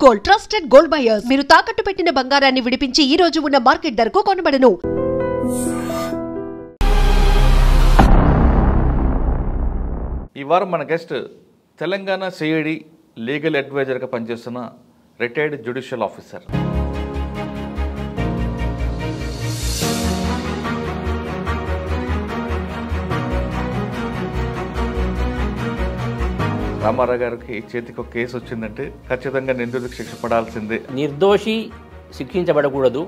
Gold trusted gold buyers మీరు తాకట్టు పెట్టిన బంగారాన్ని విడిపించి ఈ రోజు ఉన్న మార్కెట్ ధరకు కొనబడను. ఈ వారం మన గెస్ట్ తెలంగాణ సిఐడి లీగల్ అడ్వైజర్గా పనిచేస్తున్న రిటైర్డ్ జ్యుడిషియల్ ఆఫీసర్. రామారావు గారికి చేతికి ఒక కేసు వచ్చిందంటే ఖచ్చితంగా నిందితుడికి శిక్ష పడాల్సిందే. నిర్దోషి శిక్షించబడకూడదు,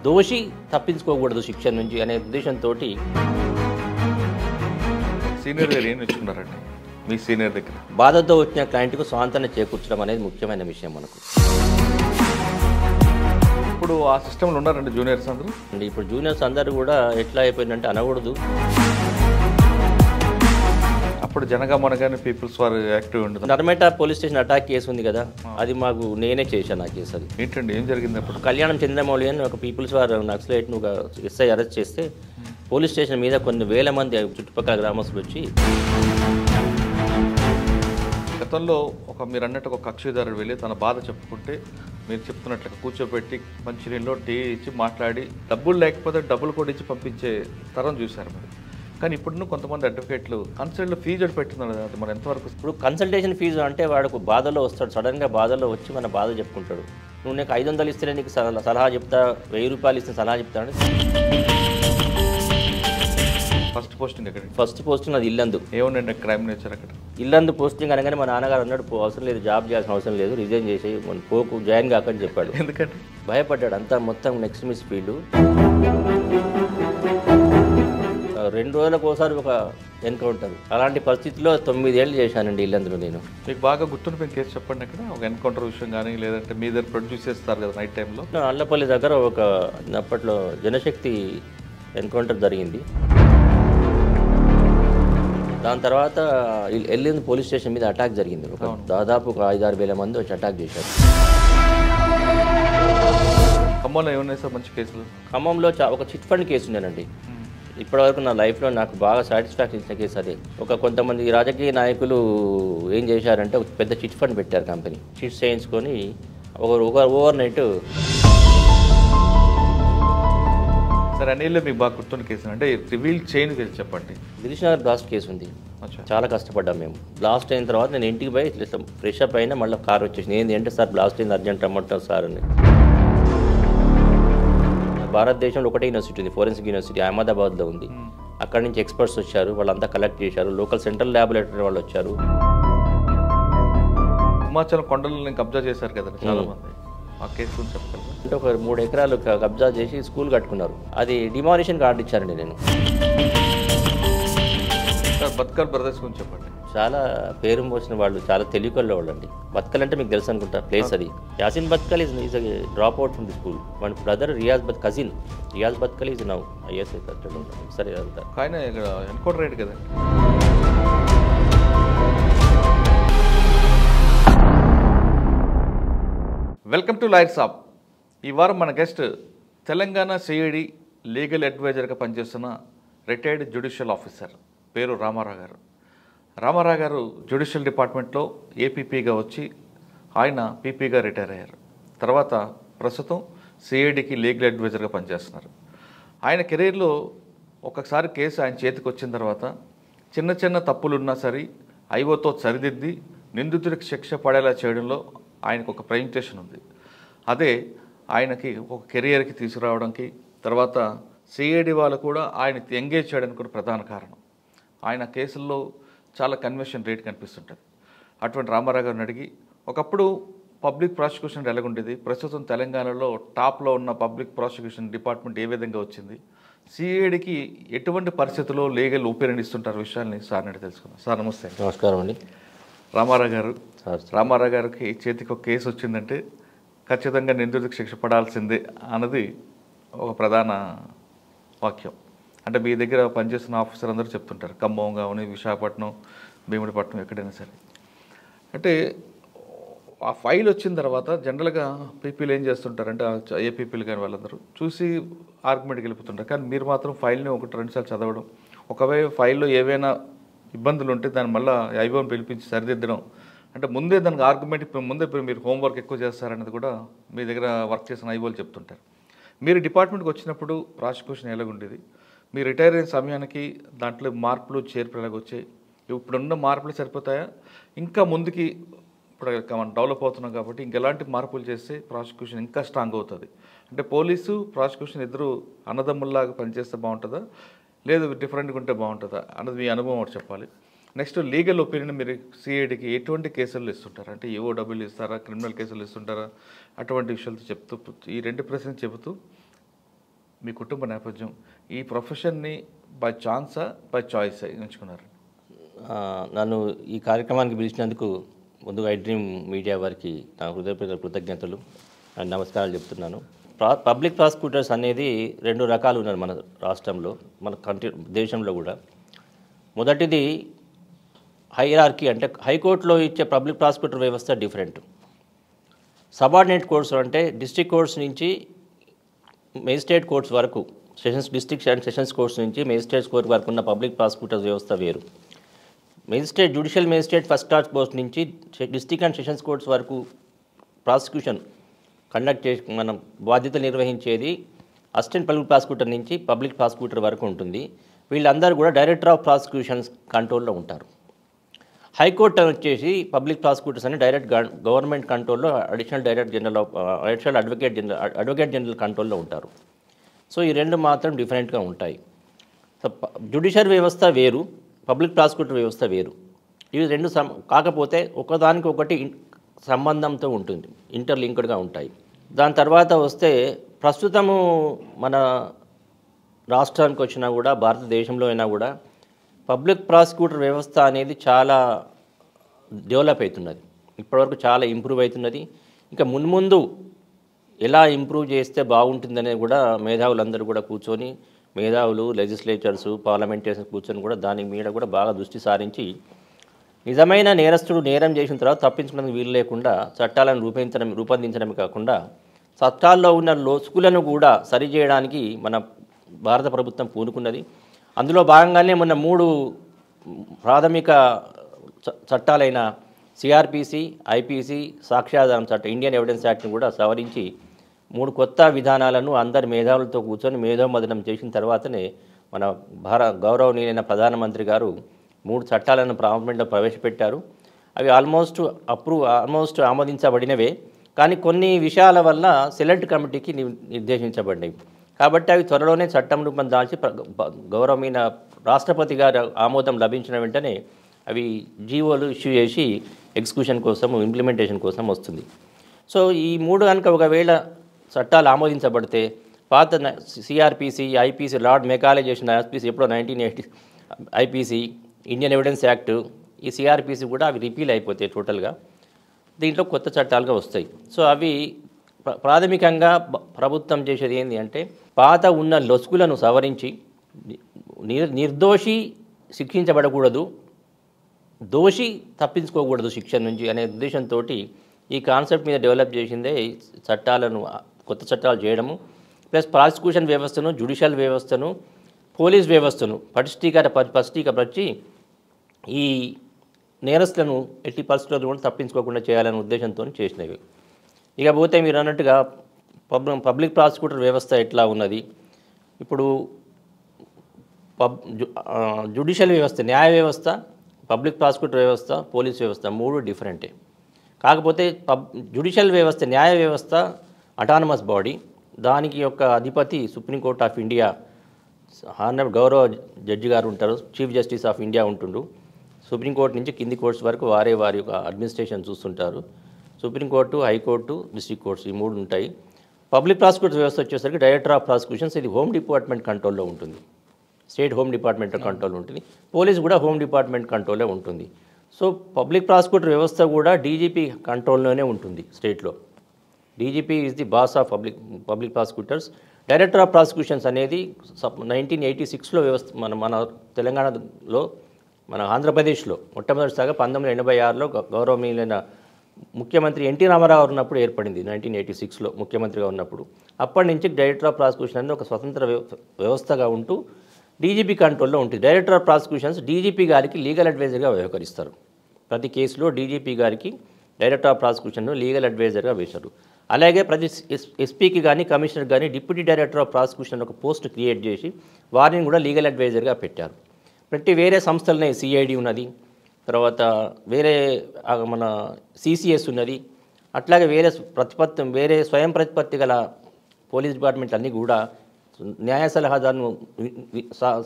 దోషి తప్పించుకోకూడదు శిక్ష నుంచి అనే ఉద్దేశంతో సీనియర్ గారు ఏం నేర్చుకున్నారండి మీ సీనియర్ దగ్గర? బాధతో వచ్చిన క్లయింట్కు స్వాంతన చేకూర్చడం అనేది ముఖ్యమైన విషయం మనకు. ఇప్పుడు ఆ సిస్టంలో ఉన్నారండి జూనియర్స్ అందరూ. అండ్ ఇప్పుడు జూనియర్స్ అందరూ కూడా ఎట్లా అయిపోయిందంటే అనకూడదు. అప్పుడు జనగమనగానే పీపుల్స్ వారు యాక్టివ్ ఉండదు. Narmetta police station attack case ఉంది కదా, అది మాకు నేనే చేశాను ఆ కేసు. అది ఏంటండి ఏం జరిగింది అప్పుడు? కళ్యాణం చంద్రమౌళి అని ఒక పీపుల్స్ వారు నక్సలైట్ను ఒక ఎస్ఐ అరెస్ట్ చేస్తే పోలీస్ స్టేషన్ మీద కొన్ని వేల మంది చుట్టుపక్కల గ్రామస్తులు వచ్చి గతంలో మీరు అన్నట్టు ఒక కక్షిదారుడు వెళ్ళి తన బాధ చెప్పుకుంటే మీరు చెప్తున్నట్లుగా కూర్చోబెట్టి మంచినీళ్ళు టీ ఇచ్చి మాట్లాడి డబ్బులు లేకపోతే డబ్బులు కూడా ఇచ్చి పంపించే తరం చూశారు మీరు. కానీ ఇప్పుడు కొంతమంది అడ్వకేట్లు కన్సల్ట్ ఫీజు పెట్టింది, అది మనం ఎంతవరకు? ఇప్పుడు కన్సల్టేషన్ ఫీజు అంటే వాడు బాధలో వస్తాడు, సడన్గా బాధలో వచ్చి మన బాధ చెప్పుకుంటాడు. నువ్వు నీకు 500 ఇస్తేనే నీకు సలహా చెప్తా, 1000 రూపాయలు ఇస్తే సలహా చెప్తాడు. ఫస్ట్ పోస్టింగ్ ఎక్కడ? ఫస్ట్ పోస్టింగ్ అది ఇల్లందు. ఏముందండి క్రైమ్ నేచర్ అక్కడ? ఇల్లందు పోస్టింగ్ అనగానే మా నాన్నగారు అన్నాడు, అవసరం లేదు, జాబ్ చేయాల్సిన అవసరం లేదు, రిజైన్ చేసి పోకు, జాయిన్ కాకని చెప్పాడు. ఎందుకంటే భయపడ్డాడు. అంతా మొత్తం ఎక్స్ట్రీమిస్ట్ ఫీల్డ్. 2 రోజులకు ఒకసారి ఒక ఎన్కౌంటర్. అలాంటి పరిస్థితిలో 9 ఏళ్ళు చేశానండి ఇల్లందులో నేను. మీకు బాగా గుర్తుండిపోయిన కేసు చెప్పండి అక్కడ, ఒక ఎన్కౌంటర్ విషయం కానీ, లేదంటే మీ దగ్గర ప్రొడ్యూస్ చేస్తారు కదా నైట్ టైంలో. అల్లపల్లి దగ్గర ఒక అప్పట్లో జనశక్తి ఎన్కౌంటర్ జరిగింది. దాని తర్వాత ఎల్లింది పోలీస్ స్టేషన్ మీద అటాక్ జరిగింది. దాదాపు ఒక 5-6 వేల మంది వచ్చి అటాక్ చేశారు. ఖమ్మంలో ఏమున్నాయి సార్ మంచి కేసులు? ఖమ్మంలో ఒక చిట్ ఫండ్ కేసు ఉండేనండి. ఇప్పటివరకు నా లైఫ్లో నాకు బాగా సాటిస్ఫాక్షన్ ఇచ్చిన కేసు అదే. కొంతమంది రాజకీయ నాయకులు ఏం చేశారంటే ఒక పెద్ద చిట్ ఫండ్ పెట్టారు, కంపెనీ చిట్స్ చేయించుకొని ఓవర్ నైట్. సార్ అన్నిలో మీకు బాగా గుర్తున్న కేసు అంటే రివీల్ చేయని కేసు చెప్పండి. గిరీష్నగర్ బ్లాస్ట్ కేసు ఉంది. చాలా కష్టపడ్డాం మేము. బ్లాస్ట్ అయిన తర్వాత నేను ఇంటికి పోయి ఇట్లా ఫ్రెష్ అప్ అయినా మళ్ళీ కార్ వచ్చేసింది. ఏంటంటే సార్ బ్లాస్ట్ అయింది, అర్జెంట్ రమ్మంటారు సార్ అని. భారతదేశంలో ఒకటే యూనివర్సిటీ ఉంది, ఫోరెన్సిక్ యూనివర్సిటీ, అహ్మదాబాద్లో ఉంది. అక్కడి నుంచి ఎక్స్పర్ట్స్ వచ్చారు, వాళ్ళంతా కలెక్ట్ చేశారు. లోకల్ సెంట్రల్ ల్యాబొరేటరీ వాళ్ళు వచ్చారు. హిమాచల్ కొండలను కబ్జా చేశారు కదా చాలా మంది, ఆ కేసు గురించి చెప్పగలరా? అంటే ఒక 3 ఎకరాలు కబ్జా చేసి స్కూల్ కట్టుకున్నారు. అది డిమాలిషన్ కార్డు ఇచ్చారండి నేను. సార్ బత్కల్ బ్రదర్స్ గురించి చెప్పండి. చాలా పేరు మోసిన వాళ్ళు, చాలా తెలివికల్లో వాళ్ళు అండి. బత్కల్ అంటే మీకు తెలుసు అనుకుంటా ప్లేస్ అది. Yasin Bhatkal is drop out from the school. మన brother cousin Riyaz Bhatkal is now ISI కట్టడం. సరే అంతా ఆయన ఇక్కడ ఎన్కౌంటర్ రేట్ కదండి. Welcome to lawyer saab. ఈ వారం మన గెస్ట్ తెలంగాణ సిఐడి లీగల్ అడ్వైజర్గా పనిచేస్తున్న రిటైర్డ్ జ్యుడిషియల్ ఆఫీసర్, పేరు రామారావు గారు. రామారావు గారు జ్యుడిషియల్ డిపార్ట్మెంట్లో ఏపీపీగా వచ్చి ఆయన పీపీగా రిటైర్ అయ్యారు. తర్వాత ప్రస్తుతం సిఐడికి లీగల్ అడ్వైజర్గా పనిచేస్తున్నారు. ఆయన కెరీర్లో ఒకసారి కేసు ఆయన చేతికి వచ్చిన తర్వాత చిన్న చిన్న తప్పులున్నా సరే ఐఓతో సరిదిద్ది నిందితుడికి శిక్ష పడేలా చేయడంలో ఆయనకు ఒక ప్రెజెంటేషన్ ఉంది. అదే ఆయనకి ఒక కెరియర్కి తీసుకురావడానికి, తర్వాత సిఐడి వాళ్ళు కూడా ఆయన ఎంగేజ్ చేయడానికి కూడా ప్రధాన కారణం. ఆయన కేసుల్లో చాలా కన్వర్షన్ రేట్ కనిపిస్తుంటుంది. అటువంటి రామారావు గారిని అడిగి ఒకప్పుడు పబ్లిక్ ప్రాసిక్యూషన్ ఎలాగుండేది, ప్రస్తుతం తెలంగాణలో టాప్లో ఉన్న పబ్లిక్ ప్రాసిక్యూషన్ డిపార్ట్మెంట్ ఏ విధంగా వచ్చింది, సిఐడికి ఎటువంటి పరిస్థితుల్లో లీగల్ ఒపీనియన్ ఇస్తుంటారు విషయాన్ని సార్ అడిగి తెలుసుకుందాం. సార్ నమస్తే. నమస్కారం అండి. రామారావు గారు, రామారావు గారికి చేతికి ఒక కేసు వచ్చిందంటే ఖచ్చితంగా నిందితుడికి శిక్ష పడాల్సిందే అన్నది ఒక ప్రధాన వాక్యం. అంటే మీ దగ్గర పనిచేస్తున్న ఆఫీసర్ అందరూ చెప్తుంటారు, ఖమ్మం కానీ విశాఖపట్నం, భీముడిపట్నం, ఎక్కడైనా సరే. అంటే ఆ ఫైల్ వచ్చిన తర్వాత జనరల్గా పీపీలు ఏం చేస్తుంటారంటే ఏపీపీలు కానీ వాళ్ళందరూ చూసి ఆర్గ్యుమెంట్కి వెళ్ళిపోతుంటారు. కానీ మీరు మాత్రం ఫైల్ని 1-2 సార్లు చదవడం, ఒకవేళ ఫైల్లో ఏవైనా ఇబ్బందులు ఉంటే దాని మళ్ళీ ఐఓని పిలిపించి సరిదిద్దడం అంటే ముందే దానికి ఆర్గ్యుమెంట్ ఇప్పుడు మీరు హోంవర్క్ ఎక్కువ చేస్తారనేది కూడా మీ దగ్గర వర్క్ చేసిన ఐఓలు చెప్తుంటారు. మీరు డిపార్ట్మెంట్కి వచ్చినప్పుడు ప్రాసిక్యూషన్ ఎలాగుండేది, మీరు రిటైర్ అయిన సమయానికి దాంట్లో మార్పులు చేర్పులు ఎలాగొచ్చాయి, ఇప్పుడున్న మార్పులు సరిపోతాయా, ఇంకా ముందుకి ఇప్పుడు మనం డెవలప్ అవుతున్నాం కాబట్టి ఇంకెలాంటి మార్పులు చేస్తే ప్రాసిక్యూషన్ ఇంకా స్ట్రాంగ్ అవుతుంది? అంటే పోలీసు ప్రాసిక్యూషన్ ఇద్దరు అన్నదమ్ముల్లాగా పనిచేస్తే బాగుంటుందా, లేదు డిఫరెంట్గా ఉంటే బాగుంటుందా అన్నది మీ అనుభవం ఒకటి చెప్పాలి. నెక్స్ట్ లీగల్ ఒపీనియన్ మీరు సిఐడికి ఎటువంటి కేసులు ఇస్తుంటారు, అంటే ఏఓడబ్ల్యూలు ఇస్తారా, క్రిమినల్ కేసులు ఇస్తుంటారా, అటువంటి విషయాలతో చెప్తూ ఈ రెండు ప్రశ్నలు చెబుతూ మీ కుటుంబ నేపథ్యం, ఈ ప్రొఫెషన్ని బై ఛాన్సా బై చాయిస్ ఎంచుకున్నారు? నన్ను ఈ కార్యక్రమానికి పిలిచినందుకు ముందుగా ఐడ్రీమ్ మీడియా వారికి నా హృదయపూర్వక కృతజ్ఞతలు అండ్ నమస్కారాలు చెప్తున్నాను. పబ్లిక్ ప్రాసిక్యూటర్స్ అనేది రెండు రకాలు ఉన్నారు మన రాష్ట్రంలో, మన దేశంలో కూడా. మొదటిది హైరార్కీ, అంటే హైకోర్టులో ఇచ్చే పబ్లిక్ ప్రాసిక్యూటర్ వ్యవస్థ డిఫరెంట్. సబార్డినేట్ కోర్ట్స్ అంటే డిస్ట్రిక్ట్ కోర్ట్స్ నుంచి మేజిస్ట్రేట్ కోర్ట్స్ వరకు, డిస్ట్రిక్ట్ అండ్ సెషన్స్ కోర్ట్స్ నుంచి మేజిస్ట్రేట్స్ కోర్ట్ వరకు ఉన్న పబ్లిక్ ప్రాసిక్యూటర్స్ వ్యవస్థ వేరు. Judicial magistrate first class post నుంచి డిస్ట్రిక్ట్ అండ్ సెషన్స్ కోర్ట్స్ వరకు ప్రాసిక్యూషన్ కండక్ట్ చేసి మనం బాధ్యతలు నిర్వహించేది అసిస్టెంట్ పబ్లిక్ ప్రాసిక్యూటర్ నుంచి పబ్లిక్ ప్రాసిక్యూటర్ వరకు ఉంటుంది. వీళ్ళందరూ కూడా డైరెక్టర్ ఆఫ్ ప్రాసిక్యూషన్స్ కంట్రోల్లో ఉంటారు. హైకోర్టు వచ్చేసి పబ్లిక్ ప్రాసిక్యూటర్స్ అని డైరెక్ట్ గవర్నమెంట్ కంట్రోల్లో అడిషనల్ అడ్వకేట్ జనరల్ కంట్రోల్లో ఉంటారు. సో ఈ రెండు మాత్రం డిఫరెంట్గా ఉంటాయి. సో జ్యుడిషియల్ వ్యవస్థ వేరు, పబ్లిక్ ప్రాసిక్యూటర్ వ్యవస్థ వేరు. ఇవి రెండు కాకపోతే ఒకదానికి ఒకటి సంబంధంతో ఉంటుంది, ఇంటర్లింక్డ్గా ఉంటాయి. దాని తర్వాత వస్తే ప్రస్తుతము మన రాష్ట్రానికి వచ్చినా కూడా, భారతదేశంలో అయినా కూడా పబ్లిక్ ప్రాసిక్యూటర్ వ్యవస్థ అనేది చాలా డెవలప్ అవుతున్నది. ఇప్పటివరకు చాలా ఇంప్రూవ్ అవుతున్నది. ఇంకా మున్ముందు ఎలా ఇంప్రూవ్ చేస్తే బాగుంటుందనేది కూడా మేధావులందరూ కూడా కూర్చొని, మేధావులు, లెజిస్లేచర్స్, పార్లమెంటేరియన్స్ కూర్చొని కూడా దాని మీద కూడా బాగా దృష్టి సారించి నిజమైన నేరస్తుడు నేరం చేసిన తర్వాత తప్పించుకోవడానికి వీలు లేకుండా చట్టాలను రూపొందించడమే కాకుండా చట్టాల్లో ఉన్న లోసుకులను కూడా సరిచేయడానికి మన భారత ప్రభుత్వం పూనుకున్నది. అందులో భాగంగానే మొన్న 3 ప్రాథమిక చట్టాలైన సిఆర్పిసి, ఐపీసీ, సాక్ష్యాధారం చట్టం, ఇండియన్ ఎవిడెన్స్ యాక్ట్ని కూడా సవరించి 3 కొత్త విధానాలను అందరి మేధావులతో కూర్చొని మేధోమథనం చేసిన తర్వాతనే మన గౌరవనీయులైన ప్రధానమంత్రి గారు 3 చట్టాలను పార్లమెంట్లో ప్రవేశపెట్టారు. అవి ఆల్మోస్ట్ ఆమోదించబడినవే, కానీ కొన్ని విషయాల వల్ల సెలెక్ట్ కమిటీకి నిర్దేశించబడినవి. కాబట్టి అవి త్వరలోనే చట్టం రూపం దాల్చి గౌరవమైన రాష్ట్రపతి గారు ఆమోదం లభించిన వెంటనే అవి జీవోలు ఇష్యూ చేసి ఎగ్జిక్యూషన్ కోసం, ఇంప్లిమెంటేషన్ కోసం వస్తుంది. సో ఈ 3 కనుక ఒకవేళ చట్టాలు ఆమోదించబడితే పాత సిఆర్పిసి, ఐపీసీ, లార్డ్ మెకాలే చేసిన ఐపీసీ ఎప్పుడో 1980 ఐపీసీ, ఇండియన్ ఎవిడెన్స్ యాక్ట్, ఈ సిఆర్పిసి కూడా అవి రిపీల్ అయిపోతాయి టోటల్గా. దీంట్లో కొత్త చట్టాలుగా వస్తాయి. సో అవి ప్రాథమికంగా ప్రభుత్వం చేసేది ఏంటి అంటే పాత ఉన్న లొసుగులను సవరించి నిర్దోషి శిక్షించబడకూడదు, దోషి తప్పించుకోకూడదు శిక్ష నుంచి అనే ఉద్దేశంతో ఈ కాన్సెప్ట్ మీద డెవలప్ చేసిందే చట్టాలను, కొత్త చట్టాలు చేయడము. ప్లస్ ప్రాసిక్యూషన్ వ్యవస్థను, జ్యుడిషియల్ వ్యవస్థను, పోలీస్ వ్యవస్థను పటిష్టీకరించి ఈ నేరస్తులను ఎట్టి పరిస్థితుల్లో కూడా తప్పించుకోకుండా చేయాలనే ఉద్దేశంతో చేసినవి. ఇకపోతే మీరు అన్నట్టుగా పబ్లిక్ ప్రాసిక్యూటర్ వ్యవస్థ ఎట్లా ఉన్నది, ఇప్పుడు జ్యుడిషియల్ వ్యవస్థ, న్యాయ వ్యవస్థ, పబ్లిక్ ప్రాసిక్యూటర్ వ్యవస్థ, పోలీస్ వ్యవస్థ 3 డిఫరెంటే. కాకపోతే జ్యుడిషియల్ వ్యవస్థ, న్యాయ వ్యవస్థ అటానమస్ బాడీ, దానికి యొక్క అధిపతి సుప్రీంకోర్ట్ ఆఫ్ ఇండియా హానరబుల్ గౌరవ జడ్జి గారు ఉంటారు, చీఫ్ జస్టిస్ ఆఫ్ ఇండియా ఉంటుండు. సుప్రీంకోర్టు నుంచి కింది కోర్ట్స్ వరకు వారి యొక్క అడ్మినిస్ట్రేషన్ చూస్తుంటారు. సుప్రీంకోర్టు, హైకోర్టు, డిస్ట్రిక్ట్ కోర్ట్స్ ఈ 3 ఉంటాయి. పబ్లిక్ ప్రాసిక్యూటర్ వ్యవస్థ వచ్చేసరికి డైరెక్టర్ ఆఫ్ ప్రాసిక్యూషన్స్, ఇది హోమ్ డిపార్ట్మెంట్ కంట్రోల్లో ఉంటుంది, స్టేట్ హోమ్ డిపార్ట్మెంట్ కంట్రోల్ ఉంటుంది. పోలీస్ కూడా హోమ్ డిపార్ట్మెంట్ కంట్రోల్లో ఉంటుంది. సో పబ్లిక్ ప్రాసిక్యూటర్ వ్యవస్థ కూడా డీజీపీ కంట్రోల్లోనే ఉంటుంది స్టేట్లో. DGP is the boss of public prosecutors. Director of prosecutions అనేది 1986లో వ్యవస్థ మన తెలంగాణలో, మన ఆంధ్రప్రదేశ్లో మొట్టమొదటిసారిగా 1986లో గౌరవనీయులైన ముఖ్యమంత్రి ఎన్టీ రామారావు ఉన్నప్పుడు ఏర్పడింది. 1986లో ముఖ్యమంత్రిగా ఉన్నప్పుడు. అప్పటి నుంచి డైరెక్టర్ ఆఫ్ ప్రాసిక్యూషన్ అనేది ఒక స్వతంత్ర వ్యవస్థగా ఉంటూ డీజీపీ కంట్రోల్లో ఉంటుంది. డైరెక్టర్ ఆఫ్ ప్రాసిక్యూషన్స్ డీజీపీ గారికి లీగల్ అడ్వైజర్గా వ్యవహరిస్తారు. ప్రతి కేసులో డీజీపీ గారికి డైరెక్టర్ ఆఫ్ ప్రాసిక్యూషన్ లీగల్ అడ్వైజర్గా వేశారు. అలాగే ప్రతి ఎస్పీకి కానీ కమిషనర్ కానీ డిప్యూటీ డైరెక్టర్ ఆఫ్ ప్రాసిక్యూషన్ ఒక పోస్ట్ క్రియేట్ చేసి వారిని కూడా లీగల్ అడ్వైజర్గా పెట్టారు. ప్రతి వేరే సంస్థలనే సిఐడి ఉన్నది, తర్వాత వేరే మన సిసిఎస్ ఉన్నది, అట్లాగే వేరే స్వయం ప్రతిపత్తి గల పోలీస్ డిపార్ట్మెంట్ అన్నీ కూడా న్యాయ సలహాదారును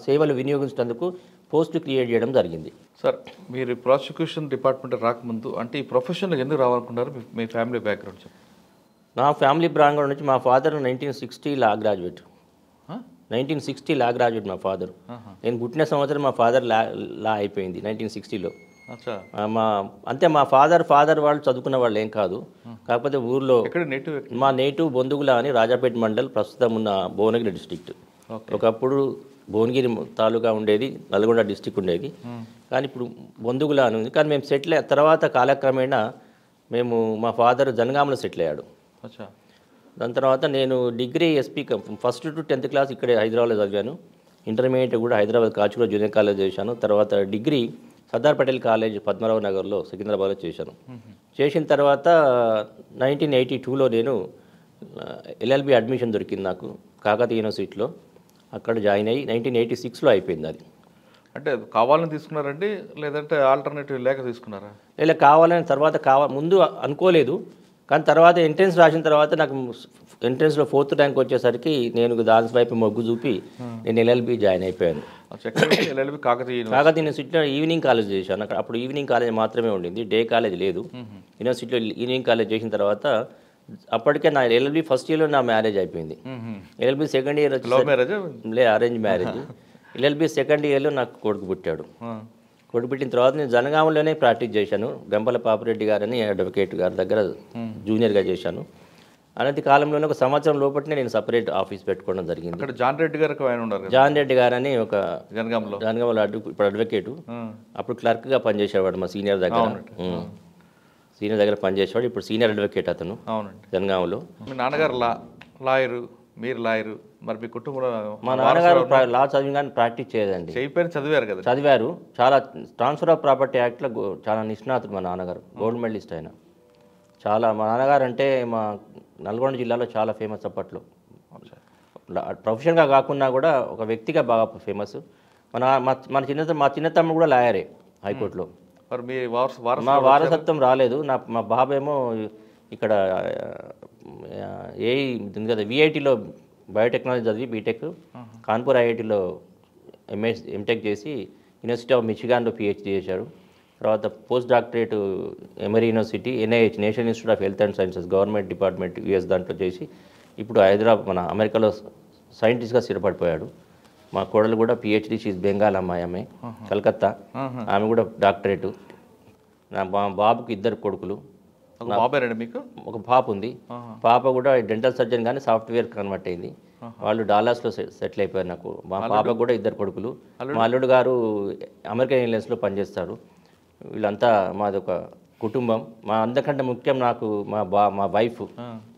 సేవలు వినియోగించేందుకు పోస్ట్ క్రియేట్ చేయడం జరిగింది. సార్, మీరు ప్రాసిక్యూషన్ డిపార్ట్మెంట్ రాకముందు అంటే ఈ ప్రొఫెషన్లో ఎందుకు రావాలనుకున్నారు? మీ ఫ్యామిలీ బ్యాక్గ్రౌండ్ చెప్పండి. నా ఫ్యామిలీ బ్యాక్గ్రౌండ్ నుంచి మా father 1960 law graduate. 1960 law graduate మా ఫాదర్. నేను పుట్టిన సంవత్సరం మా ఫాదర్ లా అయిపోయింది 1960లో. మా ఫాదర్ వాళ్ళు చదువుకున్న వాళ్ళు ఏం కాదు, కాకపోతే ఊర్లో మా నేటివ్ బొందుగుల అని రాజాపేట మండల్, ప్రస్తుతం ఉన్న భువనగిరి డిస్ట్రిక్ట్. ఒకప్పుడు భువనగిరి తాలూకా ఉండేది, నల్గొండ డిస్టిక్ ఉండేది, కానీ ఇప్పుడు బొందుగుల అని ఉంది. కానీ మేము సెటిల్ తర్వాత కాలక్రమేణా మా ఫాదర్ జనగామలో సెటిల్ అయ్యాడు. దాని తర్వాత నేను degree SP first to 10th class ఇక్కడే హైదరాబాద్లో చదివాను. ఇంటర్మీడియట్ కూడా హైదరాబాద్ కాచిగూడ జూనియర్ కాలేజ్ చేశాను. తర్వాత డిగ్రీ సర్దార్ పటేల్ కాలేజ్ పద్మరావు నగర్లో సికింద్రాబాద్లో చేశాను. చేసిన తర్వాత 1982లో నేను ఎల్ఎల్బి అడ్మిషన్ దొరికింది నాకు కాకతీయ యూనివర్సిటీలో. అక్కడ జాయిన్ అయ్యి 1986లో అయిపోయింది అది. అంటే కావాలని తీసుకున్నారండి, లేదంటే ఆల్టర్నేటివ్ లేక తీసుకున్నారా? లేదా కావాలని ముందు అనుకోలేదు, కానీ తర్వాత ఎంట్రన్స్ రాసిన తర్వాత నాకు ఎంట్రన్స్లో 4th ర్యాంక్ వచ్చేసరికి నేను దాని వైపు మొగ్గు చూపి నేను ఎల్ఎల్బి జాయిన్ అయిపోయాను. కాకతీయ యూనివర్సిటీలో ఈవినింగ్ కాలేజ్ చేశాను. అప్పుడు ఈవినింగ్ కాలేజ్ మాత్రమే ఉండింది, డే కాలేజ్ లేదు. యూనివర్సిటీలో ఈవినింగ్ కాలేజ్ చేసిన తర్వాత అప్పటికే నా ఎల్ఎల్బి ఫస్ట్ ఇయర్లో నా మ్యారేజ్ అయిపోయింది. LLB second year arrange marriage. LLB second ఇయర్లో నాకు కొడుకు పుట్టాడు. కొడుకు పుట్టిన తర్వాత నేను జనగామంలోనే ప్రాక్టీస్ చేశాను. గంపల పాపిరెడ్డి గారని అడ్వకేట్ గారి దగ్గర జూనియర్గా చేశాను. అనతి కాలంలోనే ఒక సంవత్సరం లోపలనే నేను సపరేట్ ఆఫీస్ పెట్టుకోవడం జరిగింది. జాన్ రెడ్డి గారని ఒక జనగామలో ఇప్పుడు అడ్వకేటు, అప్పుడు క్లర్క్గా పనిచేసేవాడు మా సీనియర్ దగ్గర పనిచేసేవాడు. ఇప్పుడు సీనియర్ అడ్వకేట్ అతను జనగామలో. మీ నాన్నగారు లాయరు, మీరు లాయరు, మరి మీ కుటుంబంలో? మా నాన్నగారు లా చదివి కానీ ప్రాక్టీస్ చేయదండి. చదివారు కదా? చదివారు. చాలా ట్రాన్స్ఫర్ ఆఫ్ ప్రాపర్టీ యాక్ట్లో చాలా నిష్ణాతుడు మా నాన్నగారు, గోల్డ్ మెడలిస్ట్ ఆయన. మా నాన్నగారు అంటే మా నల్గొండ జిల్లాలో చాలా ఫేమస్ అప్పట్లో. ప్రొఫెషన్గా కాకుండా కూడా ఒక వ్యక్తిగా బాగా ఫేమస్. మా చిన్న తమ్ముడు కూడా లాయరే హైకోర్టులో. మా వారసత్వం రాలేదు. మా బాబేమో ఇక్కడ కదా విఐటీలో బయోటెక్నాలజీ చదివి బీటెక్, కాన్పూర్ ఐఐటీలో ఎంటెక్ చేసి యూనివర్సిటీ ఆఫ్ మిచిగాన్లో పిహెచ్డీ చేశారు. తర్వాత post doctorate Emory university, NIH national institute of health and sciences government department US దాంట్లో చేసి ఇప్పుడు మన అమెరికాలో సైంటిస్ట్గా స్థిరపడిపోయాడు. మా కోడలు కూడా PhD, షీజ్ బెంగాల్ అమ్మాయి, కలకత్తా. ఆమె కూడా డాక్టరేటు. మా బాబుకి 2 కొడుకులు. మీకు ఒక పాప ఉంది. పాప కూడా డెంటల్ సర్జన్ కానీ సాఫ్ట్వేర్ కన్వర్ట్ అయింది. వాళ్ళు డాలర్స్లో సెటిల్ అయిపోయారు. నాకు మా పాపకు కూడా 2 కొడుకులు. మా అల్లుడు గారు అమెరికన్ ఎయిర్లైన్స్లో పనిచేస్తారు. వీళ్ళంతా మాది ఒక కుటుంబం. మా అందరికంటే ముఖ్యం నాకు మా వైఫ్.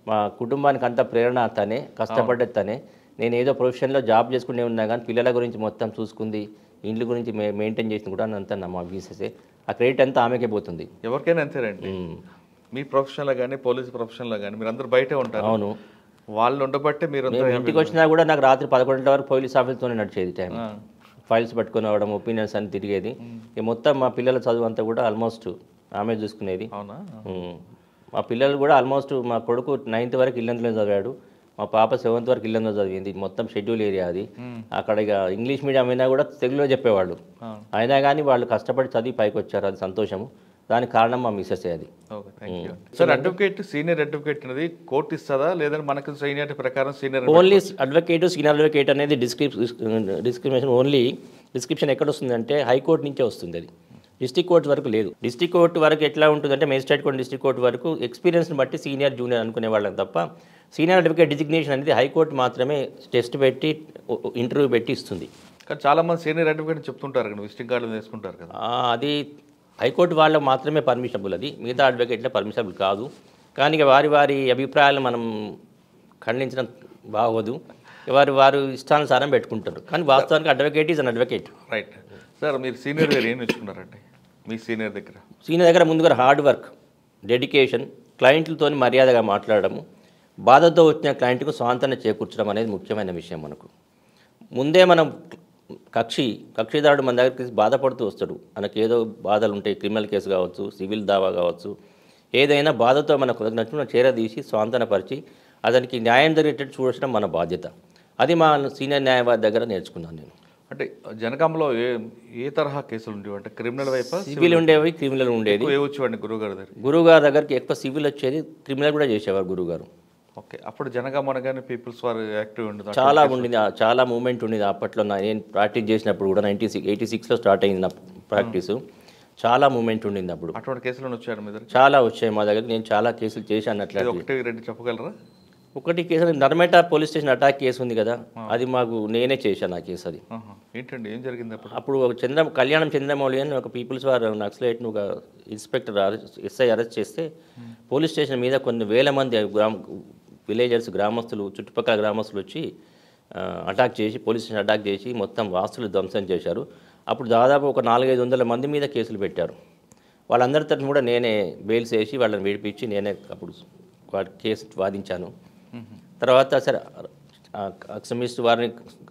మా కుటుంబానికి అంతా ప్రేరణ తనే, కష్టపడ్డది తనే. నేను ఏదో ప్రొఫెషన్లో జాబ్ చేసుకునే ఉన్నా కానీ పిల్లల గురించి మొత్తం చూసుకుంది, ఇండ్ల గురించి మెయింటైన్ చేసింది కూడా అంతా మా బీసెసే. ఆ క్రెడిట్ అంతా ఆమెకే పోతుంది. ఎవరికైనా అంతేనండి. మీ ప్రొఫెషన్లో కానీ పోలీస్ ప్రొఫెషన్లో కానీ మీరు అందరూ బయటే ఉంటారు. అవును, వాళ్ళు ఉండబట్టే మీరు ఇంటికి వచ్చినా కూడా నాకు రాత్రి 11 గంటల వరకు పోలీస్ ఆఫీస్తోనే నడిచేది టైం. ఫైల్స్ పట్టుకొని అవడం, ఒపీనియన్స్ అని తిరిగేది. మొత్తం మా పిల్లల చదువు అంతా కూడా ఆల్మోస్ట్ ఆమె చూసుకునేది. మా పిల్లలు కూడా ఆల్మోస్ట్ మా కొడుకు 9th వరకు ఇల్లందులో చదివాడు. మా పాప 7th వరకు ఇల్లందులో చదివింది. మొత్తం షెడ్యూల్ ఏరియా అది. అక్కడ ఇక ఇంగ్లీష్ మీడియం అయినా కూడా తెలుగులో చెప్పేవాళ్ళు. అయినా కానీ వాళ్ళు కష్టపడి చదివి పైకి వచ్చారు. అది సంతోషము. దానికి కారణం మా మిస్సెస్ అది. సార్, అడ్వకేట్, సీనియర్ అడ్వకేట్ అనేది కోర్టు ఇస్తుందా, లేదంటే మనకు సీనియర్ ప్రకారం senior? Only advocate, senior advocate అనేది డిస్క్రిమినేషన్ ఓన్లీ డిస్క్రిప్షన్ ఎక్కడ వస్తుందంటే హైకోర్టు నుంచే వస్తుంది. అది డిస్ట్రిక్ట్ కోర్టు వరకు లేదు. డిస్ట్రిక్ట్ కోర్టు వరకు ఎట్లా ఉంటుందంటే మేజిస్ట్రేట్ కోర్టు, డిస్ట్రిక్ట్ కోర్టు వరకు ఎక్స్పీరియన్స్ని బట్టి సీనియర్ జూనియర్ అనుకునే వాళ్ళం తప్ప సీనియర్ అడ్వకేట్ డిజిగ్నేషన్ అనేది హైకోర్టు మాత్రమే టెస్ట్ పెట్టి ఇంటర్వ్యూ పెట్టి ఇస్తుంది. కానీ చాలామంది సీనియర్ అడ్వకేట్ చెప్తుంటారు కదా, విజిటింగ్ కార్డులు వేసుకుంటారు కదా. అది హైకోర్టు వాళ్ళకు మాత్రమే పర్మిషనబుల్. అది మిగతా అడ్వకేట్లే పర్మిషనబుల్ కాదు. కానీ ఇక వారి అభిప్రాయాలు మనం ఖండించడం బాగోదు. వారు ఇష్టానుసారం పెట్టుకుంటారు. కానీ వాస్తవానికి advocate is an advocate. Right. Sir, మీరు సీనియర్ గారు ఏం నేర్చుకున్నారండి మీ సీనియర్ దగ్గర? సీనియర్ దగ్గర ముందుగా హార్డ్ వర్క్, డెడికేషన్, క్లయింట్లతో మర్యాదగా మాట్లాడము, బాధతో వచ్చిన క్లయింట్కు స్వాంతన చేకూర్చడం అనేది ముఖ్యమైన విషయం. మనకు ముందే మనం కక్షిదారుడు మన దగ్గరికి బాధపడుతూ వస్తాడు. మనకి ఏదో బాధలు ఉంటాయి, క్రిమినల్ కేసు కావచ్చు, సివిల్ దావా కావచ్చు, ఏదైనా బాధతో మనకు నచ్చిన చేరదీసి స్వాంతనపరిచి అతనికి న్యాయం జరిగేటట్టు చూడడం మన బాధ్యత. అది మా సీనియర్ న్యాయవాది దగ్గర నేర్చుకున్నాను నేను. అంటే జనగాంలో ఏ తరహా కేసులు ఉండేవి? అంటే క్రిమినల్ వైపు సివిల్ ఉండేవి, క్రిమినల్ ఉండేది. వచ్చేవాడిని గురువుగారి దగ్గర? గురువుగారి దగ్గరికి ఎక్కువ సివిల్ వచ్చేది, క్రిమినల్ కూడా చేసేవారు గురువుగారు. ఓకే. అప్పుడు జనగాం అనగానే పీపుల్స్ వారు యాక్టివ్ ఉండదు, చాలా ఉండింది, చాలా మూమెంట్ ఉండేది అప్పట్లో. నేను ప్రాక్టీస్ చేసినప్పుడు కూడా 86లో స్టార్ట్ అయింది నా ప్రాక్టీసు. చాలా మూమెంట్ ఉండింది అప్పుడు. అటువంటి కేసులు వచ్చారు మీ దగ్గర? చాలా వచ్చాయి మా దగ్గర. నేను చాలా కేసులు చేశాను. అట్లా ఒకటి రెండు చెప్పగలరా? ఒకటి case Narmetta police station attack case ఉంది కదా, అది నేనే చేశాను ఆ కేసు. అది ఏంటండి, ఏం జరిగింది అప్పుడు? అప్పుడు ఒక కళ్యాణం చంద్రమౌళి అని ఒక పీపుల్స్ వారు నక్సలైట్ను ఒక ఇన్స్పెక్టర్ ఎస్ఐ అరెస్ట్ చేస్తే పోలీస్ స్టేషన్ మీద కొన్ని వేల మంది విలేజర్స్, గ్రామస్తులు, చుట్టుపక్కల గ్రామస్తులు వచ్చి అటాక్ చేసి, పోలీస్ స్టేషన్ అటాక్ చేసి మొత్తం ఆస్తులు ధ్వంసం చేశారు. అప్పుడు దాదాపు ఒక 400-500 మంది మీద కేసులు పెట్టారు. వాళ్ళందరి తరఫున కూడా నేనే బెయిల్స్ వేసి వాళ్ళని విడిపించి నేనే అప్పుడు కేసు వాదించాను. తర్వాత సరే ఎక్స్ట్రీమిస్ట్ వారిని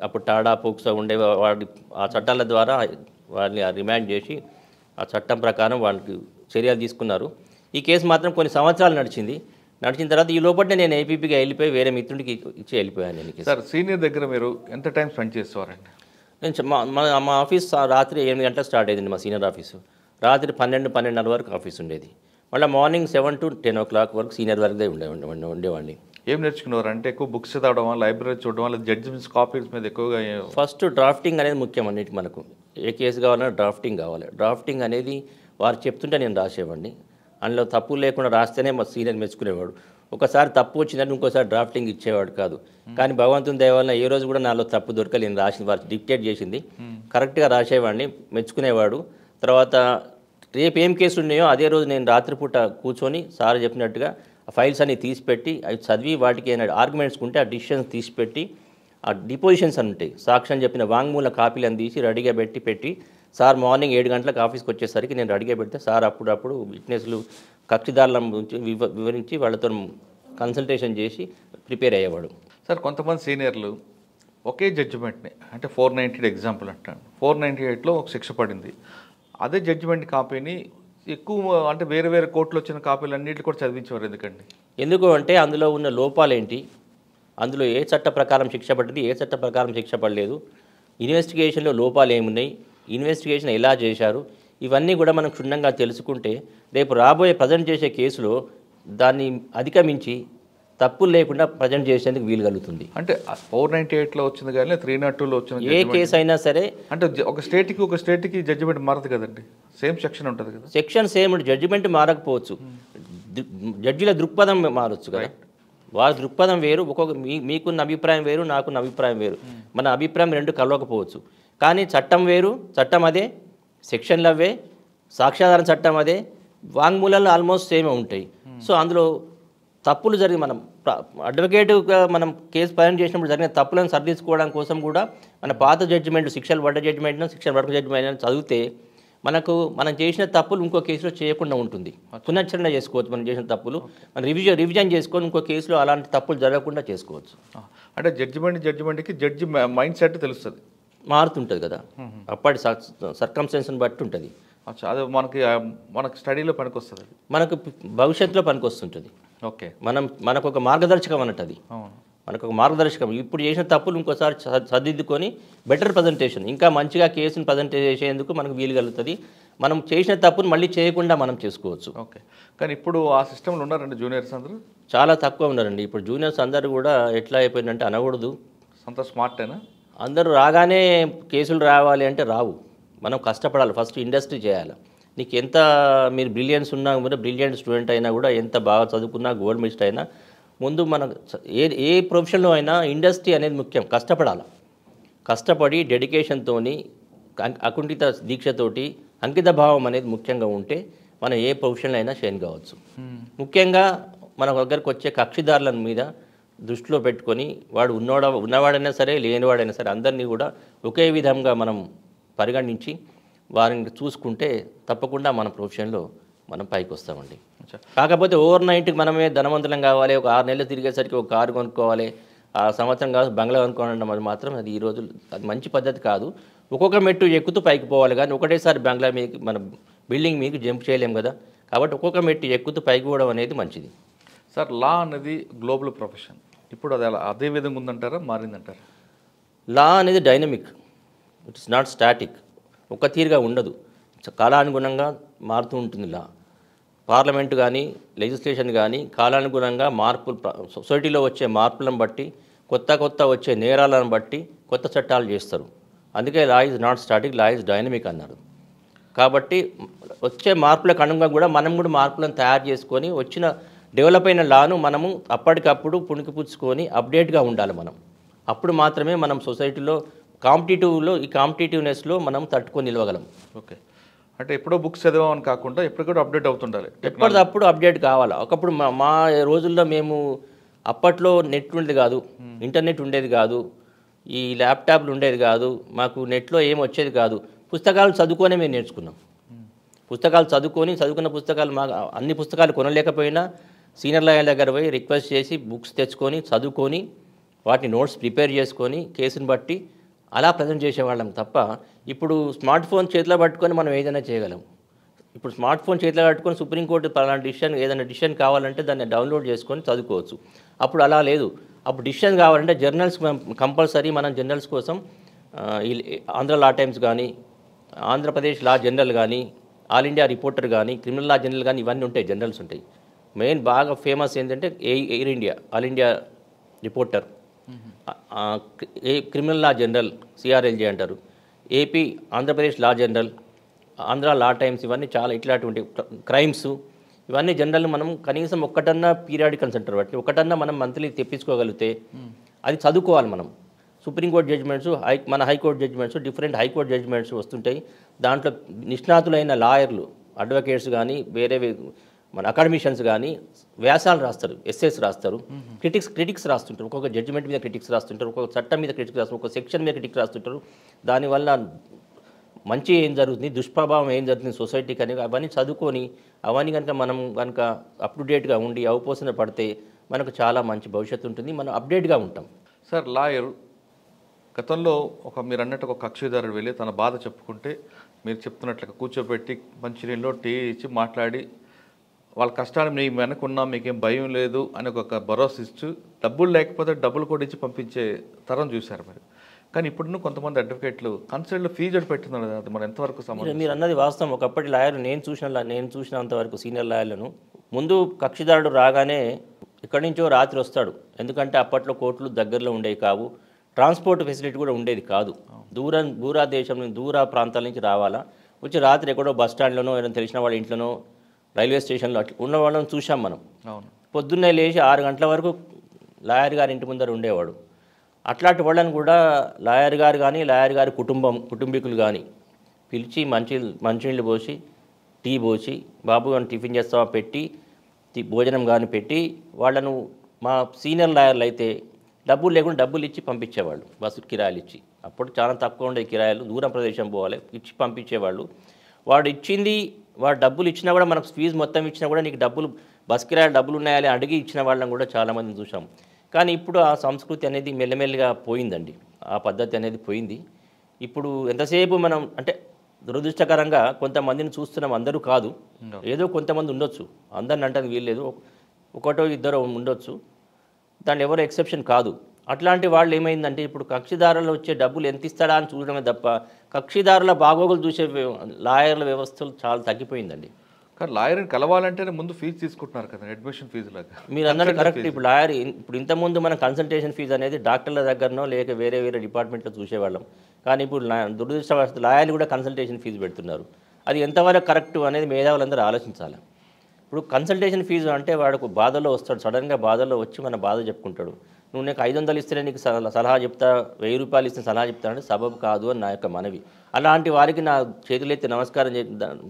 అప్పుడు టాడా, పోక్సో ఉండే వాడి ఆ చట్టాల ద్వారా వారిని రిమాండ్ చేసి ఆ చట్టం ప్రకారం వాళ్ళకి చర్యలు తీసుకున్నారు. ఈ కేసు మాత్రం కొన్ని సంవత్సరాలు నడిచిన తర్వాత ఈ లోపలనే నేను ఏపీపీగా వెళ్ళిపోయి వేరే మిత్రుడికి ఇచ్చి వెళ్ళిపోయాను. నేను సార్ సీనియర్ దగ్గర మీరు ఎంత టైం స్పెండ్ చేసేవారండి? నేను మా ఆఫీస్ రాత్రి 8 గంటలకు స్టార్ట్ అయ్యింది. మా సీనియర్ ఆఫీసు రాత్రి 12-12:30 వరకు ఆఫీస్ ఉండేది. మళ్ళీ మార్నింగ్ 7 to 10 o'clock వరకు సీనియర్ వర్క్దే ఉండేవాడిని. ఏం నేర్చుకున్నారు? అంటే ఎక్కువ బుక్స్ చదవడం, లైబ్రరీ చూడడం, లేదా జడ్జిమెంట్స్ కాపీస్ మీద ఎక్కువగా? ఫస్ట్ డ్రాఫ్టింగ్ అనేది ముఖ్యం అన్నిటి. మనకు ఏ కేసు కావాలన్నా డ్రాఫ్టింగ్ కావాలి. డ్రాఫ్టింగ్ అనేది వారు చెప్తుంటే నేను రాసేవాడిని. అందులో తప్పు లేకుండా రాస్తేనే మా సీనియర్ మెచ్చుకునేవాడు. ఒకసారి తప్పు వచ్చిందంటే ఇంకోసారి డ్రాఫ్టింగ్ ఇచ్చేవాడు కాదు. కానీ భగవంతుని దయ వలన ఏ రోజు కూడా నాలో తప్పు దొరకలేదు. నేను రాసింది వారు డిక్టేట్ చేసింది కరెక్ట్గా రాసేవాడిని, మెచ్చుకునేవాడు. తర్వాత రేపు ఏం కేసు ఉన్నాయో అదే రోజు నేను రాత్రిపూట కూర్చొని సార్ చెప్పినట్టుగా ఆ ఫైల్స్ అన్ని తీసిపెట్టి అవి చదివి వాటికి ఏమైనా ఆర్గ్యుమెంట్స్ ఉంటే ఆ డిసిషన్స్ తీసిపెట్టి ఆ డిపోజిషన్స్ అని ఉంటాయి, సాక్ష్యం చెప్పిన వాంగ్మూల కాపీలను తీసి రెడీగా పెట్టి సార్ మార్నింగ్ 7 గంటలకు ఆఫీస్కి వచ్చేసరికి నేను రెడీగా పెడితే సార్ అప్పుడప్పుడు విట్నెస్లు, కక్షిదారుల గురించి వివరించి వాళ్ళతో కన్సల్టేషన్ చేసి ప్రిపేర్ అయ్యేవాడు. సార్ కొంతమంది సీనియర్లు ఒకే జడ్జిమెంట్ని, అంటే 498 ఎగ్జాంపుల్ అంటాను, 498లో ఒక శిక్ష పడింది, అదే జడ్జిమెంట్ కాపీని ఎక్కువ అంటే వేరే వేరే కోర్టులో వచ్చిన కాపీలు అన్నింటినీ కూడా చదివించేవారు. ఎందుకు అంటే అందులో ఉన్న లోపాలేంటి, అందులో ఏ చట్ట ప్రకారం శిక్ష పడింది, ఏ చట్ట ప్రకారం శిక్ష పడలేదు, ఇన్వెస్టిగేషన్లో లోపాలు ఏమున్నాయి, ఇన్వెస్టిగేషన్ ఎలా చేశారు, ఇవన్నీ కూడా మనం క్షుణ్ణంగా తెలుసుకుంటే రేపు రాబోయే ప్రజెంట్ చేసే కేసులో దాన్ని అధిగమించి తప్పులు లేకుండా ప్రజెంట్ చేసేందుకు వీలు కలుగుతుంది. అంటే 498లో వచ్చింది కానీ 302లో వచ్చింది ఏ కేసు అయినా సరే, అంటే ఒక స్టేట్కి జడ్జిమెంట్ మారదు కదండి, సేమ్ సెక్షన్ ఉంటుంది కదా. సెక్షన్ సేమ్, జడ్జిమెంట్ మారకపోవచ్చు, జడ్జిల దృక్పథం మారచ్చు కదా. వారి దృక్పథం వేరు, మీకున్న అభిప్రాయం వేరు, నాకున్న అభిప్రాయం వేరు, మన అభిప్రాయం రెండు కలవకపోవచ్చు. కానీ చట్టం వేరు, చట్టం అదే, సెక్షన్లు అవే, సాక్ష్యాధార చట్టం అదే, వాంగ్మూలాలు ఆల్మోస్ట్ సేమే ఉంటాయి. సో అందులో తప్పులు జరిగి మనం అడ్వకేటుగా మనం కేసు ప్రజెంట్ చేసినప్పుడు జరిగిన తప్పులను సరిదిద్దుకోవడం కోసం కూడా మన పాత జడ్జిమెంట్, శిక్షలు పడ్డ జడ్జిమెంట్ను, శిక్షలు పడక జడ్జిమెంట్ చదివితే మనం చేసిన తప్పులు ఇంకో కేసులో చేయకుండా ఉంటుంది. పునశ్చరణ చేసుకోవచ్చు. మనం చేసిన తప్పులు మనం రివిజన్ చేసుకొని ఇంకో కేసులో అలాంటి తప్పులు జరగకుండా చేసుకోవచ్చు. అంటే జడ్జిమెంట్కి జడ్జి మైండ్ సెట్ తెలుస్తుంది, మారుతుంటుంది కదా, అప్పటి సర్కమ్స్టెన్స్ని బట్టి ఉంటుంది. అది మనకి స్టడీలో పనికొస్తుంది, మనకు భవిష్యత్తులో పనికొస్తుంటుంది. ఓకే, మనకు ఒక మార్గదర్శకం అన్నట్టు. అది మనకు ఒక మార్గదర్శకం. ఇప్పుడు చేసిన తప్పులు ఇంకోసారి సర్దిద్దుకొని బెటర్ ప్రజెంటేషన్, ఇంకా మంచిగా కేసును ప్రజెంట్ చేసేందుకు మనకు వీలు కలుగుతుంది. మనం చేసిన తప్పును మళ్ళీ చేయకుండా మనం చేసుకోవచ్చు. ఓకే, కానీ ఇప్పుడు ఆ సిస్టంలో ఉన్నారండి జూనియర్స్ అందరూ? చాలా తక్కువ ఉన్నారండి. ఇప్పుడు జూనియర్స్ అందరూ కూడా ఎట్లా అయిపోయిందంటే, అనకూడదు, అంత స్మార్టేనా? అందరూ రాగానే కేసులు రావాలి అంటే రావు. మనం కష్టపడాలి, ఫస్ట్ ఇండస్ట్రీ చేయాలి. నీకు ఎంత మీరు బ్రిలియన్స్ ఉన్నా కూడా, బ్రిలియంట్ స్టూడెంట్ అయినా కూడా, ఎంత బాగా చదువుకున్నా, గోల్డ్ మెడలిస్ట్ అయినా, ముందు మన ఏ ప్రొఫెషన్లో అయినా ఇండస్ట్రీ అనేది ముఖ్యం. కష్టపడి డెడికేషన్తో, అకుంఠిత దీక్షతోటి, అంకిత భావం అనేది ముఖ్యంగా ఉంటే మనం ఏ ప్రొఫెషన్లో అయినా షైన్ కావచ్చు. ముఖ్యంగా మన దగ్గరకు వచ్చే కక్షిదారుల మీద దృష్టిలో పెట్టుకొని, వాడు ఉన్నవాడైనా సరే, లేనివాడైనా సరే, అందరినీ కూడా ఒకే విధంగా మనం పరిగణించి వారిని చూసుకుంటే తప్పకుండా మన ప్రొఫెషన్లో మనం పైకి వస్తామండి. అచ్చా. కాకపోతే ఓవర్ నైట్కి మనమే ధనవంతులం కావాలి, ఒక 6 నెలలు తిరిగేసరికి ఒక కారు కొనుక్కోవాలి, ఆ సంవత్సరం కాదు బంగ్లా కొనుక్కోవడం అది మాత్రం అది ఈ రోజు అది మంచి పద్ధతి కాదు. ఒక్కొక్క మెట్టు ఎక్కుతూ పైకి పోవాలి, కానీ ఒకటేసారి బంగ్లా మీకు మన బిల్డింగ్ మీకు జంప్ చేయలేం కదా. కాబట్టి ఒక్కొక్క మెట్టు ఎక్కుతూ పైకి పోవడం అనేది మంచిది. సార్, లా అనేది గ్లోబల్ ప్రొఫెషన్. ఇప్పుడు అది అదే విధంగా ఉందంటారా, మారిందంటారా? లా అనేది డైనమిక్, ఇట్స్ నాట్ స్టాటిక్, ఒక్క తీరుగా ఉండదు, కాలానుగుణంగా మారుతూ ఉంటుంది లా. పార్లమెంటు కానీ లెజిస్లేషన్ కానీ కాలానుగుణంగా మార్పులు, సొసైటీలో వచ్చే మార్పులను బట్టి, కొత్త వచ్చే నేరాలను బట్టి కొత్త చట్టాలు చేస్తారు. అందుకే law is not static, law is dynamic అన్నారు. కాబట్టి వచ్చే మార్పులకు అనుగుణంగా కూడా మనం కూడా మార్పులను తయారు చేసుకొని వచ్చిన డెవలప్ అయిన లాను మనము అప్పటికప్పుడు పుణికిపుచ్చుకొని అప్డేట్గా ఉండాలి మనం. అప్పుడు మాత్రమే మనం సొసైటీలో ఈ కాంపిటేటివ్నెస్లో మనం తట్టుకొని నిలవగలం. ఓకే, అంటే ఎప్పుడో బుక్స్ చదివామని కాకుండా ఎప్పటికప్పుడు అప్డేట్ అవుతుండాలి. ఎప్పటికప్పుడు అప్డేట్ కావాలి. ఒకప్పుడు మా రోజుల్లో మేము అప్పట్లో నెట్ ఉండేది కాదు, ఇంటర్నెట్ ఉండేది కాదు, ఈ ల్యాప్టాప్లు ఉండేది కాదు, మాకు నెట్లో ఏం వచ్చేది కాదు. పుస్తకాలు చదువుకొనే మేము నేర్చుకున్నాం. పుస్తకాలు చదువుకున్న పుస్తకాలు మాకు అన్ని పుస్తకాలు కొనలేకపోయినా సీనియర్ లాయర్ దగ్గర పోయి రిక్వెస్ట్ చేసి బుక్స్ తెచ్చుకొని చదువుకొని వాటిని నోట్స్ ప్రిపేర్ చేసుకొని కేసుని బట్టి అలా ప్రజెంట్ చేసేవాళ్ళం తప్ప ఇప్పుడు స్మార్ట్ ఫోన్ చేతిలో పట్టుకొని మనం ఏదైనా చేయగలం. ఇప్పుడు స్మార్ట్ ఫోన్ చేతిలో పట్టుకొని సుప్రీంకోర్టు పలానా డిసిషన్ ఏదైనా డిసిషన్ కావాలంటే దాన్ని డౌన్లోడ్ చేసుకొని చదువుకోవచ్చు. అప్పుడు అలా లేదు. అప్పుడు డిసిషన్ కావాలంటే జర్నల్స్ కంపల్సరీ మనం జర్నల్స్ కోసం ఆంధ్ర లా టైమ్స్ కానీ, ఆంధ్రప్రదేశ్ లా జర్నల్ కానీ, ఆల్ ఇండియా రిపోర్టర్ కానీ, క్రిమినల్ లా జర్నల్ కానీ ఇవన్నీ ఉంటాయి, జర్నల్స్ ఉంటాయి. మెయిన్ బాగా ఫేమస్ ఏంటంటే AIR India, all India reporter, criminal law journal CRLJ అంటారు, AP Andhra Pradesh law journal, Andhra law times, ఇవన్నీ చాలా ఇట్లాంటి క్రైమ్స్, ఇవన్నీ జర్నల్ మనం కనీసం ఒక్కటన్నా పీరియాడికల్స్ అంటారు వాటిని, ఒకటన్నా మనం మంత్లీ తెప్పించుకోగలిగితే అది చదువుకోవాలి మనం. సుప్రీంకోర్టు జడ్జిమెంట్స్, మన high court judgments, different high court judgments వస్తుంటాయి. దాంట్లో నిష్ణాతులైన లాయర్లు, అడ్వకేట్స్ కానీ, వేరే మన అకాడమిషియన్స్ కానీ వ్యాసాలు రాస్తారు, ఎస్సేస్ రాస్తారు, క్రిటిక్స్ రాస్తుంటారు. ఒక్కొక్క జడ్జిమెంట్ మీద క్రిటిక్స్ రాస్తుంటారు, ఒక్కొక్క చట్టం మీద క్రిటిక్స్ రాస్తారు, ఒక్కొక్క సెక్షన్ మీద క్రిటిక్స్ రాస్తుంటారు. దానివల్ల మంచి ఏం జరుగుతుంది, దుష్ప్రభావం ఏం జరుగుతుంది సొసైటీకి అని అవన్నీ చదువుకొని అవన్నీ కనుక మనం కనుక అప్ టు డేట్గా ఉండి అవపోసన పడితే మనకు చాలా మంచి భవిష్యత్తు ఉంటుంది, మనం అప్డేట్గా ఉంటాం. సార్, లాయర్ గతంలో మీరు అన్నట్టు ఒక కక్షిదారుడు వెళ్ళి తన బాధ చెప్పుకుంటే మీరు చెప్తున్నట్లుగా కూర్చోబెట్టి మంచినీళ్ళు టీ ఇచ్చి మాట్లాడి వాళ్ళ కష్టాన్ని మీ వెనకున్నా మీకేం భయం లేదు అని ఒక భరోసా ఇస్తూ డబ్బులు లేకపోతే డబ్బులు కూడా ఇచ్చి పంపించే తరం చూశారు మరి. కానీ ఇప్పుడు కొంతమంది అడ్వకేట్లు కన్సల్ట్లో ఫీజు పెట్టింది, అది మరి ఎంతవరకు సంబంధం? మీరు అన్నది వాస్తవం. ఒకప్పటి లాయర్ నేను చూసినంతవరకు సీనియర్ లాయర్లను ముందు కక్షిదారుడు రాగానే ఎక్కడి నుంచో రాత్రి వస్తాడు. ఎందుకంటే అప్పట్లో కోర్టులు దగ్గరలో ఉండేవి కావు, ట్రాన్స్పోర్ట్ ఫెసిలిటీ కూడా ఉండేది కాదు. దూర దేశం నుంచి దూర ప్రాంతాల నుంచి రావాలా, వచ్చి రాత్రి ఎక్కడో బస్ స్టాండ్లోనో ఏదైనా తెలిసిన వాళ్ళ ఇంట్లోనో రైల్వే స్టేషన్లో అట్లా ఉన్న వాళ్ళని చూసాం మనం. పొద్దున్నే లేచి 6 గంటల వరకు లాయర్ గారి ఇంటి ముందర ఉండేవాడు. అట్లాంటి వాళ్ళని కూడా లాయర్ గారు కానీ లాయర్ గారి కుటుంబీకులు కానీ పిలిచి మంచినీళ్ళు పోసి టీ పోసి బాబు అని టిఫిన్ చేస్తావా పెట్టి భోజనం కానీ పెట్టి వాళ్ళను మా సీనియర్ లాయర్లు అయితే డబ్బులు లేకుండా డబ్బులు ఇచ్చి పంపించేవాళ్ళు, బస్సు కిరాయిలు ఇచ్చి. అప్పుడు చాలా తక్కువ ఉండే కిరాయిలు, దూరం ప్రదేశం పోవాలి, ఇచ్చి పంపించేవాళ్ళు. వాడు డబ్బులు ఇచ్చినా కూడా మనకు ఫీజు మొత్తం ఇచ్చినా కూడా నీకు డబ్బులు బస్ కిరాయిలు డబ్బులు ఉన్నాయని అడిగి ఇచ్చిన వాళ్ళని కూడా చాలామందిని చూసాం. కానీ ఇప్పుడు ఆ సంస్కృతి అనేది మెల్లమెల్లగా పోయిందండి, ఆ పద్ధతి అనేది పోయింది. ఇప్పుడు ఎంతసేపు మనం అంటే దురదృష్టకరంగా కొంతమందిని చూస్తున్నాం, అందరూ కాదు, ఏదో కొంతమంది ఉండొచ్చు, అందరిని అంటే వీల్లేదు, ఒకటో ఇద్దరు ఉండొచ్చు, దాన్ని ఎవరో ఎక్సెప్షన్ కాదు. అట్లాంటి వాళ్ళు ఏమైందంటే ఇప్పుడు కక్షిదారులు వచ్చే డబ్బులు ఎంత ఇస్తాడా అని చూడడమే తప్ప కక్షిదారుల బాగోగులు చూసే లాయర్ల వ్యవస్థలు చాలా తగ్గిపోయిందండి. కానీ లాయర్ని కలవాలంటేనే ముందు ఫీజు తీసుకుంటున్నారు కదా, అడ్మిషన్ ఫీజు లాగా. మీరు అన్నట్టు కరెక్ట్. ఇప్పుడు లాయర్ ఇప్పుడు ఇంతకుముందు మన కన్సల్టేషన్ ఫీజు అనేది డాక్టర్ల దగ్గరనో లేక వేరే డిపార్ట్మెంట్లో చూసేవాళ్ళం. కానీ ఇప్పుడు దురదృష్టవశాత్తు లాయర్లు కూడా కన్సల్టేషన్ ఫీజు పెడుతున్నారు. అది ఎంతవరకు కరెక్ట్ అనేది మేధావులందరూ ఆలోచించాలి. ఇప్పుడు కన్సల్టేషన్ ఫీజు అంటే వాడు బాధలో వస్తాడు, సడన్గా బాధలో వచ్చి మన బాధ చెప్పుకుంటాడు. నువ్వు నీకు 500 ఇస్తేనే నీకు సలహా చెప్తా, 1000 రూపాయలు ఇస్తే సలహా చెప్తానంటే సబబు కాదు అని నా యొక్క మనవి. అలాంటి వారికి నా చేతులెత్తి నమస్కారం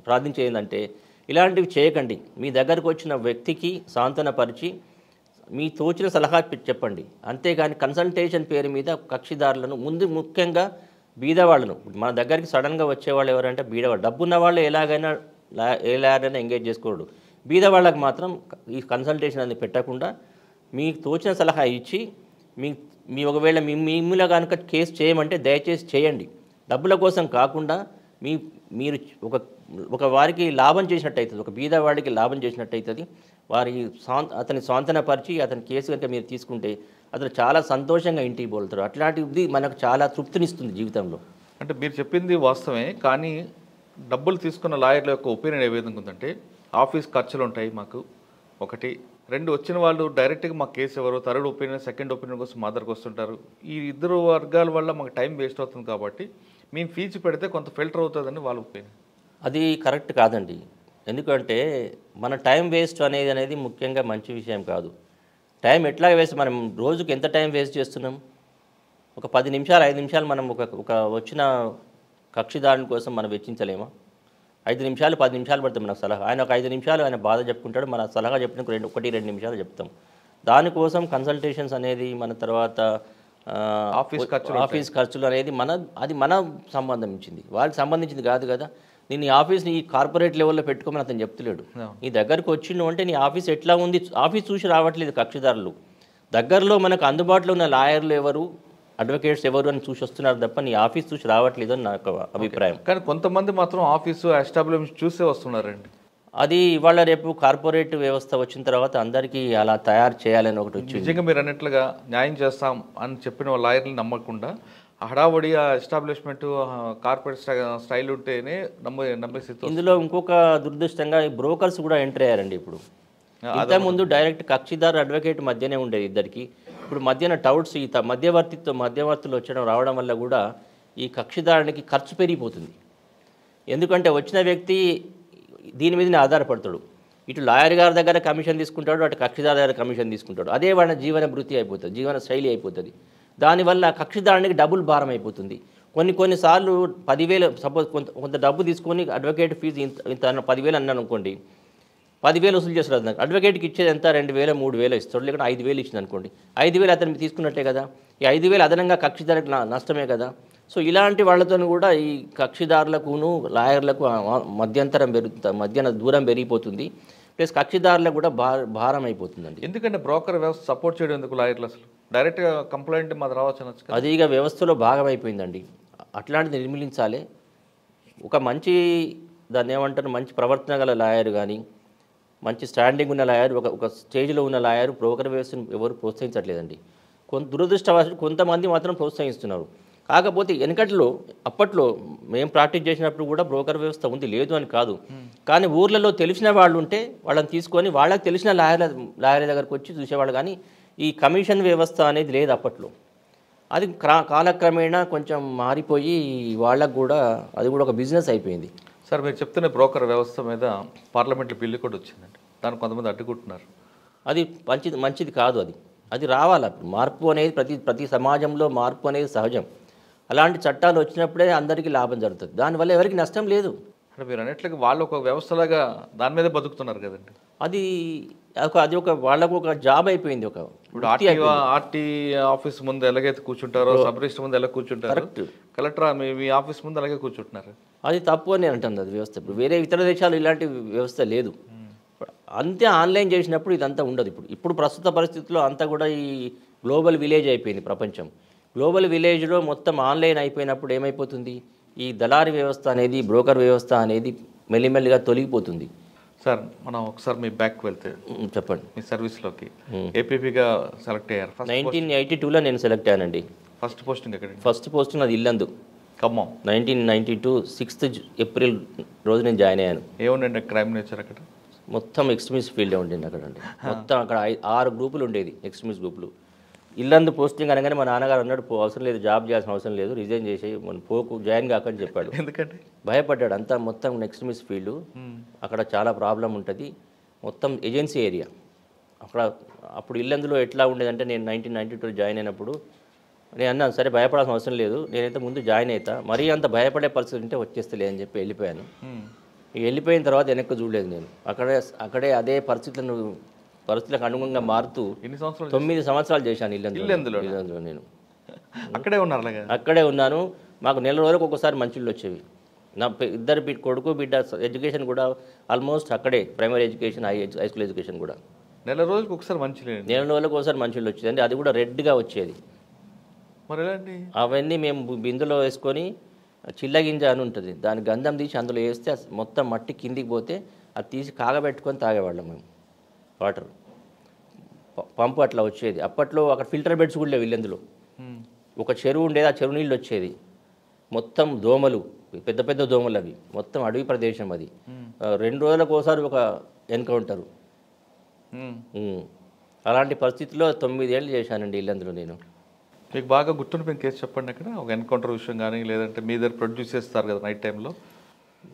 ప్రార్థించేందంటే ఇలాంటివి చేయకండి. మీ దగ్గరకు వచ్చిన వ్యక్తికి సాంత్వనపరిచి మీ తోచిన సలహా చెప్పండి. అంతేగాని కన్సల్టేషన్ పేరు మీద కక్షిదారులను ముఖ్యంగా బీదవాళ్ళను మన దగ్గరికి సడన్గా వచ్చేవాళ్ళు ఎవరంటే బీదవాళ్ళు. డబ్బున్న వాళ్ళు ఎలాగైనా ఏ లాయర్నైనా ఎంగేజ్ చేసుకోడు. బీదవాళ్ళకి మాత్రం ఈ కన్సల్టేషన్ అనేది పెట్టకుండా మీకు తోచిన సలహా ఇచ్చి మీ ఒకవేళ మిమ్మల్ని కనుక కేసు చేయమంటే దయచేసి చేయండి. డబ్బుల కోసం కాకుండా మీరు ఒక వారికి లాభం చేసినట్టు అవుతుంది, ఒక బీదవాడికి లాభం చేసినట్టు అవుతుంది. అతని సాంతనపరిచి అతని కేసు కనుక మీరు తీసుకుంటే అతను చాలా సంతోషంగా ఇంటికి పోలుతాడు. అట్లాంటిది మనకు చాలా తృప్తినిస్తుంది జీవితంలో. అంటే మీరు చెప్పింది వాస్తవమే, కానీ డబ్బులు తీసుకున్న లాయర్ల యొక్క ఒపీనియన్ ఏ విధంగా ఉందంటే ఆఫీస్ ఖర్చులు ఉంటాయి మాకు, ఒకటి. రెండు, వచ్చిన వాళ్ళు డైరెక్ట్గా మాకు కేసు ఎవరు, థర్డ్ ఒపీనియన్ సెకండ్ ఒపీనియన్ కోసం మా దగ్గరకు వస్తుంటారు. ఈ ఇద్దరు వర్గాల వల్ల మాకు టైం వేస్ట్ అవుతుంది కాబట్టి మేము ఫీజు పెడితే కొంత ఫిల్టర్ అవుతుందని వాళ్ళ ఒపీనియన్. అది కరెక్ట్ కాదండి. ఎందుకంటే మన టైం వేస్ట్ అనేది ముఖ్యంగా మంచి విషయం కాదు. టైం ఎట్లా వేస్ట్, మనం రోజుకి ఎంత టైం వేస్ట్ చేస్తున్నాం? ఒక 10 నిమిషాలు 5 నిమిషాలు మనం ఒక వచ్చిన కక్షిదారుని కోసం మనం వెచ్చించలేమా? 5 నిమిషాలు 10 నిమిషాలు పడుతుంది మనకు సలహా. ఆయన ఒక 5 నిమిషాలు ఆయన బాధ చెప్పుకుంటాడు, మన సలహా చెప్పిన 1-2 నిమిషాలు చెప్తాం. దానికోసం కన్సల్టేషన్స్ అనేది మన తర్వాత ఆఫీస్ ఖర్చులు అనేది అది మన సంబంధించింది, వాళ్ళకి సంబంధించింది కాదు కదా. నేను ఈ ఆఫీస్ని ఈ కార్పొరేట్ లెవెల్లో పెట్టుకోమని అతను చెప్తలేడు. నీ దగ్గరకు వచ్చిండు అంటే నీ ఆఫీస్ ఎట్లా ఉంది, ఆఫీస్ చూసి రావట్లేదు కక్షిదారులు. దగ్గరలో మనకు అందుబాటులో ఉన్న లాయర్లు ఎవరు, అడ్వకేట్స్ ఎవరు అని చూసి వస్తున్నారు తప్ప నీ ఆఫీస్ చూసి రావట్లేదు అని నాకు అభిప్రాయం. కానీ కొంతమంది మాత్రం ఆఫీసు ఎస్టాబ్లిష్ చూసే వస్తున్నారండి. అది ఇవాళ రేపు కార్పొరేట్ వ్యవస్థ వచ్చిన తర్వాత అందరికీ అలా తయారు చేయాలని ఒకటి వచ్చింది. నిజంగా మీరు అన్నట్లుగా న్యాయం చేస్తాం అని చెప్పిన లాయర్ని నమ్మకుండా హడావడి ఆ ఎస్టాబ్లిష్మెంట్ కార్పొరేట్ స్టైల్ ఉంటేనే నమ్మేసి. ఇందులో ఇంకొక దురదృష్టంగా బ్రోకర్స్ కూడా ఎంటర్ అయ్యారండి. ఇప్పుడు ఇంతకుముందు డైరెక్ట్ కక్షిదారు అడ్వకేట్ మధ్యనే ఉండేది ఇద్దరికి. ఇప్పుడు మధ్యన టౌట్స్ ఈ మధ్యవర్తులు రావడం వల్ల కూడా ఈ కక్షిదారునికి ఖర్చు పెరిగిపోతుంది. ఎందుకంటే వచ్చిన వ్యక్తి దీని మీదనే ఆధారపడతాడు. ఇటు లాయర్ గారి దగ్గర కమిషన్ తీసుకుంటాడు, అటు కక్షిదారు దగ్గర కమిషన్ తీసుకుంటాడు. అదే వాళ్ళ జీవన వృత్తి అయిపోతుంది, జీవన శైలి అయిపోతుంది. దానివల్ల కక్షిదారునికి డబుల్ భారం అయిపోతుంది. కొన్నిసార్లు 10,000 సపోజ్ కొంత డబ్బు తీసుకొని అడ్వకేట్ ఫీజు ఇంత 10,000 అన్నాను అనుకోండి, 10,000 వసూలు చేస్తారు. అడ్వకేట్కి ఇచ్చేది ఎంత, 2,000 3,000 ఇస్తాడు, లేకుంటే 5,000 ఇచ్చింది అనుకోండి. 5,000 అతను తీసుకున్నట్టే కదా. ఈ 5,000 అదనంగా కక్షిదారులకు నష్టమే కదా. సో ఇలాంటి వాళ్ళతో కూడా ఈ కక్షిదారులకును లాయర్లకు మధ్యన దూరం పెరిగిపోతుంది. ప్లస్ కక్షిదారులకు కూడా భారం అయిపోతుందండి. ఎందుకంటే బ్రోకర్ వ్యవస్థ సపోర్ట్ చేయడం ఎందుకు లాయర్లు? అసలు డైరెక్ట్గా కంప్లైంట్ మాది రావచ్చు. అది ఇక వ్యవస్థలో భాగం అయిపోయిందండి. అట్లాంటిది నిర్మూలించాలి. ఒక మంచి దాన్ని ఏమంటారు, మంచి ప్రవర్తన గల లాయర్ కానీ, మంచి స్టాండింగ్ ఉన్న లాయర్, ఒక స్టేజ్లో ఉన్న లాయర్ బ్రోకర్ వ్యవస్థను ఎవరు ప్రోత్సహించట్లేదండి. దురదృష్టవశాత్తు కొంతమంది మాత్రం ప్రోత్సహిస్తున్నారు. కాకపోతే అప్పట్లో మేము ప్రాక్టీస్ చేసినప్పుడు కూడా బ్రోకర్ వ్యవస్థ ఉంది, లేదు అని కాదు. కానీ ఊర్లలో తెలిసిన వాళ్ళు ఉంటే వాళ్ళని తీసుకొని వాళ్ళకి తెలిసిన లాయర్ల దగ్గరకు వచ్చి చూసేవాళ్ళు. కానీ ఈ కమిషన్ వ్యవస్థ అనేది లేదు అప్పట్లో. అది కాలక్రమేణా కొంచెం మారిపోయి వాళ్ళకు కూడా అది కూడా ఒక బిజినెస్ అయిపోయింది. సార్, మీరు చెప్తున్న బ్రోకర్ వ్యవస్థ మీద పార్లమెంట్లో బిల్లు కూడా వచ్చిందండి. దాన్ని కొంతమంది అడ్డుకుంటున్నారు. అది మంచిది కాదు. అది రావాలి. మార్పు అనేది ప్రతి సమాజంలో మార్పు అనేది సహజం. అలాంటి చట్టాలు వచ్చినప్పుడే అందరికీ లాభం జరుగుతుంది. దానివల్ల ఎవరికి నష్టం లేదు. అంటే మీరు అన్నట్లుగా వాళ్ళు ఒక వ్యవస్థలాగా దాని మీదే బతుకుతున్నారు కదండి. అది వాళ్ళకు ఒక జాబ్ అయిపోయింది. ఇప్పుడు ఆర్టీ ఆఫీస్ ముందు ఎలాగైతే కూర్చుంటారో, సబ్ రిజిస్టర్ ముందు ఎలా కూర్చుంటారు, కలెక్టర్ మీ ఆఫీస్ ముందు అలాగే కూర్చుంటున్నారు. అది తప్పు అని అంటుంది అది వ్యవస్థ. ఇప్పుడు వేరే ఇతర దేశాలు ఇలాంటి వ్యవస్థ లేదు. అంతే ఆన్లైన్ చేసినప్పుడు ఇదంతా ఉండదు. ఇప్పుడు ప్రస్తుత పరిస్థితుల్లో అంతా కూడా ఈ గ్లోబల్ విలేజ్ అయిపోయింది ప్రపంచం. గ్లోబల్ విలేజ్లో మొత్తం ఆన్లైన్ అయిపోయినప్పుడు ఏమైపోతుంది, ఈ దళారీ వ్యవస్థ అనేది, బ్రోకర్ వ్యవస్థ అనేది మెల్లిమెల్లిగా తొలగిపోతుంది. సార్, మనం ఒకసారి మీ బ్యాక్ వెళ్తే చెప్పండి. మీ సర్వీస్లోకి ఏపీపీగా సెలెక్ట్ అయ్యారు. 1982లో నేను సెలెక్ట్ అయ్యానండి. ఫస్ట్ పోస్టింగ్ ఎక్కడ? ఫస్ట్ పోస్టింగ్ అది ఇల్లందు, ఖమ్మం. 1992 6th ఏప్రిల్ రోజు నేను జాయిన్ అయ్యాను. ఏముండండి క్రైమ్ నేచర్ అక్కడ? మొత్తం ఎక్స్ట్రీమిస్ట్ ఫీల్డే ఉండేది అక్కడ అండి. మొత్తం అక్కడ 6 గ్రూపులు ఉండేది, ఎక్స్ట్రీమిస్ట్ గ్రూపులు. ఇల్లందు పోస్టింగ్ అనగానే మా నాన్నగారు అన్నాడు, అవసరం లేదు, జాబ్ చేయాల్సిన అవసరం లేదు, రిజైన్ చేసి పోకు, జాయిన్ కాకని చెప్పాడు. ఎందుకంటే భయపడ్డాడు. అంతా మొత్తం ఎక్స్ట్రీమిస్ట్ ఫీల్డ్, అక్కడ చాలా ప్రాబ్లం ఉంటుంది. మొత్తం ఏజెన్సీ ఏరియా అక్కడ. అప్పుడు ఇల్లందులో ఎట్లా ఉండేదంటే, నేను 1992 జాయిన్ అయినప్పుడు నేను అన్నాను, సరే భయపడాల్సిన అవసరం లేదు, నేనైతే ముందు జాయిన్ అవుతా, మరీ అంత భయపడే పరిస్థితి ఉంటే వచ్చేస్తలే అని చెప్పి వెళ్ళిపోయాను. వెళ్ళిపోయిన తర్వాత వెనక్కి చూడలేదు నేను. అక్కడే అదే పరిస్థితులకు అనుగుణంగా మారుతూ 9 సంవత్సరాలు చేశాను ఇల్లందులో. నేను అక్కడే ఉన్నాను. మాకు నెల రోజులకు ఒకసారి మంచిళ్ళు వచ్చేవి. నా ఇద్దరు కొడుకు బిడ్డ ఎడ్యుకేషన్ కూడా ఆల్మోస్ట్ అక్కడే, primary education, high school education కూడా నెల రోజులకు ఒకసారి మంచి లేదు. నెల రోజులకు ఒకసారి మంచిళ్ళు వచ్చేది అండి. అది కూడా రెడ్గా వచ్చేది. మరి ఎలాంటి అవన్నీ మేము బిందులో వేసుకొని చిల్లగింజ అని ఉంటుంది, దాని గంధం తీసి అందులో వేస్తే మొత్తం మట్టి కిందికి పోతే అది తీసి కాగబెట్టుకొని తాగేవాళ్ళం మేము. వాటర్ పంపు అట్లా వచ్చేది. అప్పట్లో అక్కడ ఫిల్టర్ బెడ్స్ కూడా లేవు ఇల్లందులో. ఒక చెరువు ఉండేది, ఆ చెరువు నీళ్ళు వచ్చేది. మొత్తం దోమలు, పెద్ద పెద్ద దోమలు, అవి మొత్తం అడవి ప్రదేశం. అది 2 రోజులకు ఒకసారి ఒక ఎన్కౌంటరు. అలాంటి పరిస్థితిలో 9 ఏళ్ళు చేశానండి ఇల్లందులో నేను. మీకు బాగా గుర్తుండిపోయిన కేసు చెప్పండి. అక్కడ ఒక ఎన్కౌంటర్ విషయం కానీ, లేదంటే మీ దగ్గర ప్రొడ్యూస్ చేస్తారు కదా నైట్ టైంలో.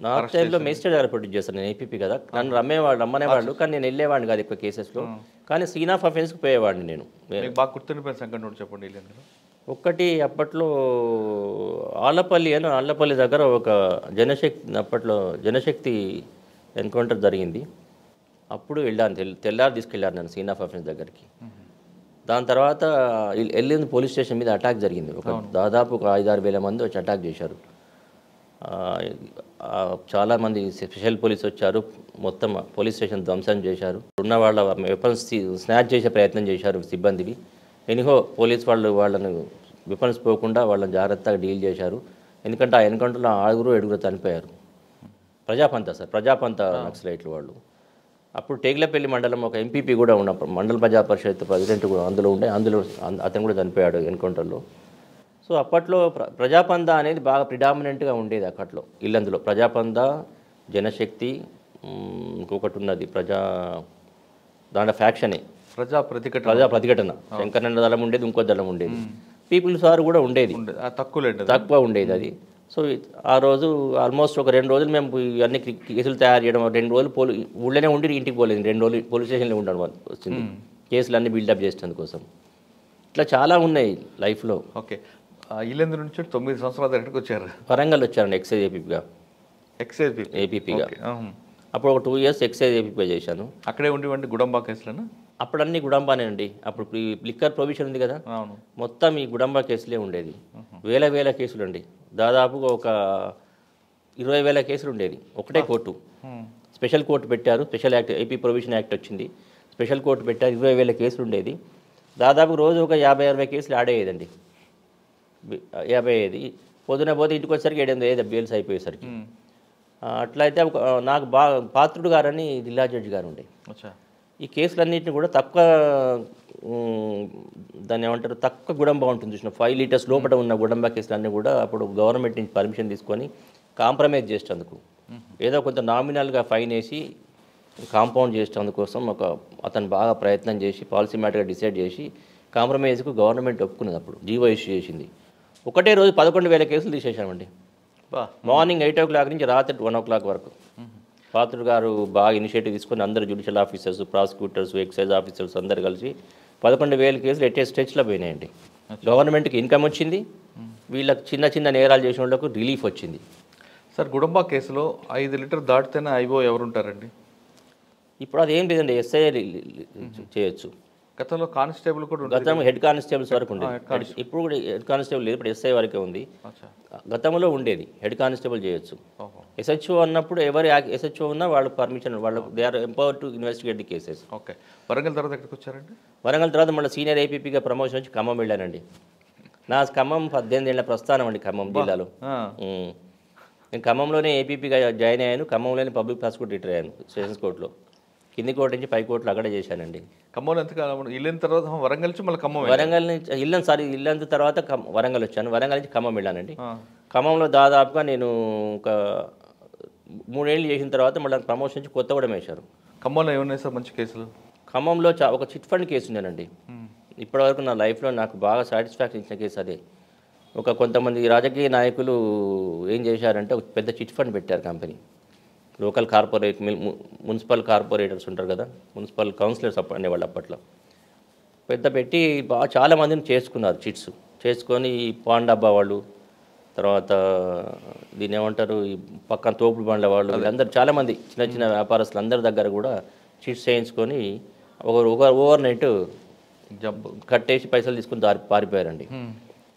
నా టైంలో మేజిస్ట్రేట్ దగ్గర ప్రొడ్యూస్ చేస్తాను, నేను ఏపీపీ కదా. నన్ను రమ్మనేవాళ్ళు, కానీ నేను వెళ్ళేవాడిని కాదు ఎక్కువ కేసెస్లో. కానీ సీన్ ఆఫ్ అఫెన్స్కి పోయేవాడిని నేను. మీకు బాగా గుర్తుండిపోయిన సంఘటన ఒకటి చెప్పండి ఇల్లందులో. ఒకటి, అప్పట్లో ఆళ్ళపల్లి దగ్గర ఒక అప్పట్లో జనశక్తి ఎన్కౌంటర్ జరిగింది. అప్పుడు వెళ్ళాను, తెల్లారి తీసుకెళ్ళాను నేను సీన్ ఆఫ్ అఫెన్స్ దగ్గరికి. దాని తర్వాత వెళ్ళింది పోలీస్ స్టేషన్ మీద అటాక్ జరిగింది. దాదాపు ఒక 5-6 వేల మంది వచ్చి అటాక్ చేశారు. చాలామంది స్పెషల్ పోలీస్ వచ్చారు, మొత్తం పోలీస్ స్టేషన్ ధ్వంసం చేశారు. ఉన్న వాళ్ళ వెపన్స్ స్నాచ్ చేసే ప్రయత్నం చేశారు సిబ్బందివి. ఎనిహో పోలీస్ వాళ్ళని వెపన్స్ పోకుండా వాళ్ళని జాగ్రత్తగా డీల్ చేశారు. ఎందుకంటే ఆ ఎన్కౌంటర్లో 6-7 చనిపోయారు. ప్రజాపంత నక్సలైట్లు వాళ్ళు. అప్పుడు టేగులపల్లి మండలం ఒక ఎంపీపీ కూడా ఉన్న మండల ప్రజా పరిషత్ ప్రెసిడెంట్ కూడా అందులో అతను కూడా చనిపోయాడు ఎన్కౌంటర్లో. సో అప్పట్లో ప్రజాపంద అనేది బాగా ప్రిడామినెంట్గా ఉండేది అప్పట్లో ఇల్లందులో. ప్రజాపంద, జనశక్తి, ఇంకొకటి ఉన్నది దాంట్లో ఫ్యాక్షనే ప్రజా ప్రతిఘటన. శంకరన్న దళం ఉండేది, ఇంకో దళం ఉండేది, పీపుల్స్ వారు కూడా ఉండేది, తక్కువ ఉండేది అది. సో ఆ రోజు ఆల్మోస్ట్ ఒక 2 రోజులు మేము ఇవన్నీ కేసులు తయారు చేయడం, 2 రోజులు ఊళ్ళోనే ఉండి ఇంటికి పోలేదు, 2 రోజులు పోలీస్ స్టేషన్లో ఉండడం వచ్చింది కేసులు అన్నీ బిల్డప్ చేసేందుకోసం. ఇట్లా చాలా ఉన్నాయి లైఫ్లో. ఓకే, ఇల్లందు నుంచి 9 సంవత్సరాల దగ్గరికి వచ్చారు. వరంగల్ వచ్చారండి ఎక్సైజ్ ఏపీపీగా. అప్పుడు ఒక 2 years ఎక్సైజ్ ఏపీపీగా చేశాను. అక్కడే ఉండి గుడంబా కేసులను. అప్పుడు అన్ని గుడంబానే అండి. అప్పుడు లిక్కర్ ప్రొవిషన్ ఉంది కదా, మొత్తం ఈ గుడంబా కేసులే ఉండేది. వేల కేసులు అండి. దాదాపు ఒక 20,000 కేసులు ఉండేది. ఒకటే కోర్టు, స్పెషల్ కోర్టు పెట్టారు. Special act, AP provision act వచ్చింది, స్పెషల్ కోర్టు పెట్టారు. 20,000 కేసులు ఉండేది. దాదాపు రోజు ఒక 50-60 కేసులు ఆడేదండి. 50 పొద్దున పోతే ఇంటికి వచ్చేసరికి 7-8 బెయిల్స్ అయిపోయేసరికి. అట్లయితే నాకు బాగా పాత్రుడు గారని జిల్లా జడ్జి గారు ఉండే. ఈ కేసులన్నింటినీ కూడా తక్కువ, దాన్ని ఏమంటారు, తక్కువ గుడంబా ఉంటుంది చూసిన 5 లీటర్స్ లోపల ఉన్న గుడంబా కేసులన్నీ కూడా అప్పుడు గవర్నమెంట్ నుంచి పర్మిషన్ తీసుకొని కాంప్రమైజ్ చేసేందుకు, ఏదో కొంత నామినల్గా ఫైన్ వేసి కాంపౌండ్ చేసేందుకోసం అతను బాగా ప్రయత్నం చేసి పాలసీ మ్యాటర్గా డిసైడ్ చేసి కాంప్రమైజ్కు గవర్నమెంట్ ఒప్పుకున్నది. అప్పుడు జీవో ఇష్యూ చేసింది. ఒకటే రోజు 11,000 కేసులు తీసేసామండి. మార్నింగ్ 8 o'clock నుంచి రాత్రి 1 o'clock వరకు. పాత్రుడు గారు బాగా ఇనిషియేటివ్ తీసుకొని అందరు judicial officers, prosecutors, excise officers అందరు కలిసి 11,000 కేసులు ఎట్టే స్టేజ్లో పోయినాయండి. గవర్నమెంట్కి ఇన్కమ్ వచ్చింది, వీళ్ళకి చిన్న నేరాలు చేసిన వాళ్ళకు రిలీఫ్ వచ్చింది. సార్, గుడంబా కేసులో 5 లీటర్ దాటితేనే ఐఓ ఎవరుంటారండి? ఇప్పుడు అదేం లేదండి, ఎస్ఐ చేయొచ్చు. గతంలో కానిస్టేబుల్ కూడా, గతంలో హెడ్ కానిస్టేబుల్స్ వరకు ఉండేది. ఇప్పుడు కూడా హెడ్ కానిస్టేబుల్ లేదు, ఇప్పుడు ఎస్ఐ వరకే ఉంది. గతంలో ఉండేది హెడ్ కానిస్టేబుల్ చేయొచ్చు. ఎస్హెచ్ఓ అన్నప్పుడు ఎవరు ఎస్హెచ్ఓ ఉన్నా వాళ్ళు పర్మిషన్, వాళ్ళు they are empowered to investigate the cases. Okay, Warangal తర్వాత ఎక్కడికి వచ్చారండి? వరంగల్ తర్వాత మళ్ళీ సీనియర్ ఐపీపీగా ప్రమోషన్ వచ్చి ఖమ్మం వెళ్ళానండి. నా ఖమ్మం 18 ఏళ్ల ప్రస్థానం అండి ఖమ్మం జిల్లాలో. నేను ఖమ్మంలోనే ఏపీపీగా జాయిన్ అయ్యాను. ఖమ్మంలోనే పబ్లిక్ ప్రాసిక్యూటర్ రిటైర్ అయ్యాను సెషన్స్ కోర్టులో. కింది కోర్టు నుంచి పై కోర్టులో అక్కడే చేశానండి. ఖమ్మంలో ఎంతకాలం? ఇల్లు తర్వాత వరంగల్ నుంచి మళ్ళీ ఖమ్మం. వరంగల్ నుంచి ఇల్లంత తర్వాత వరంగల్ వచ్చాను. వరంగల్ నుంచి ఖమ్మం వెళ్ళానండి. ఖమ్మంలో దాదాపుగా నేను ఒక 3 ఏళ్ళు చేసిన తర్వాత మళ్ళీ ప్రమోషన్ నుంచి కొత్తగూడెం వేశారు. ఖమ్మంలో ఏమన్నాయి సార్ మంచి కేసులు? ఖమ్మంలో ఒక చిట్ ఫండ్ కేసు ఉండేనండి. ఇప్పటివరకు నా లైఫ్లో నాకు బాగా సాటిస్ఫాక్షన్ ఇచ్చిన కేసు అదే. కొంతమంది రాజకీయ నాయకులు ఏం చేశారంటే ఒక పెద్ద చిట్ ఫండ్ పెట్టారు కంపెనీ. లోకల్ మున్సిపల్ కార్పొరేటర్స్ ఉంటారు కదా, మున్సిపల్ కౌన్సిలర్స్ అనేవాళ్ళు అప్పట్లో పెద్ద పెట్టి బాగా చాలామందిని చేసుకున్నారు చిట్స్. చేసుకొని పాన్ డబ్బా వాళ్ళు, తర్వాత దీన్ని ఏమంటారు, ఈ పక్కన తోపుడు బండ్ల వాళ్ళు, వీళ్ళందరూ చాలామంది చిన్న వ్యాపారస్తులు అందరి దగ్గర కూడా చిట్స్ చేయించుకొని ఓవర్ నైట్ కట్టేసి పైసలు తీసుకుని పారిపోయారండి.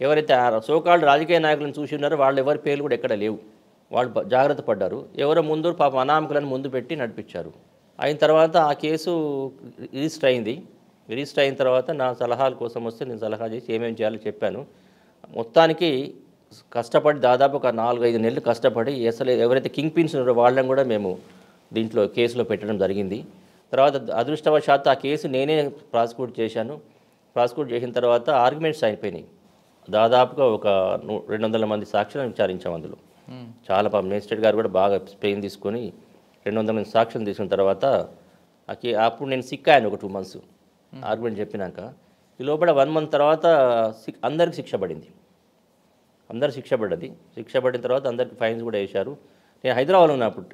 ఎవరైతే సోకాల్డ్ రాజకీయ నాయకులను చూసి ఉన్నారో వాళ్ళు ఎవరి పేర్లు కూడా ఎక్కడ లేవు. వాళ్ళు జాగ్రత్త పడ్డారు. ఎవరో ముందు పాప అనామకులను ముందు పెట్టి నడిపించారు. అయిన తర్వాత ఆ కేసు రిజిస్టర్ అయింది. రిజిస్టర్ అయిన తర్వాత నా సలహాల కోసం వస్తే నేను సలహా చేసి ఏమేమి చేయాలో చెప్పాను. మొత్తానికి కష్టపడి దాదాపు ఒక 4-5 నెలలు కష్టపడి అసలు ఎవరైతే కింగ్ పిన్స్ ఉన్నారో వాళ్ళని కూడా మేము దీంట్లో కేసులో పెట్టడం జరిగింది. తర్వాత అదృష్టవశాత్తు ఆ కేసు నేనే ప్రాసిక్యూట్ చేశాను. ప్రాసిక్యూట్ చేసిన తర్వాత ఆర్గ్యుమెంట్స్ అయిపోయినాయి. దాదాపుగా ఒక 200 మంది సాక్షులను విచారించాం. అందులో చాలా మేజిస్ట్రేట్ గారు కూడా బాగా పెయిన్ తీసుకొని 200 మంది సాక్షులను తీసుకున్న తర్వాత అప్పుడు నేను సిక్ అయ్యాను ఒక 2 months ఆర్గ్యుమెంట్ చెప్పినాక. ఈ లోపల 1 month తర్వాత అందరికి శిక్ష పడింది. అందరు శిక్ష పడ్డది. శిక్ష పడిన తర్వాత అందరికి ఫైన్స్ కూడా వేశారు. నేను హైదరాబాద్లో ఉన్నప్పుడు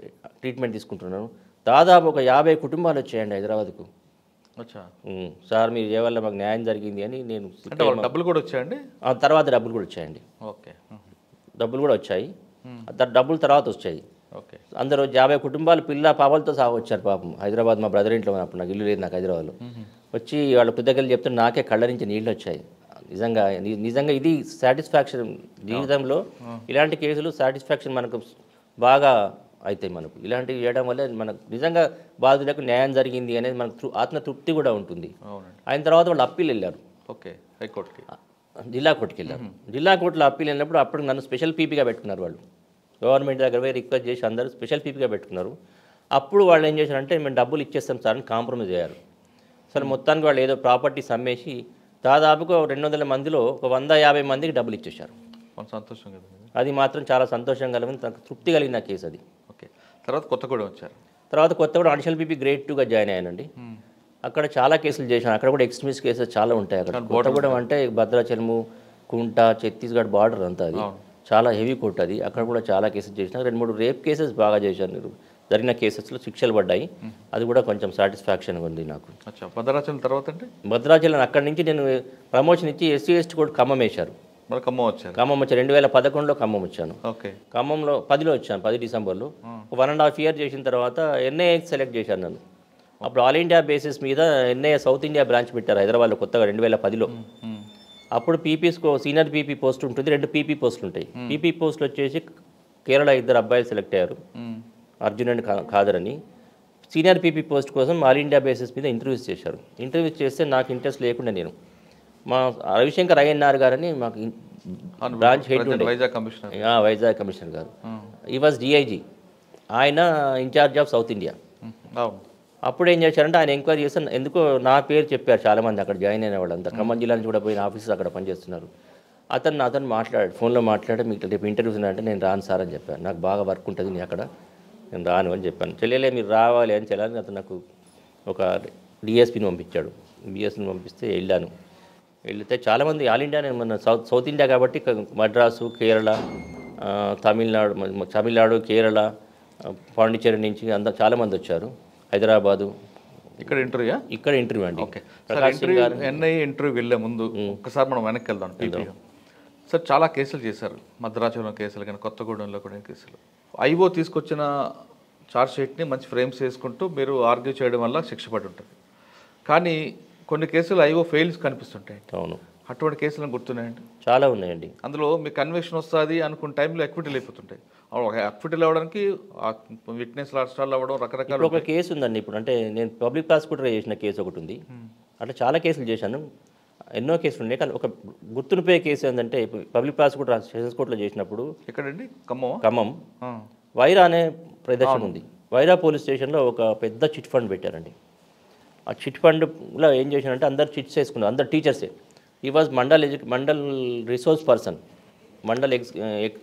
ట్రీట్మెంట్ తీసుకుంటున్నాను. దాదాపు ఒక 50 కుటుంబాలు వచ్చాయండి హైదరాబాద్కు. సార్ మీరు ఏ వల్ల మాకు న్యాయం జరిగింది అని. నేను డబ్బులు కూడా వచ్చాయండి. తర్వాత డబ్బులు కూడా వచ్చాయండి. ఓకే, డబ్బులు కూడా వచ్చాయి. డబ్బులు తర్వాత వచ్చాయి. ఓకే, అందరూ 50 కుటుంబాలు పిల్ల పాపలతో సహా వచ్చారు పాపం. హైదరాబాద్ మా బ్రదర్ ఇంట్లో ఉన్నప్పుడు, నాకు ఇల్లు లేదు నాకు హైదరాబాద్లో. వచ్చి వాళ్ళ కృతజ్ఞతలు చెప్తే నాకే కళ్ళ నుంచి నీళ్ళు వచ్చాయి. నిజంగా ఇది సాటిస్ఫాక్షన్ జీవితంలో. ఇలాంటి కేసులు సాటిస్ఫాక్షన్ మనకు బాగా అవుతాయి. మనకు ఇలాంటివి చేయడం వల్ల మనకు నిజంగా బాధితులకు న్యాయం జరిగింది అనేది మనకు ఆత్మతృప్తి కూడా ఉంటుంది. అయిన తర్వాత వాళ్ళు అప్పీల్ వెళ్ళారు. ఓకే, హైకోర్టుకి, జిల్లా కోర్టుకి వెళ్ళారు. జిల్లా కోర్టులో అప్పీల్ వెళ్ళినప్పుడు అప్పుడు నన్ను స్పెషల్ పీపీగా పెట్టుకున్నారు వాళ్ళు. గవర్నమెంట్ దగ్గర పోయి రిక్వెస్ట్ చేసి అందరూ స్పెషల్ పీపీగా పెట్టుకున్నారు. అప్పుడు వాళ్ళు ఏం చేశారంటే మేము డబ్బులు ఇచ్చేస్తాం సార్ అని కాంప్రమైజ్ అయ్యారు. సరే మొత్తానికి వాళ్ళు ఏదో ప్రాపర్టీస్ అమ్మేసి దాదాపుగా 200 మందిలో ఒక 150 మందికి డబ్బులు ఇచ్చేశారు. సంతోషం కదా, అది మాత్రం చాలా సంతోషం కలిగింది, నాకు తృప్తి కలిగిన కేసు అది. ఓకే, తర్వాత కొత్తగూడెం వచ్చారు. తర్వాత కొత్తగూడెం అడిషనల్ పీపీ గ్రేడ్ 2గా జాయిన్ అయ్యానండి. అక్కడ చాలా కేసులు చేశాను. అక్కడ కూడా ఎక్స్ట్రీమిస్ట్ కేసెస్ చాలా ఉంటాయి. అక్కడ కొత్తగూడెం అంటే భద్రాచలము, కుంట, ఛత్తీస్గఢ్ బార్డర్ అంతా అది చాలా హెవీ కోర్ట్ అది. అక్కడ కూడా చాలా కేసెస్ చేసిన. 2-3 రేప్ కేసెస్ బాగా చేశాను. జరిగిన కేసెస్లో శిక్షలు పడ్డాయి. అది కూడా కొంచెం సాటిస్ఫాక్షన్గా ఉంది నాకు. భద్రాచలం తర్వాత అంటే భద్రాచలం అక్కడి నుంచి నేను ప్రమోషన్ ఇచ్చి SC/ST కోర్టు ఖమ్మం వేశారు. ఖమ్మం వచ్చారు. 2011లో ఖమ్మం వచ్చాను. ఓకే, ఖమ్మంలో 10లో వచ్చాను, 10 డిసెంబర్లో. 1.5 year చేసిన తర్వాత NIA సెలెక్ట్ చేశాను నన్ను. అప్పుడు ఆల్ ఇండియా బేసిస్ మీద NIA సౌత్ ఇండియా బ్రాంచ్ పెట్టారు హైదరాబాద్లో కొత్తగా 2010లో. అప్పుడు పీపీస్కో సీనియర్ పీపీ పోస్ట్ ఉంటుంది, 2 పీపీ పోస్టులు ఉంటాయి. పీపీ పోస్టులు వచ్చేసి కేరళ 2 అబ్బాయిలు సెలెక్ట్ అయ్యారు, అర్జున్ అండ్ ఖాదర్ అని. సీనియర్ పీపీ పోస్ట్ కోసం ఆల్ ఇండియా బేసిస్ మీద ఇంటర్వ్యూస్ చేశారు. ఇంటర్వ్యూస్ చేస్తే నాకు ఇంట్రెస్ట్ లేకుండా నేను మా రవిశంకర్ INR గారని మాకు బ్రాంచ్ హెడ్ ఉండే, వైజాగ్ కమిషనర్ గారు. ఈ వాజ్ DIG, ఆయన ఇన్ఛార్జ్ ఆఫ్ సౌత్ ఇండియా. అప్పుడు ఏం చేశారంటే ఆయన ఎంక్వైరీ చేస్తే ఎందుకో నా పేరు చెప్పారు చాలామంది అక్కడ జాయిన్ అయిన వాళ్ళంతా. ఖమ్మం జిల్లా నుంచి కూడా పోయిన ఆఫీసర్స్ అక్కడ పనిచేస్తున్నారు. అతను మాట్లాడాడు, ఫోన్లో మాట్లాడి మీకు రేపు ఇంటర్వ్యూస్ ఉన్నాయంటే నేను రాను సార్ అని చెప్పాను. నాకు బాగా వర్క్ ఉంటుంది నేను అక్కడ, నేను రాను అని చెప్పాను. చెల్లెలే మీరు రావాలి అని చెల్లని అతను నాకు ఒక DSPని పంపించాడు. BSని పంపిస్తే వెళ్ళాను. వెళితే చాలామంది ఆల్ ఇండియా, మన సౌత్ ఇండియా కాబట్టి మద్రాసు, కేరళ, తమిళనాడు, కేరళ, పాండిచ్చేరి నుంచి చాలామంది వచ్చారు. హైదరాబాదు. ఇక్కడ ఇంటర్వ్యూ అండి. ఓకే, NIA ఇంటర్వ్యూ వెళ్ళే ముందు ఒకసారి మనం వెనక్కి వెళ్దాం. సార్ చాలా కేసులు చేశారు, భద్రాచలం కేసులు కానీ కొత్తగూడెంలో కూడా కేసులు. IO తీసుకొచ్చిన ఛార్జ్షీట్ని మంచి ఫ్రేమ్స్ వేసుకుంటూ మీరు ఆర్గ్యూ చేయడం వల్ల శిక్ష పడి ఉంటుంది. కానీ కొన్ని కేసులు IO ఫెయిల్స్ కనిపిస్తుంటాయి. అవును, అటువంటి కేసులను గుర్తున్నాయండి? చాలా ఉన్నాయండి. అందులో మీకు కన్విక్షన్ వస్తుంది అనుకున్న టైంలో ఎక్విటీలు అయిపోతుంటాయి. ఎక్విటీలు అవ్వడానికి విట్నెస్ లాస్టాలు అవ్వడం రకరకాల. ఒక కేసు ఉందండి ఇప్పుడు, అంటే నేను పబ్లిక్ ప్రాసిక్యూటర్ చేసిన కేసు ఒకటి ఉంది. అంటే చాలా కేసులు చేశాను, ఎన్నో కేసులు ఉన్నాయి. కానీ ఒక గుర్తుండిపోయే కేసు ఏంటంటే పబ్లిక్ ప్రాసిక్యూటర్ సెషన్స్ కోర్టులో చేసినప్పుడు. ఎక్కడండి? ఖమ్మం. వైరా అనే ప్రదేశం ఉంది. వైరా పోలీస్ స్టేషన్లో ఒక పెద్ద చిట్ ఫండ్ పెట్టారండి. ఆ చిట్ ఫండ్లో ఏం చేశారంటే అందరు చిట్స్ వేసుకున్నారు, అందరు టీచర్సే. ఈ was mandal resource person, mandal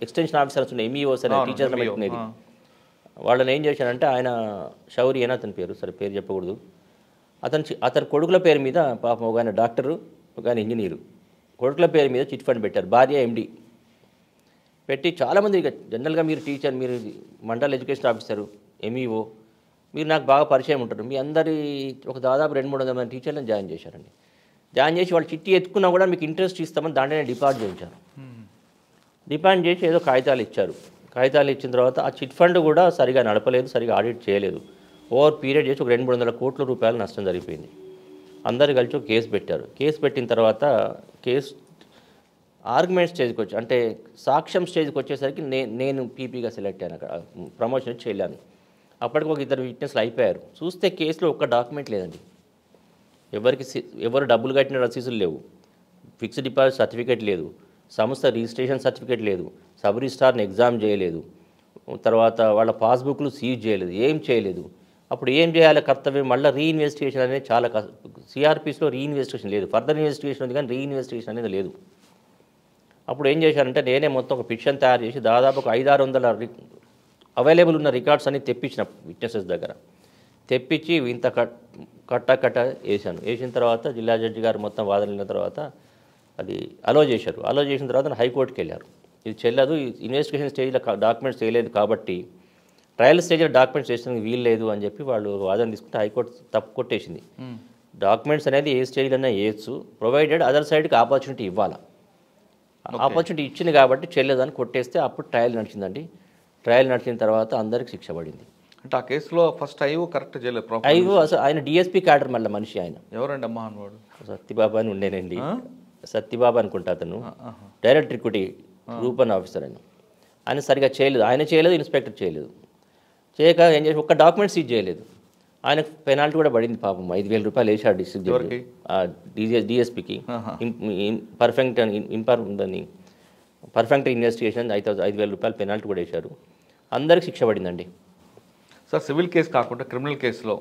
extension officers ఉన్నాయి, MEOs అనే టీచర్లు పెట్టుకునేది. వాళ్ళని ఏం చేశారంటే ఆయన షౌరి అని అతని పేరు, సరే పేరు చెప్పకూడదు, అతని కొడుకుల పేరు మీద పాపం ఒక ఆయన డాక్టరు, ఒక ఆయన ఇంజనీరు, కొడుకుల పేరు మీద చిట్ ఫండ్ పెట్టారు. భార్య MD పెట్టి చాలామంది, ఇక జనరల్గా మీరు టీచర్, మీరు మండల్ ఎడ్యుకేషన్ ఆఫీసరు, MEO, మీరు నాకు బాగా పరిచయం ఉంటారు, మీ అందరి ఒక దాదాపు 200-300 మంది టీచర్లను జాయిన్ చేశారండి. జాయిన్ చేసి వాళ్ళు చిట్టి ఎత్తుకున్నా కూడా మీకు ఇంట్రెస్ట్ ఇస్తామని దాంట్లోనే డిపాజిట్ చేయించారు. డిపాజిట్ చేసి ఏదో కాగితాలు ఇచ్చారు. కాగితాలు ఇచ్చిన తర్వాత ఆ చిట్ ఫండ్ కూడా సరిగా నడపలేదు, సరిగా ఆడిట్ చేయలేదు. ఓవర్ పీరియడ్ చేసి ఒక 200-300 కోట్ల రూపాయలు నష్టం జరిగిపోయింది. అందరు కలిసి ఒక కేసు పెట్టారు. కేసు పెట్టిన తర్వాత కేసు ఆర్గ్యుమెంట్ స్టేజ్కి వచ్చి అంటే సాక్ష్యం స్టేజ్కి వచ్చేసరికి నేను పీపీగా సెలెక్ట్ అయ్యాను. అక్కడ ప్రమోషన్ చేయలేను. అప్పటికి ఒక ఇద్దరు విట్నెస్లు అయిపోయారు. చూస్తే కేసులో ఒక్క డాక్యుమెంట్ లేదండి. ఎవరు డబ్బులు కట్టిన రసీదులు లేవు, ఫిక్స్డ్ డిపాజిట్ సర్టిఫికేట్ లేదు, సంస్థ రిజిస్ట్రేషన్ సర్టిఫికేట్ లేదు, సబ్ రిజిస్ట్రార్ని ఎగ్జామ్ చేయలేదు, తర్వాత వాళ్ళ పాస్బుక్లు సీజ్ చేయలేదు, ఏం చేయలేదు. అప్పుడు ఏం చేయాలి కర్తవ్యం? మళ్ళీ రీఇన్వెస్టిగేషన్ అనేది చాలా సిఆర్పిస్లో రీఇన్వెస్టిగేషన్ లేదు. ఫర్దర్ ఇన్వెస్టిగేషన్ ఉంది కానీ రీఇన్వెస్టిగేషన్ అనేది లేదు. అప్పుడు ఏం చేశానంటే నేనే మొత్తం ఒక పిటిషన్ తయారు చేసి దాదాపు ఒక 500-600 అవైలబుల్ ఉన్న రికార్డ్స్ అన్ని తెప్పించిన విట్నెసెస్ దగ్గర తెప్పించి ఇంత కట్ట వేసాను. వేసిన తర్వాత జిల్లా జడ్జి గారు మొత్తం వాదనల తర్వాత అది అలో చేశారు. అలో చేసిన తర్వాత హైకోర్టుకి వెళ్ళారు. ఇది చెల్లదు, ఇన్వెస్టిగేషన్ స్టేజ్లో డాక్యుమెంట్స్ చేయలేదు కాబట్టి ట్రయల్ స్టేజ్లో డాక్యుమెంట్స్ చేసేందుకు వీలు లేదు అని చెప్పి వాళ్ళు వాదన తీసుకుంటే హైకోర్టు తప్పు కొట్టేసింది. డాక్యుమెంట్స్ అనేది ఏ స్టేజ్లోనే వేయచ్చు, ప్రొవైడెడ్ అదర్ సైడ్కి ఆపర్చునిటీ ఇవ్వాలి. ఆపర్చునిటీ ఇచ్చింది కాబట్టి చెల్లదని కొట్టేస్తే అప్పుడు ట్రయల్ నడిచిందండి. ట్రయల్ నడిచిన తర్వాత అందరికి శిక్ష పడింది. అంటే ఆ కేసులో ఫస్ట్ ఐఓ కరెక్ట్ చేయలేదు. ఐఓ అసలు ఆయన డిఎస్పీ క్యాడర్ మళ్ళీ మనిషి ఆయన. ఎవరండి అమ్మా అన్నవాడు? సత్యబాబు అని ఉండేనండి. సత్యబాబు అనుకుంటా అతను డైరెక్ట్ రిక్రూటీ రూపన్ ఆఫీసర్ ఆయన సరిగా చేయలేదు. ఆయన చేయలేదు, ఇన్స్పెక్టర్ చేయలేదు. చేయక ఏం చేసి ఒక్క డాక్యుమెంట్ సీజ్ చేయలేదు. ఆయనకు పెనాల్టీ కూడా పడింది పాపం. 5,000 రూపాయలు వేసాడు డిఎస్పీకి. పర్ఫెక్ట్ ఇన్వెస్టిగేషన్ 5,000 రూపాయలు పెనాల్టీ కూడా వేశారు. అందరికి శిక్ష పడిందండి. సార్ సివిల్ కేసు కాకుండా క్రిమినల్ కేసులో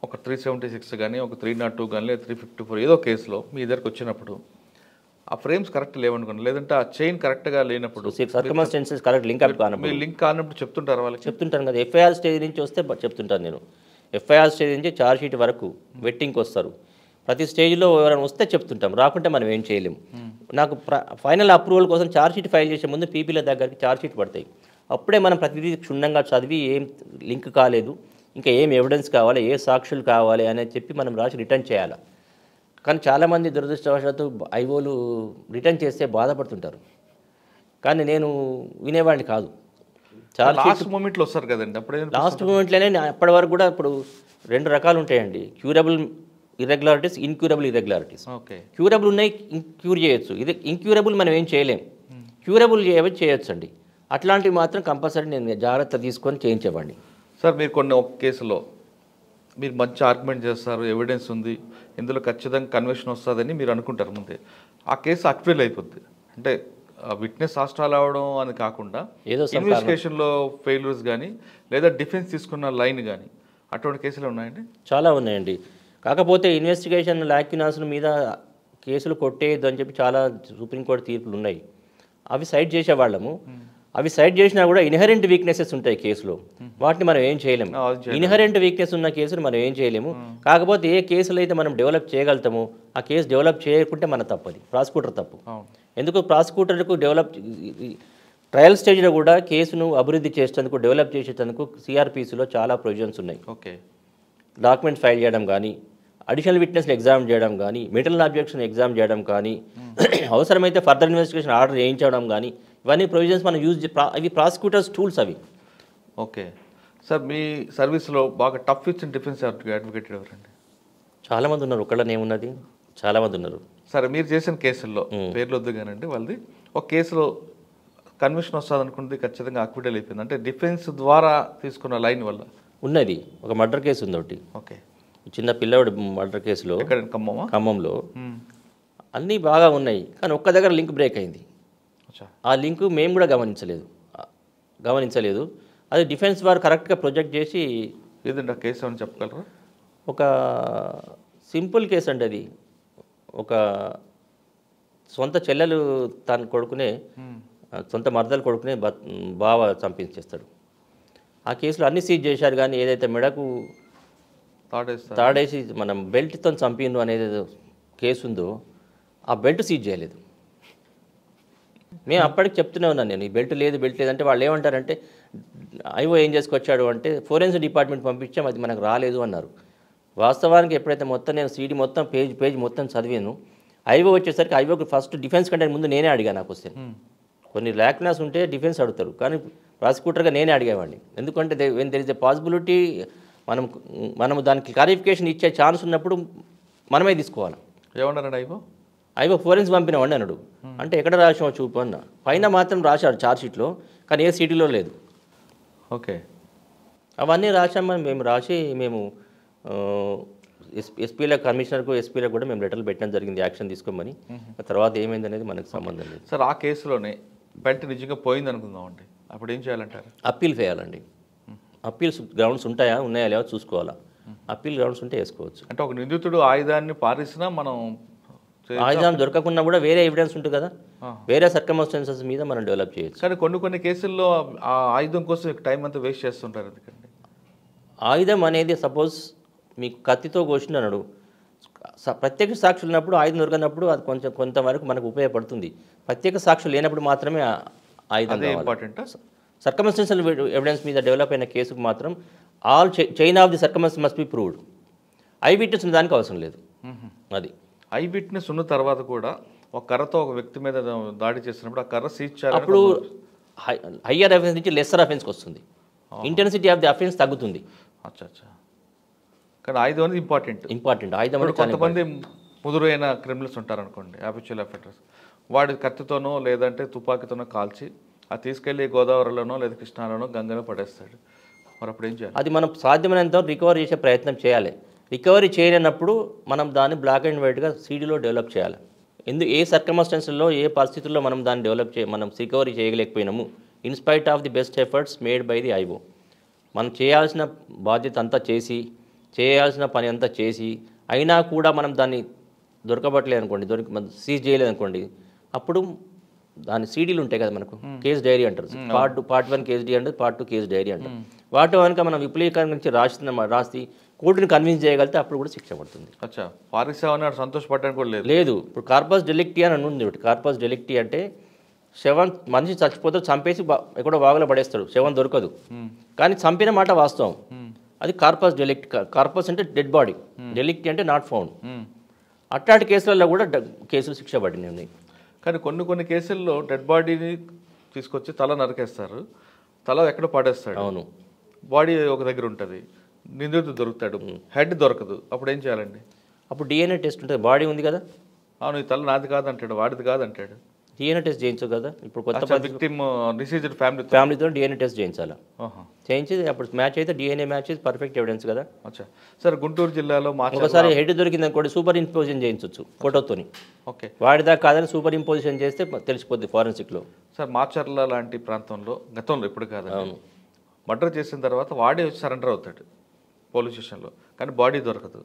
ఒక 376 కానీ ఒక 302 కానీ లేదా 354 ఏదో కేసులో మీ దగ్గరికి వచ్చినప్పుడు ఆ ఫ్రేమ్స్ కరెక్ట్ లేవనుకోండి, లేదంటే ఆ చైన్ కరెక్ట్గా లేనప్పుడు సర్కమ్స్టాన్సెస్ కరెక్ట్ లింక్ అప్ కానప్పుడు మీరు లింక్ కానప్పుడు చెప్తుంటారు వాళ్ళకి? చెప్తుంటాను కదా. ఎఫ్ఐఆర్ స్టేజ్ నుంచి వస్తే చెప్తుంటాను నేను. ఎఫ్ఐఆర్ స్టేజ్ నుంచి ఛార్జ్ షీట్ వరకు వెట్టింగ్కి వస్తారు. ప్రతి స్టేజ్లో ఎవరైనా వస్తే చెప్తుంటాం, రాకుంటే మనం ఏం చేయలేము. నాకు ఫైనల్ అప్రూవల్ కోసం ఛార్జ్ షీట్ ఫైల్ చేసే ముందు పీపీల దగ్గరికి ఛార్జ్ షీట్ పడతాయి. అప్పుడే మనం ప్రతిదీ క్షుణ్ణంగా చదివి ఏం లింక్ కాలేదు, ఇంకా ఏం ఎవిడెన్స్ కావాలి, ఏ సాక్షులు కావాలి అనేది చెప్పి మనం రాసి రిటర్న్ చేయాలి. కానీ చాలామంది దురదృష్టవశాత్తు ఐఓలు రిటర్న్ చేస్తే బాధపడుతుంటారు. కానీ నేను వినేవాడిని కాదు. చాలా లాస్ట్ మూమెంట్లో వస్తారు కదండి. అప్పుడే లాస్ట్ మూమెంట్లోనే అప్పటి వరకు కూడా ఇప్పుడు 2 రకాలు ఉంటాయండి. Curable irregularities, incurable irregularities. Okay, curable ఉన్నాయి, క్యూర్ చేయొచ్చు. ఇది ఇన్క్యూరబుల్ మనం ఏం చేయలేం. క్యూరబుల్ చేయొచ్చు అండి. అట్లాంటివి మాత్రం కంపల్సరీ నేను జాగ్రత్త తీసుకొని చేయించేవాడిని. సార్ మీరు కొన్ని ఒక కేసులో మీరు మంచి ఆర్గ్యుమెంట్ చేస్తారు, ఎవిడెన్స్ ఉంది, ఇందులో ఖచ్చితంగా కన్విక్షన్ వస్తుందని మీరు అనుకుంటారు ముందే. ఆ కేసు అక్విల్ అయిపోద్ది. అంటే విట్నెస్ హాస్టల్ అవ్వడం అని కాకుండా ఏదో ఇన్వెస్టిగేషన్లో ఫెయిల్యూర్స్ కానీ లేదా డిఫెన్స్ తీసుకున్న లైన్ కానీ అటువంటి కేసులు ఉన్నాయండి? చాలా ఉన్నాయండి. కాకపోతే ఇన్వెస్టిగేషన్ లాక్యునాస్ల మీద కేసులు కొట్టేయద్దు అని చెప్పి చాలా సుప్రీంకోర్టు తీర్పులు ఉన్నాయి. అవి సైడ్ చేసేవాళ్ళము. అవి సైడ్ చేసినా కూడా ఇన్హెరెంట్ వీక్నెసెస్ ఉంటాయి కేసులో, వాటిని మనం ఏం చేయలేము. ఇన్హెరెంట్ వీక్నెస్ ఉన్న కేసులు మనం ఏం చేయలేము. కాకపోతే ఏ కేసులు అయితే మనం డెవలప్ చేయగలుగుతామో ఆ కేసు డెవలప్ చేయకుంటే మన తప్పది, ప్రాసిక్యూటర్ తప్పు. ఎందుకు ప్రాసిక్యూటర్కు ట్రయల్ స్టేజ్లో కూడా కేసును అభివృద్ధి చేసేందుకు, డెవలప్ చేసేందుకు సిఆర్పిసిలో చాలా ప్రొవిజన్స్ ఉన్నాయి. ఓకే, డాక్యుమెంట్స్ ఫైల్ చేయడం కానీ, అడిషనల్ విట్నెస్ని ఎగ్జామ్ చేయడం కానీ, మెటీరియల్ ఆబ్జెక్షన్ ఎగ్జామ్ చేయడం కానీ, అవసరమైతే ఫర్దర్ ఇన్వెస్టిగేషన్ ఆర్డర్ చేయించడం కానీ, ఇవన్నీ ప్రొవిజన్స్ మనం అవి ప్రాసిక్యూటర్స్ టూల్స్ అవి. ఓకే సార్, మీ సర్వీస్లో బాగా టఫ్ ఇచ్చిన డిఫెన్స్ అడ్వకేట్ ఎవరండి? చాలామంది ఉన్నారు. ఒకళ్ళని ఏమున్నది, చాలామంది ఉన్నారు. సరే, మీరు చేసిన కేసుల్లో పేర్లు వద్దు కానండి, వాళ్ళది ఒక కేసులో కన్విక్షన్ వస్తుంది అనుకుంటే ఖచ్చితంగా అక్విటల్ అయిపోయింది అంటే డిఫెన్స్ ద్వారా తీసుకున్న లైన్ వల్ల ఉన్నది. ఒక మర్డర్ కేసు ఉంది ఒకటి. ఓకే, చిన్న పిల్లవాడు మర్డర్ కేసులో ఖమ్మంలో అన్నీ బాగా ఉన్నాయి. కానీ ఒక్క దగ్గర లింక్ బ్రేక్ అయింది. ఆ లింక్ మేము కూడా గమనించలేదు. అది డిఫెన్స్ వారు కరెక్ట్గా ప్రొజెక్ట్ చేసి. ఏదండి ఆ కేసు అని చెప్పగలరా? ఒక సింపుల్ కేసు అండి అది. ఒక సొంత చెల్లెలు తన కొడుకునే, సొంత మర్దలు కొడుకునే బావ చంపించేస్తాడు. ఆ కేసులో అన్ని సీజ్ చేశారు. కానీ ఏదైతే మెడకు తాడేసి మనం బెల్ట్తో చంపిండు అనేది కేసు ఉందో ఆ బెల్ట్ సీజ్ చేయలేదు. మేము అప్పటికి చెప్తూనే ఉన్నాను నేను, ఈ బెల్ట్ లేదంటే వాళ్ళు ఏమంటారంటే ఐఓ ఏం చేసుకొచ్చాడు అంటే ఫోరెన్సిక్ డిపార్ట్మెంట్ పంపించాం, అది మనకు రాలేదు అన్నారు. వాస్తవానికి ఎప్పుడైతే మొత్తం నేను సీడీ మొత్తం పేజ్ మొత్తం చదివాను, ఐఓ వచ్చేసరికి ఐఓకి ఫస్ట్ డిఫెన్స్ కంటే ముందు నేనే అడిగాను. నాకు క్వశ్చన్ కొన్ని ల్యాక్నెస్ ఉంటే డిఫెన్స్ అడుగుతారు, కానీ ప్రాసిక్యూటర్గా నేనే అడిగేవాడిని. ఎందుకంటే when there is a possibility మనం దానికి క్లారిఫికేషన్ ఇచ్చే ఛాన్స్ ఉన్నప్పుడు మనమే తీసుకోవాలి. ఏమన్నారండి ఐఓ? అవి ఫోరెన్స్ పంపినామండి అన్నాడు. అంటే ఎక్కడ రాసామో చూపు అన్న. పైన మాత్రం రాశాడు ఛార్జ్షీట్లో, కానీ ఏ సిటీలో లేదు. ఓకే, అవన్నీ రాసామని మేము రాసి మేము ఎస్పీల కమిషనర్కు ఎస్పీలకు కూడా మేము లెటర్లు పెట్టడం జరిగింది యాక్షన్ తీసుకోమని. తర్వాత ఏమైంది అనేది మనకు సంబంధం లేదు. సార్ ఆ కేసులోనే పెంట నిజంగా పోయింది అనుకుందామండి, అప్పుడు ఏం చేయాలంటారు? అప్పీల్ చేయాలండి. అప్పీల్స్ గ్రౌండ్స్ ఉన్నాయా లేవో చూసుకోవాలా. అప్పీల్ గ్రౌండ్స్ ఉంటే వేసుకోవచ్చు. అంటే ఒక నిందితుడు ఆయుధాన్ని పారేసినా మనం ఆయుధం దొరకకుండా కూడా వేరే ఎవిడెన్స్ ఉంటుంది కదా, వేరే సర్కమ్స్టాన్సెస్ మీద మనం డెవలప్ చేయొచ్చు. కానీ కొన్ని కేసుల్లో ఆ ఆయుధం కోసం టైం అంతా వేస్ట్ చేస్తుంటారు. ఎందుకండి ఆయుధం అనేది సపోజ్ మీకు కత్తితో కోసినాడు, ప్రత్యక్ష సాక్షులు ఉన్నప్పుడు ఆయుధం దొరకనప్పుడు అది కొంతవరకు మనకు ఉపయోగపడుతుంది. ప్రత్యేక సాక్షులు లేనప్పుడు మాత్రమే ఆయుధం ఇంపార్టెంట్. సర్కమ్స్టాన్షియల్ ఎవిడెన్స్ మీద డెవలప్ అయిన కేసుకు మాత్రం all chain of the circumstances must be proved. I witness ఉన్న దానికి అవసరం లేదు. అది ఐ విట్నెస్ ఉన్న తర్వాత కూడా ఒక కర్రతో ఒక వ్యక్తి మీద దాడి చేసినప్పుడు ఆ కర్ర సీజ్ చేయాలి. అప్పుడు హయ్యర్ అఫెన్స్ నుంచి లెస్సర్ అఫెన్స్కి వస్తుంది. ఇంటెన్సిటీ ఆఫ్ ది అఫెన్స్ తగ్గుతుంది. అచ్చా. కానీ ఆయుధం అనేది ఇంపార్టెంట్. ఆయుధం అంటే కొంతమంది ముదురైన క్రిమినల్స్ ఉంటారు అనుకోండి, హ్యాబిచువల్ అఫెండర్స్, వాడి కత్తితోనో లేదంటే తుపాకీతోనో కాల్చి అది తీసుకెళ్ళి గోదావరిలోనో లేదా కృష్ణాలోనో గంగలో పడేస్తాడు. మరి అప్పుడు ఏం చేయాలి? అది మనం సాధ్యమైనంత రికవరీ చేసే ప్రయత్నం చేయాలి. రికవరీ చేయలేనప్పుడు మనం దాన్ని బ్లాక్ అండ్ వైట్గా సీడీలో డెవలప్ చేయాలి. ఏ సర్కమ్స్టాన్సెస్లో ఏ పరిస్థితుల్లో మనం దాన్ని మనం రికవరీ చేయలేకపోయినాము, in spite of the best efforts made by the IO. మనం చేయాల్సిన బాధ్యత అంతా చేయాల్సిన పని అంతా చేసి అయినా కూడా మనం దాన్ని దొరకబట్టలేదు అనుకోండి, సీజ్ చేయలేదు అనుకోండి, అప్పుడు దాని సీడీలు ఉంటాయి కదా మనకు, కేస్ డైరీ అంటారు. పార్ట్ 1 కేస్ డైరీ అంటారు, పార్ట్ 2 కేస్ డైరీ అంటారు. వాటి కనుక మనం విప్లవీకరణ గురించి రాసి కోర్టుని కన్విన్స్ చేయగలిగితే అప్పుడు కూడా శిక్ష పడుతుంది. అచ్చా, పారిశ్రామిక సంతోషపడడానికి కూడా లేదు. ఇప్పుడు కార్పస్ డెలిక్టీ అని ఉంది. కార్పస్ డెలిక్టీ అంటే శవం, మనిషి చచ్చిపోతే చంపేసి ఎక్కడో వాగులో పడేస్తాడు, శవం దొరకదు, కానీ చంపిన మాట వాస్తవం. అది కార్పస్ డెలిక్ట్. కార్పస్ అంటే డెడ్ బాడీ, డెలిక్టీ అంటే నాట్ ఫౌండ్. అట్లాంటి కేసులలో కూడా కేసులు శిక్ష పడినాయి. కానీ కొన్ని కేసుల్లో డెడ్ బాడీని తీసుకొచ్చి తల నరికేస్తారు, తల ఎక్కడ పడేస్తాడు. అవును, బాడీ ఒక దగ్గర ఉంటుంది, నిందితుడు దొరుకుతాడు, హెడ్ దొరకదు. అప్పుడు ఏం చేయాలండి? అప్పుడు డిఎన్ఏ టెస్ట్ ఉంటుంది. బాడీ ఉంది కదా, అవును, ఈ తల నాది కాదంటాడు, వాడిది కాదంటాడు, డిఎన్ఏ టెస్ట్ చేయించు కదా. ఇప్పుడు కొత్త విక్టిమ్ డిసీజ్డ్ ఫ్యామిలీతో డిఎన్ఏ టెస్ట్ చేయించాలా. చేయించి అప్పుడు మ్యాచ్ అయితే డిఎన్ఏ మ్యాచ్ పర్ఫెక్ట్ ఎవిడెన్స్ కదా. అచ్చా సార్, గుంటూరు జిల్లాలో ఒకసారి హెడ్ దొరికింది అనుకోండి, సూపర్ ఇంపోజిషన్ చేయించవచ్చు ఫోటోతోని. ఓకే, వాడిదా కాదని సూపర్ ఇంపోజిషన్ చేస్తే తెలిసిపోద్ది ఫారెన్సిక్లో. సార్ మాచర్ల లాంటి ప్రాంతంలో గతంలో ఇప్పుడు కాదు, మర్డర్ చేసిన తర్వాత వాడే వచ్చి సరెండర్ అవుతాడు పోలీస్ స్టేషన్లో, కానీ బాడీ దొరకదు.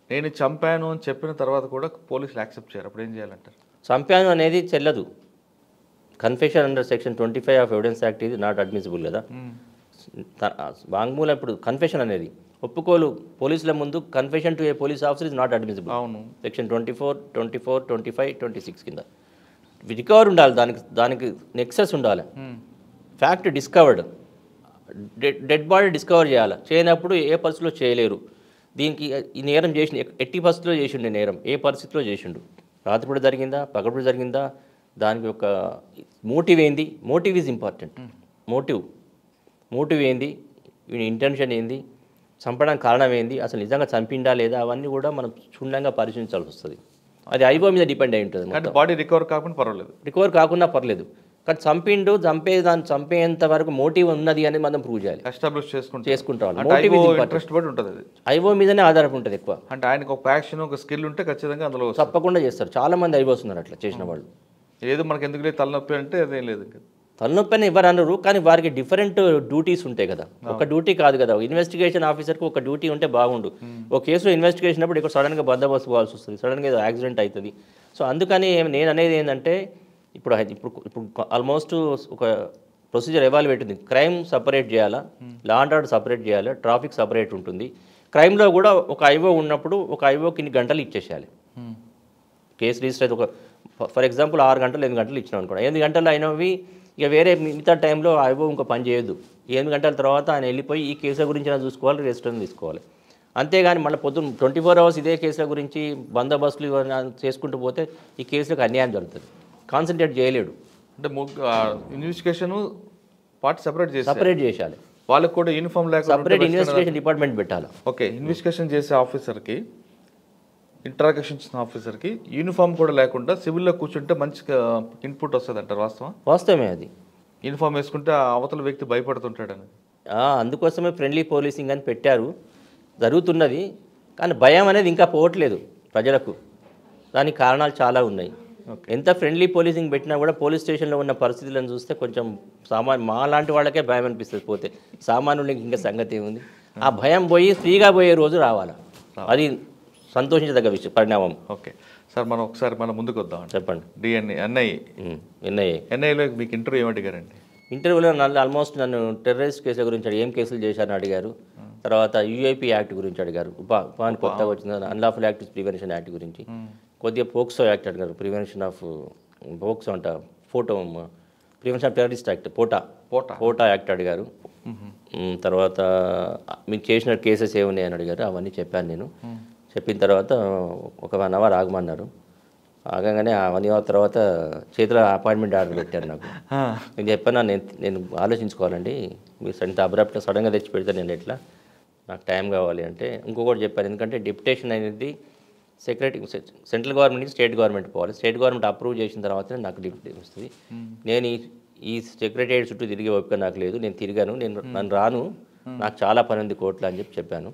నేను చంపాను అని చెప్పిన తర్వాత కూడా పోలీసులు యాక్సెప్ట్ చేయరు. అప్పుడు ఏం చేయాలంటారు? చంపాను అనేది చెల్లదు. Confession under section 25 of evidence act ఇది నాట్ అడ్మిసిబుల్ కదా. వాంగ్మూలం ఇప్పుడు కన్ఫెషన్ అనేది ఒప్పుకోలు పోలీసుల ముందు, confession to A police officer is not admissible. అవును, సెక్షన్ 24, 25, 26 కింద రికవర్ ఉండాలి. దానికి నెక్సెస్ ఉండాలి. Fact discovered, dead body discover చేయాలి. చేయనప్పుడు ఏ పరిస్థితిలో చేయలేరు. దీనికి ఈ నేరం చేసిన ఎట్టి పరిస్థితిలో చేసిండు నేరం, ఏ పరిస్థితిలో చేసిండు, రాత్రిపూట జరిగిందా, పగటిపూట జరిగిందా, దానికి ఒక మోటివ్ ఏంది. Motive is important. మోటివ్ ఏంది, వీడి ఇంటెన్షన్ ఏంది, చంపడానికి కారణం ఏంది, అసలు నిజంగా చంపిండా లేదా, అవన్నీ కూడా మనం క్షుణ్ణంగా పరిశీలించాల్సి వస్తుంది. అది ఐఓ మీద డిపెండ్ అయి ఉంటుంది. బాడీ రికవర్ కాకుండా పర్వాలేదు, రికవర్ కాకుండా పర్లేదు, కానీ చంపేంత వరకు మోటివ్ ఉన్నది అని మనం ప్రూవ్ చేయాలి, ఎస్టాబ్లిష్ చేసుకుంటాం. ఐఓ మీదనే ఆధారపడి ఉంటుంది ఎక్కువ. అంటే ఆయనకు ఒక ప్యాషన్, ఒక స్కిల్ ఉంటే ఖచ్చితంగా అందులో తప్పకుండా చేస్తారు. చాలా మంది ఐఓస్ ఉన్నారు అట్లా చేసిన వాళ్ళు. ఏదో మనకి ఎందుకు లేదు తలనొప్పి అంటే అదేం లేదు, తలనొప్పి అని ఎవరు అనరు, కానీ వారికి డిఫరెంట్ డ్యూటీస్ ఉంటాయి కదా. ఒక డ్యూటీ కాదు కదా. ఇన్వెస్టిగేషన్ ఆఫీసర్కి ఒక డ్యూటీ ఉంటే బాగుండు. ఒక కేసులో ఇన్వెస్టిగేషన్ అప్పుడు ఇక్కడ సడన్గా బందోబస్తు పోవాల్సి వస్తుంది, సడన్గా ఏదో యాక్సిడెంట్ అవుతుంది. సో అందుకని నేను అనేది ఏంటంటే, ఇప్పుడు ఆల్మోస్ట్ ఒక ప్రొసీజర్ ఎవాల్యుయేట్ ఉంది. క్రైమ్ సపరేట్ చేయాలా, లా అండ్ ఆర్డర్ సపరేట్ చేయాలి, ట్రాఫిక్ సపరేట్ ఉంటుంది. క్రైమ్లో కూడా ఒక ఐఓ ఉన్నప్పుడు ఒక ఐఓకి ఇన్ని గంటలు ఇచ్చేసేయాలి. కేసు రిజిస్టర్ అయితే ఫర్ ఎగ్జాంపుల్ 6 గంటలు 8 గంటలు ఇచ్చినాం అనుకోండి, 8 గంటలు అయినవి ఇక వేరే మిగతా టైంలో ఐఓ ఇంకా పని చేయొద్దు. 8 గంటల తర్వాత ఆయన వెళ్ళిపోయి ఈ కేసుల గురించి చూసుకోవాలి, రిజిస్టర్ తీసుకోవాలి. అంతేగాని మళ్ళీ పొద్దున్న 24 hours ఇదే కేసుల గురించి బందోబస్తులు చేసుకుంటూ పోతే ఈ కేసులకు అన్యాయం జరుగుతుంది. కాన్సన్ట్రేట్ చేయలేడు. అంటే ఇన్వెస్టిగేషన్ పార్ట్ సపరేట్ చేయాలి. వాళ్ళకి కూడా యూనిఫామ్ లేకుండా సపరేట్ ఇన్వెస్టిగేషన్ డిపార్ట్మెంట్ పెట్టాలి. ఓకే, ఇన్వెస్టిగేషన్ చేసే ఆఫీసర్కి ఇంట్రాగేషన్స్ ఆఫీసర్కి యూనిఫామ్ కూడా లేకుండా సివిల్లో కూర్చుంటే మంచిగా ఇన్పుట్ వస్తుంది అంటారు, వాస్తవం? వాస్తవమే అది. యూనిఫామ్ వేసుకుంటే ఆ అవతల వ్యక్తి భయపడుతుంటాడని. అందుకోసమే ఫ్రెండ్లీ పోలీసింగ్ అని పెట్టారు, జరుగుతున్నది. కానీ భయం అనేది ఇంకా పోవట్లేదు ప్రజలకు. దానికి కారణాలు చాలా ఉన్నాయి. ఎంత ఫ్రెండ్లీ పోలీసింగ్ పెట్టినా కూడా పోలీస్ స్టేషన్లో ఉన్న పరిస్థితులను చూస్తే కొంచెం మా లాంటి వాళ్ళకే భయం అనిపిస్తుంది. పోతే సామాన్యులకి ఇంకా సంగతి ఏముంది? ఆ భయం పోయి ఫ్రీగా పోయే రోజు రావాలి. అది సంతోషించదగ్గ విషయం, పరిణామం. ఓకే సార్, మనం ఒకసారి మన ముందుకు వద్దాం. చెప్పండి. ఎన్ఐలో మీకు ఇంటర్వ్యూ ఏమడిగారండి? ఇంటర్వ్యూలో ఆల్మోస్ట్ నన్ను టెర్రరిస్ట్ కేసుల గురించి ఏం కేసులు చేశారని అడిగారు. తర్వాత యూఐపీ యాక్ట్ గురించి అడిగారు, ఉపాధి కొత్తగా వచ్చిన అన్లాఫుల్ యాక్టివిటీస్ ప్రివెన్షన్ యాక్ట్ గురించి. కొద్దిగా పోక్సో యాక్ట్ అడిగారు, ప్రివెన్షన్ ఆఫ్ పోక్సో అంట, prevention of terrorist act, POTA act అడిగారు. తర్వాత మీకు చేసిన కేసెస్ ఏమున్నాయని అడిగారు. అవన్నీ చెప్పాను నేను. చెప్పిన తర్వాత ఒక 1 అవర్ ఆగమన్నారు. ఆగగానే ఆ 1 అవర్ తర్వాత చేతిలో అపాయింట్మెంట్ ఆర్డర్ పెట్టారు నాకు. నేను చెప్పాను, నేను ఆలోచించుకోవాలండి, మీరు అబ్రప్ట్గా సడన్గా తెచ్చి పెడితే నేను ఎట్లా, నాకు టైం కావాలి అంటే. ఇంకొకటి చెప్పాను, ఎందుకంటే డిప్యుటేషన్ అనేది సెంట్రల్ గవర్నమెంట్ నుంచి స్టేట్ గవర్నమెంట్ పోవాలి. స్టేట్ గవర్నమెంట్ అప్రూవ్ చేసిన తర్వాతనే నాకు డిప్యుటేషన్ వస్తుంది. నేను ఈ సెక్రటేరియట్ చుట్టూ తిరిగే ఓపిక నాకు లేదు. నేను తిరిగాను, నన్ను రాను, నాకు చాలా పని ఉంది కోర్టులో అని చెప్పాను.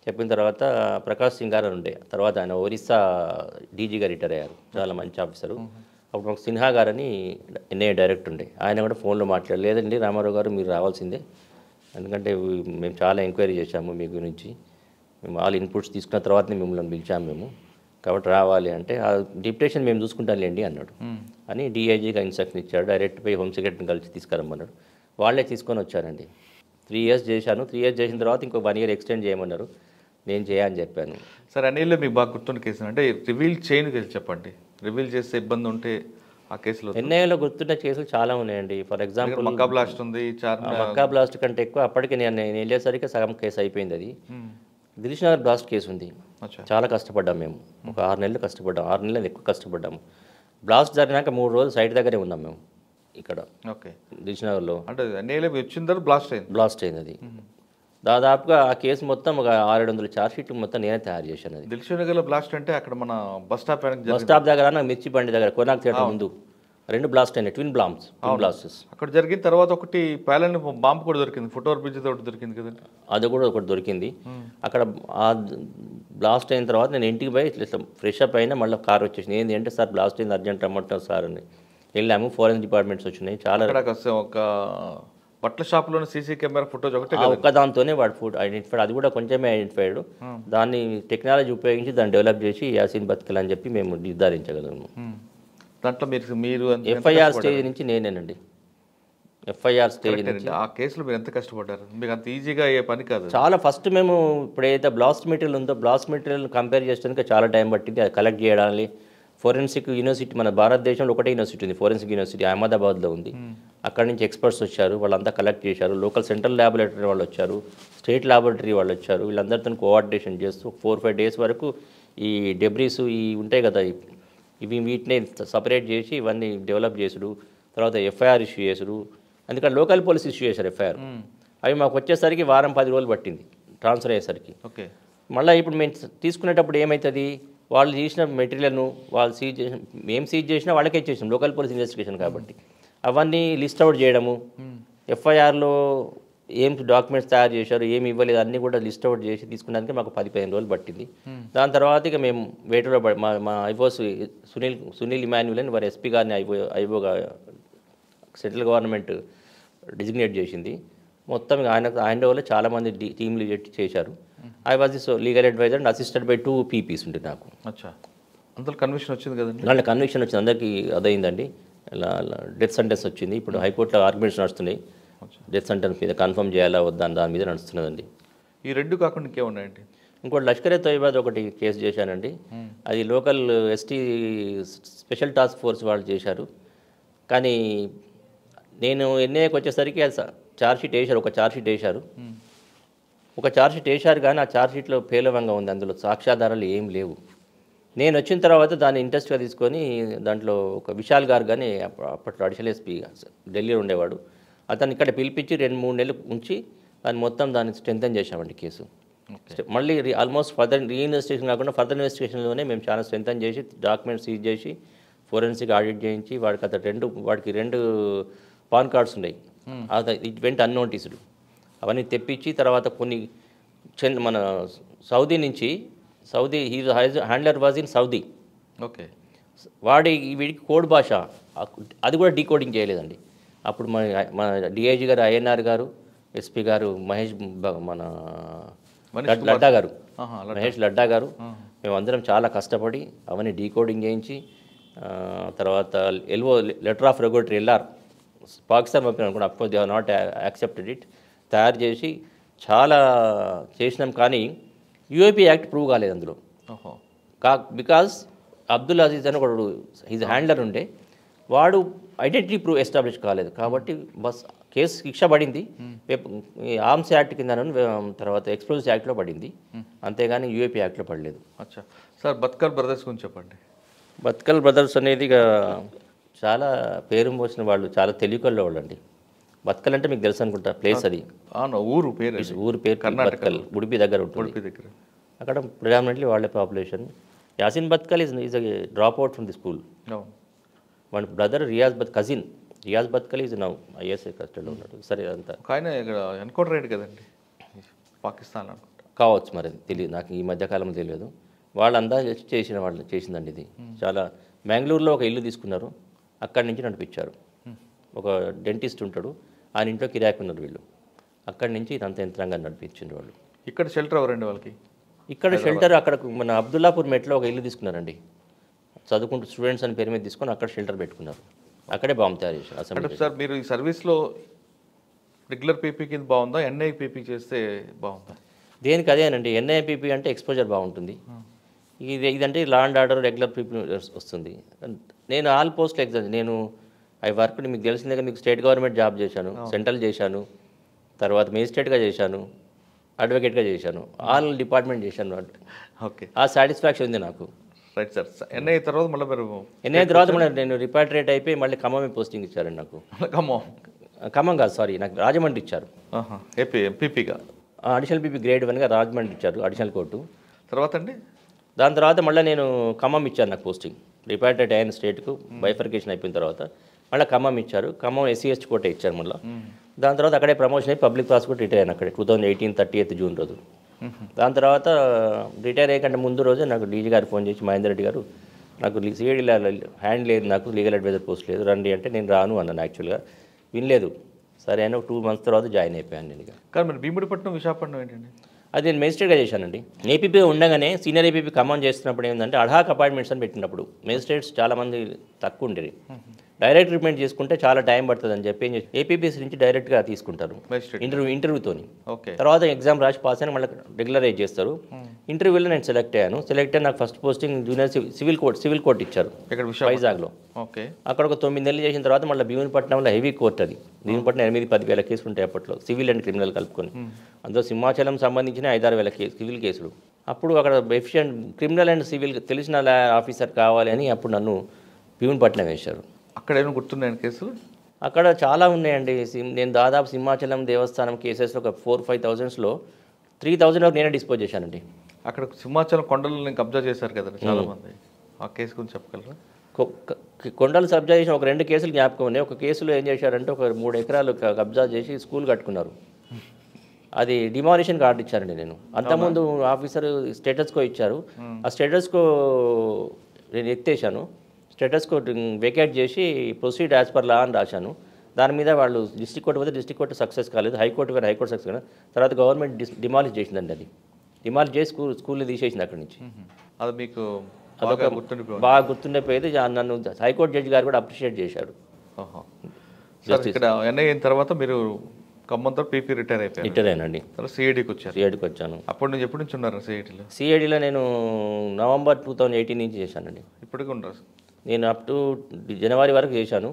చెప్పిన తర్వాత ప్రకాష్ సింగ్ గారు ఉండే, తర్వాత ఆయన ఒరిస్సా డీజీగా రిటైర్ అయ్యారు, చాలా మంచి ఆఫీసరు. అప్పుడు ఒక సిన్హా గారని ఎన్ఐఏ డైరెక్టర్ ఉండే, ఆయన కూడా ఫోన్లో మాట్లాడారు, లేదండి రామారావు గారు మీరు రావాల్సిందే, ఎందుకంటే మేము చాలా ఎంక్వైరీ చేశాము మీ గురించి, మేము ఆల్ ఇన్పుట్స్ తీసుకున్న తర్వాతనే మిమ్మల్ని పిలిచాము మేము, కాబట్టి రావాలి అంటే ఆ డిప్యుటేషన్ మేము చూసుకుంటాంలేండి అన్నాడు. అని డిఐజీగా ఇన్స్ట్రక్షన్ ఇచ్చాడు, డైరెక్ట్ పోయి హోమ్ సెక్రటరీని కలిసి తీసుకురమ్మన్నాడు. వాళ్ళే తీసుకొని వచ్చారండి. 3 years చేశాను. 3 years చేసిన తర్వాత ఇంకో 1 year ఎక్స్టెండ్ చేయమన్నారు. నేను చేయని చెప్పాను. సార్, అన్నిలో మీకు బాగా గుర్తున్న కేసు అంటే రివీల్ చేయని కేసు చెప్పండి, రివీల్ చేసే ఇబ్బంది ఉంటే ఆ కేసులో. ఎన్ఐఏలో గుర్తున్న కేసులు చాలా ఉన్నాయండి. ఫర్ ఎగ్జాంపుల్ మక్కా బ్లాస్ట్ ఉంది. మక్కా బ్లాస్ట్ కంటే ఎక్కువ అప్పటికి నేను వెళ్ళేసరికి సగం కేసు అయిపోయింది. అది దిల్షుఖ్నగర్ బ్లాస్ట్ కేసు ఉంది, చాలా కష్టపడ్డాం మేము. ఒక 6 నెలలు కష్టపడ్డాం, 6 నెలలు ఎక్కువ కష్టపడ్డాము. బ్లాస్ట్ జరిగినాక 3 రోజులు సైట్ దగ్గరే ఉన్నాం మేము ఇక్కడ. ఓకే, దిల్షుఖ్నగర్లో అంటే ఎన్ఐఏలో వచ్చిన తర్వాత బ్లాస్ట్ అయింది. అది దాదాపుగా ఆ కేసు మొత్తం ఒక 600 ఛార్జ్ షీట్లు మొత్తం నేనే తయారు చేశాను. అది దిల్షుఖ్నగర్లో బ్లాస్ట్ అంటే అక్కడ మన బస్ స్టాప్ దగ్గర మిర్చి బండి దగ్గర కొనాక్ థియేటర్ ముందు 2 బ్లాస్ట్ అయినాయి, ట్విన్ బ్లాస్టెస్. అక్కడ జరిగిన తర్వాత ఒకటి పేలని బాంబు కూడా దొరికింది, ఫుట్ఓవర్ బ్రిడ్జ్ ఒకటి దొరికింది కదండి, అది కూడా ఒకటి దొరికింది. అక్కడ ఆ బ్లాస్ట్ అయిన తర్వాత నేను ఇంటికి పోయి ఫ్రెష్ అప్ అయినా మళ్ళీ కార్ వచ్చేసింది. ఏంటి అంటే సార్ బ్లాస్ట్ అయింది, అర్జెంట్ రమ్మంటారు సార్ అని వెళ్ళాము. ఫోరెన్సిక్ డిపార్ట్మెంట్స్ వచ్చినాయి చాలా. ఒక బట్టల షాప్లోని సీసీ కెమెరా ఫుటేజ్ ఒక్క దాంతోనే వాడు ఫుడ్ ఐడెంటిఫైడ్, అది కూడా కొంచెమే ఐడెంటిఫైడ్. దాన్ని టెక్నాలజీ ఉపయోగించి దాన్ని డెవలప్ చేసి యాసిన్ బతికల్ అని చెప్పి మేము నిర్ధారించగలము. దాంట్లో మీరు ఎఫ్ఐఆర్ స్టేజ్ నుంచి నేనేనండి. ఎఫ్ఐఆర్ స్టేజ్ నుంచి ఆ కేసులో మీరు ఎంత కష్టపడ్డారు? మీకు అంత ఈజీగా అయ్యే పని కాదు. చాలా ఫస్ట్ మేము ఇప్పుడు ఏదైతే బ్లాస్ట్ మెటీరియల్ ఉందో బ్లాస్ట్ మెటీరియల్ కంపేర్ చేయడానికి చాలా టైం పట్టింది. అది కలెక్ట్ చేయడానికి ఫోరెన్సిక్ యూనివర్సిటీ, మన భారతదేశంలో ఒకటే యూనివర్సిటీ ఉంది, ఫోరెన్సిక్ యూనివర్సిటీ అహ్మదాబాద్లో ఉంది. అక్కడి నుంచి ఎక్స్పర్ట్స్ వచ్చారు, వాళ్ళంతా కలెక్ట్ చేశారు. లోకల్ సెంట్రల్ ల్యాబొరేటరీ వాళ్ళు వచ్చారు, స్టేట్ ల్యాబొరేటరీ వాళ్ళు వచ్చారు. వీళ్ళందరితో కోఆర్డినేషన్ చేస్తూ 4-5 days వరకు ఈ డెబ్రీస్ ఈ ఉంటాయి కదా, వీటిని సపరేట్ చేసి ఇవన్నీ డెవలప్ చేసుడు, తర్వాత ఎఫ్ఐఆర్ ఇష్యూ చేసుడు. అందుకని లోకల్ పోలీస్ ఇష్యూ చేశారు ఎఫ్ఐఆర్. అవి మాకు వచ్చేసరికి 1-10 రోజులు పట్టింది ట్రాన్స్ఫర్ అయ్యేసరికి. ఓకే, మళ్ళీ ఇప్పుడు మేము తీసుకునేటప్పుడు ఏమవుతుంది, వాళ్ళు చేసిన మెటీరియల్ను వాళ్ళు సీజ్ చేసిన, మేము సీజ్ చేసినా వాళ్ళకే ఇచ్చేసాం, లోకల్ పోలీస్ ఇన్వెస్టిగేషన్ కాబట్టి. అవన్నీ లిస్ట్ అవుట్ చేయడము, ఎఫ్ఐఆర్లో ఏం డాక్యుమెంట్స్ తయారు చేశారు, ఏమి ఇవ్వలేదు, అన్నీ కూడా లిస్ట్ అవుట్ చేసి తీసుకున్నానికి మాకు 10-15 రోజులు పట్టింది. దాని తర్వాత ఇక మేము వేటలో మా ఐఓస్ సునీల్ ఇమాన్యుల్ అని వారి ఎస్పీ గారిని ఐఓగా సెంట్రల్ గవర్నమెంట్ డిజిగ్నేట్ చేసింది. మొత్తం ఆయన వల్ల చాలామంది టీంలు చేశారు. I was the legal adviser and assisted by 2 PPs ఉంటుంది నాకు. అందులో కన్విక్షన్ వచ్చింది కదండి? దాంట్లో కన్విక్షన్ వచ్చింది, అందరికీ అదైందండి. ఇలా డెత్ సెంటెన్స్ వచ్చింది. ఇప్పుడు హైకోర్టులో ఆర్గ్యుమెంట్స్ నడుస్తున్నాయి, డెత్ సెంటెన్స్ మీద కన్ఫర్మ్ చేయాలా వద్దా దాని మీద నడుస్తున్నదండి. ఈ 2 కాకుండా ఇంకేమున్నాయండి? ఇంకోటి లష్కర్ ఏ తోయిబా ఒకటి కేసు చేశానండి. అది local ST special task force వాళ్ళు చేశారు. కానీ నేను ఎన్ఐఏకి వచ్చేసరికి ఛార్జ్షీట్ వేశారు, ఒక ఛార్జ్షీట్ వేశారు కానీ ఆ ఛార్జ్షీట్లో పేలవంగా ఉంది, అందులో సాక్ష్యాధారాలు ఏం లేవు. నేను వచ్చిన తర్వాత దాన్ని ఇంట్రెస్ట్గా తీసుకొని దాంట్లో ఒక విశాల్ గారు కానీ అప్పట్లో అడిషనల్ ఎస్పీ ఢిల్లీలో ఉండేవాడు, అతను ఇక్కడ పిలిపించి 2-3 నెలలు ఉంచి దాన్ని మొత్తం దాన్ని స్ట్రెంథన్ చేశామండి కేసు. మళ్ళీ ఆల్మోస్ట్ ఫర్దర్ రీఇన్వెస్టిగేషన్ కాకుండా ఫర్దర్ ఇన్వెస్టిగేషన్లోనే మేము చాలా స్ట్రెంథన్ చేసి డాక్యుమెంట్స్ సీజ్ చేసి ఫోరెన్సిక్ ఆడిట్ చేయించి వాడికి రెండు పాన్ కార్డ్స్ ఉన్నాయి. It went unnoticed. అవన్నీ తెప్పించి తర్వాత కొన్ని మన సౌదీ నుంచి handler was in Saudi. Okay. వీడికి కోడ్ భాష అది కూడా డీకోడింగ్ చేయలేదండి. అప్పుడు మన డిఐజీ గారు ఐఎన్ఆర్ గారు, ఎస్పీ గారు మన లడ్డా గారు, మహేష్ లడ్డా గారు, మేమందరం చాలా కష్టపడి అవన్నీ డీకోడింగ్ చేయించి తర్వాత letter of regulatory LR Pakistan పంపిన అనుకోండి, of course they are not accepted it, తయారు చేసి చాలా చేసినాం. కానీ యూఏపీ యాక్ట్ ప్రూవ్ కాలేదు అందులో. బికాజ్ అబ్దుల్ అజీజ్ అని ఒకడు హిజ్ హ్యాండ్లర్ ఉండే, వాడు ఐడెంటిటీ ప్రూవ్ ఎస్టాబ్లిష్ కాలేదు. కాబట్టి కేసు శిక్ష పడింది ఆర్మ్స్ యాక్ట్ కింద, తర్వాత ఎక్స్ప్లోజివ్స్ యాక్ట్లో పడింది, అంతేగాని యూఏపీ యాక్ట్లో పడలేదు. అచ్చా సార్, బత్కల్ బ్రదర్స్ గురించి చెప్పండి. బత్కల్ బ్రదర్స్ అనేది చాలా పేరు మోసిన వాళ్ళు, చాలా తెలివికల్లో వాళ్ళు అండి. బత్కల్ అంటే మీకు తెలుసు అనుకుంటా, ప్లేస్ అది ఊరు పేరు బత్కల్, ఉడిపి దగ్గర ఉంటుంది. అక్కడ ప్రిడామినెంట్లీ వాళ్ళే population. Yasin Bhatkal is drop out from the school. మన brother cousin Riyaz Bhatkal is now ISI కస్టడీలో ఉన్నాడు. సరే, అంతా ఆయన ఇక్కడ ఎన్కౌంటర్ రేట్ కదండి పాకిస్తాన్ అనుకుంటా, కావచ్చు మరి తెలియదు నాకు, ఈ మధ్యకాలంలో తెలియదు. వాళ్ళందా చేసిందండి ఇది. చాలా బెంగళూరులో ఒక ఇల్లు తీసుకున్నారు, అక్కడి నుంచి నడిపించారు. ఒక డెంటిస్ట్ ఉంటాడు, ఆయన ఇంట్లో కిరాయికి ఉన్నారు వీళ్ళు, అక్కడి నుంచి ఇదంతా యంత్రంగా నడిపించిండ్రు వాళ్ళు. ఇక్కడ షెల్టర్ ఎవరండి వాళ్ళకి? ఇక్కడ షెల్టర్ అక్కడ మన అబ్దుల్లాపూర్ మెట్లో ఒక ఇల్లు తీసుకున్నారండి, చదువుకుంటూ స్టూడెంట్స్ అని పేరు మీద తీసుకొని అక్కడ షెల్టర్ పెట్టుకున్నారు, అక్కడే బాంబు తయారు చేశారు. అసెంబ్లీ సార్, మీరు ఈ సర్వీస్లో రెగ్యులర్ పీపీ కింద బాగుందా, ఎన్ఐపీపీ చేస్తే బాగుందా? దేనికి అదేనండి, ఎన్ఐపీపీ అంటే ఎక్స్పోజర్ బాగుంటుంది, ఇదంటే law and order regular PP వస్తుంది. నేను ఆల్ పోస్టులు ఎగ్జామ్, నేను వర్క్ మీకు తెలిసిందే, మీకు స్టేట్ గవర్నమెంట్ జాబ్ చేశాను, సెంట్రల్ చేశాను, తర్వాత మేజిస్ట్రేట్గా చేశాను, అడ్వకేట్గా చేశాను, ఆల్ డిపార్ట్మెంట్ చేశాను. ఓకే, ఆ సాటిస్ఫాక్షన్ ఉంది నాకు. Right sir. ఎన్ఐ తర్వాత మళ్ళీ నేను రిపాట్రియేట్ అయిపోయి మళ్ళీ ఖమ్మమే పోస్టింగ్ ఇచ్చారండి నాకు. ఖమ్మం కాదు, సారీ, నాకు రాజమండ్రి ఇచ్చారు పీపీగా, అడిషనల్ పీపీ గ్రేడ్ 1గా రాజమండ్రి ఇచ్చారు, అడిషనల్ కోర్టు. తర్వాత అండి దాని తర్వాత మళ్ళీ నేను ఖమ్మం ఇచ్చారు నాకు పోస్టింగ్, రిపాట్రియేట్ అయిన స్టేట్కు బైఫర్కేషన్ అయిపోయిన తర్వాత మళ్ళీ ఖమ్మం ఇచ్చారు. ఖమ్మం ఎస్సీ/ఎస్టీ కోటే ఇచ్చారు మళ్ళీ. దాని తర్వాత అక్కడే ప్రమోషన్ అయ్యి పబ్లిక్ ప్రాసిక్యూటర్ రిటైర్ అయ్యాను అక్కడే 2018 30th జూన్ రోజు. దాని తర్వాత రిటైర్ అయ్యకంటే ముందు రోజే నాకు డీజీ గారు ఫోన్ చేసి, మహేందర్ రెడ్డి గారు నాకు సిఐడీలో హ్యాండ్ లేదు, నాకు లీగల్ అడ్వైజర్ పోస్ట్ లేదు, రండి అంటే నేను రాను అన్నాను. యాక్చువల్గా వినలేదు. సరే అయినా 2 months తర్వాత జాయిన్ అయిపోయాను నేను. కానీ మరి భీముడిపట్నం విశాఖపట్నం ఏంటండి? అది నేను మేజిస్ట్రేట్గా చేశానండి. ఏపీపీ ఉండగానే సీనియర్ ఏపీపీ ఖమ్మం చేస్తున్నప్పుడు ఏంటంటే అడ్హాక్ అపాయింట్మెంట్స్ అని పెట్టినప్పుడు మేజిస్ట్రేట్స్ చాలామంది తక్కువ ఉండేది, డైరెక్ట్ రిక్రూట్మెంట్ చేసుకుంటే చాలా టైం పడుతుంది అని చెప్పి ఏపీపీఎస్ నుంచి డైరెక్ట్గా తీసుకుంటారు ఇంటర్వ్యూతోని. తర్వాత ఎగ్జామ్ రాసి పాస్ అయినా మళ్ళీ రెగ్యులరైజ్ చేస్తారు. ఇంటర్వ్యూలో నేను సెలెక్ట్ అయ్యాను. నాకు first posting junior civil court ఇచ్చారు వైజాగ్లో. అక్కడ ఒక 9 నెలలు చేసిన తర్వాత మళ్ళీ భీమునిపట్నంలో హెవీ కోర్ట్, అది భీమునిపట్నం 8-10 కేసులు ఉంటాయి అప్పట్లో, సివిల్ అండ్ క్రిమినల్ కలుపుకొని. అందులో సింహాచలం సంబంధించిన 5-6 సివిల్ కేసులు. అప్పుడు అక్కడ ఎఫిషియెంట్ క్రిమినల్ అండ్ సివిల్ తెలిసిన ఆఫీసర్ కావాలి అని అప్పుడు నన్ను భీమునిపట్నం వేశారు. అక్కడ ఏమైనా గుర్తున్నాయండి కేసులు? అక్కడ చాలా ఉన్నాయండి. నేను దాదాపు సింహాచలం దేవస్థానం కేసెస్లో ఒక 4-5 3,000 వరకు నేనే డిస్పోజ్ చేశానండి. అక్కడ సింహాచలం కొండలను కబ్జా చేశారు కదా చాలామంది, ఆ కేసు గురించి చెప్పగలరా? కొండలు కబ్జా చేసిన ఒక 2 కేసులు జ్ఞాపకం ఉన్నాయి. ఒక కేసులో ఏం చేశారంటే ఒక 3 ఎకరాలు కబ్జా చేసి స్కూల్ కట్టుకున్నారు. అది డిమాలిషన్ కార్డు ఇచ్చారండి నేను. అంతకుముందు ఆఫీసర్ స్టేటస్కో ఇచ్చారు, ఆ స్టేటస్కో నేను ఎత్తేసాను. స్టేటస్కో వేకేట్ చేసి ప్రొసీడ్ యాజ్ పర్ లా అని రాశాను. దాని మీద వాళ్ళు డిస్ట్రిక్ట్ కోర్టు పోతే డిస్ట్రిక్ట్ కోర్టు సక్సెస్ కాలేదు, హైకోర్టు వేరే హైకోర్టు సక్సెస్ కాలేదు. తర్వాత గవర్నమెంట్ డిమాలిష్ చేసిందండి. అది డిమాలిష్ చేసి స్కూల్ని తీసేసింది అక్కడి నుంచి. అది మీకు బాగా గుర్తుండిపోయేది. నన్ను హైకోర్టు జడ్జి గారు కూడా అప్రిషియేట్ చేశారు. ఇక్కడ ఎన్ఐ అయిన తర్వాత మీరు ఖమ్మంతో పీపీ రిటైర్ అయిపోయానండి. సిఐడికి వచ్చాను. అప్పటి నుంచి ఎప్పటి నుంచి ఉన్నారు సిఐడిలో? సిఐడిలో నేను నవంబర్ 2018 నుంచి చేశానండి. ఇప్పటికీ ఉన్నారు? నేను అప్ టు జనవరి వరకు చేశాను.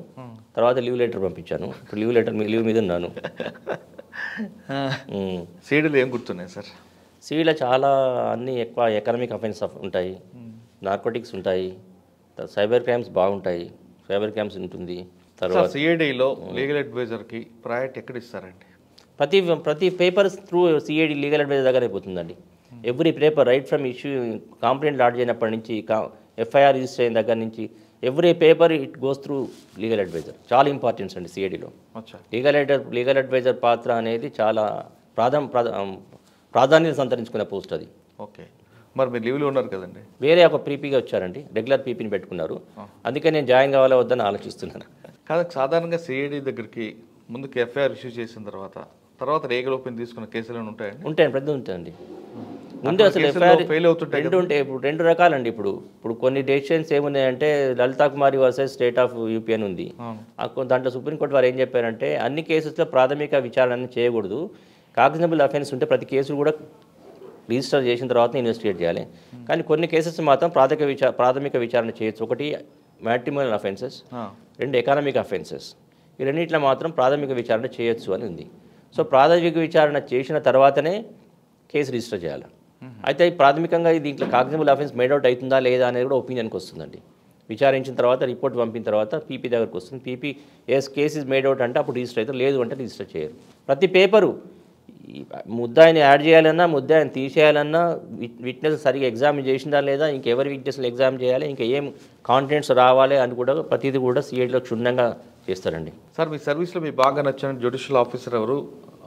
తర్వాత లీవ్ లెటర్ పంపించాను. ఇప్పుడు లీవ్ మీద ఉన్నాను. సిఐడిలో ఏం గుర్తున్నాయి సార్? సిఐడిలో చాలా అన్ని ఎక్కువ ఎకనామిక్ అఫెన్స్ ఉంటాయి, నార్కోటిక్స్ ఉంటాయి, సైబర్ క్రైమ్స్ బాగుంటాయి, సైబర్ క్రైమ్స్ ఉంటుంది. తర్వాత సిఐడిలో లీగల్ అడ్వైజర్కి ప్రయారిటీ ఎక్కడ ఇస్తారండి? ప్రతి paper through CID legal adviser దగ్గరే పోతుందండి. Every paper right from issue complaint lodge అయినప్పటి నుంచి ఎఫ్ఐఆర్ రిజిస్టర్ అయిన దగ్గర నుంచి every paper it goes through legal adviser. చాలా ఇంపార్టెన్స్ అండి సిఐడిలో. లీగల్ అడ్వైజర్ పాత్ర అనేది చాలా ప్రాధాన్యత సంతరించుకునే పోస్ట్ అది. ఓకే, మరి మీరు లీవ్లో ఉన్నారు కదండి. వేరే ఒక పీపీగా వచ్చారండి, రెగ్యులర్ పీపీని పెట్టుకున్నారు. అందుకే నేను జాయిన్ కావాలా వద్దని ఆలోచిస్తున్నాను. కాదు, సాధారణంగా సిఐడి దగ్గరికి ముందుకు ఎఫ్ఐఆర్ ఇష్యూ చేసిన తర్వాత లీగల్ ఓపెన్ తీసుకున్న కేసులు ఉంటాయండి. ఉంటాయండి, ప్రతి ఉంటాయండి. ముందు అసలు ఎఫ్ఐఆర్ రెండు ఉంటాయి. ఇప్పుడు రెండు రకాలండి. ఇప్పుడు కొన్ని డెసిషన్స్ ఏమున్నాయంటే Lalita Kumari versus state of UP అని ఉంది. దాంట్లో సుప్రీంకోర్టు వారు ఏం చెప్పారంటే అన్ని కేసెస్లో ప్రాథమిక విచారణ చేయకూడదు, కాగ్నిజబుల్ అఫెన్స్ ఉంటే ప్రతి కేసులు కూడా రిజిస్టర్ చేసిన తర్వాత ఇన్వెస్టిగేట్ చేయాలి. కానీ కొన్ని కేసెస్ మాత్రం ప్రాథమిక విచారణ చేయొచ్చు. ఒకటి మ్యాట్రిమోనియల్ అఫెన్సెస్, రెండు ఎకనామిక్ అఫెన్సెస్. ఈ రెండింటిలో మాత్రం ప్రాథమిక విచారణ చేయొచ్చు అని ఉంది. సో ప్రాథమిక విచారణ చేసిన తర్వాతనే కేసు రిజిస్టర్ చేయాలి. అయితే ప్రాథమికంగా దీంట్లో కాగ్నిజబుల్ అఫెన్స్ మేడౌట్ అవుతుందా లేదా అనేది కూడా ఒపీనియన్కి వస్తుందండి. విచారించిన తర్వాత రిపోర్ట్ పంపిన తర్వాత పీపీ దగ్గరకు వస్తుంది. పీపీ కేస్ ఇస్ మేడౌట్ అంటే అప్పుడు రిజిస్టర్ అవుతారు, లేదు అంటే రిజిస్టర్ చేయరు. ప్రతి పేపరు ముద్దాయిని యాడ్ చేయాలన్నా, ముద్దాయిని తీసేయాలన్నా, విట్నెస్ సరిగా ఎగ్జామిన్ చేసిందా లేదా, ఇంకెవరి విట్నెస్లు ఎగ్జామ్ చేయాలి, ఇంకా ఏం కాంటెంట్స్ రావాలి అని కూడా ప్రతిదీ కూడా సిఐడిలో క్షుణ్ణంగా చేస్తారండి. సార్, మీ సర్వీస్లో మీకు బాగా నచ్చిన జ్యుడిషియల్ ఆఫీసర్ ఎవరు,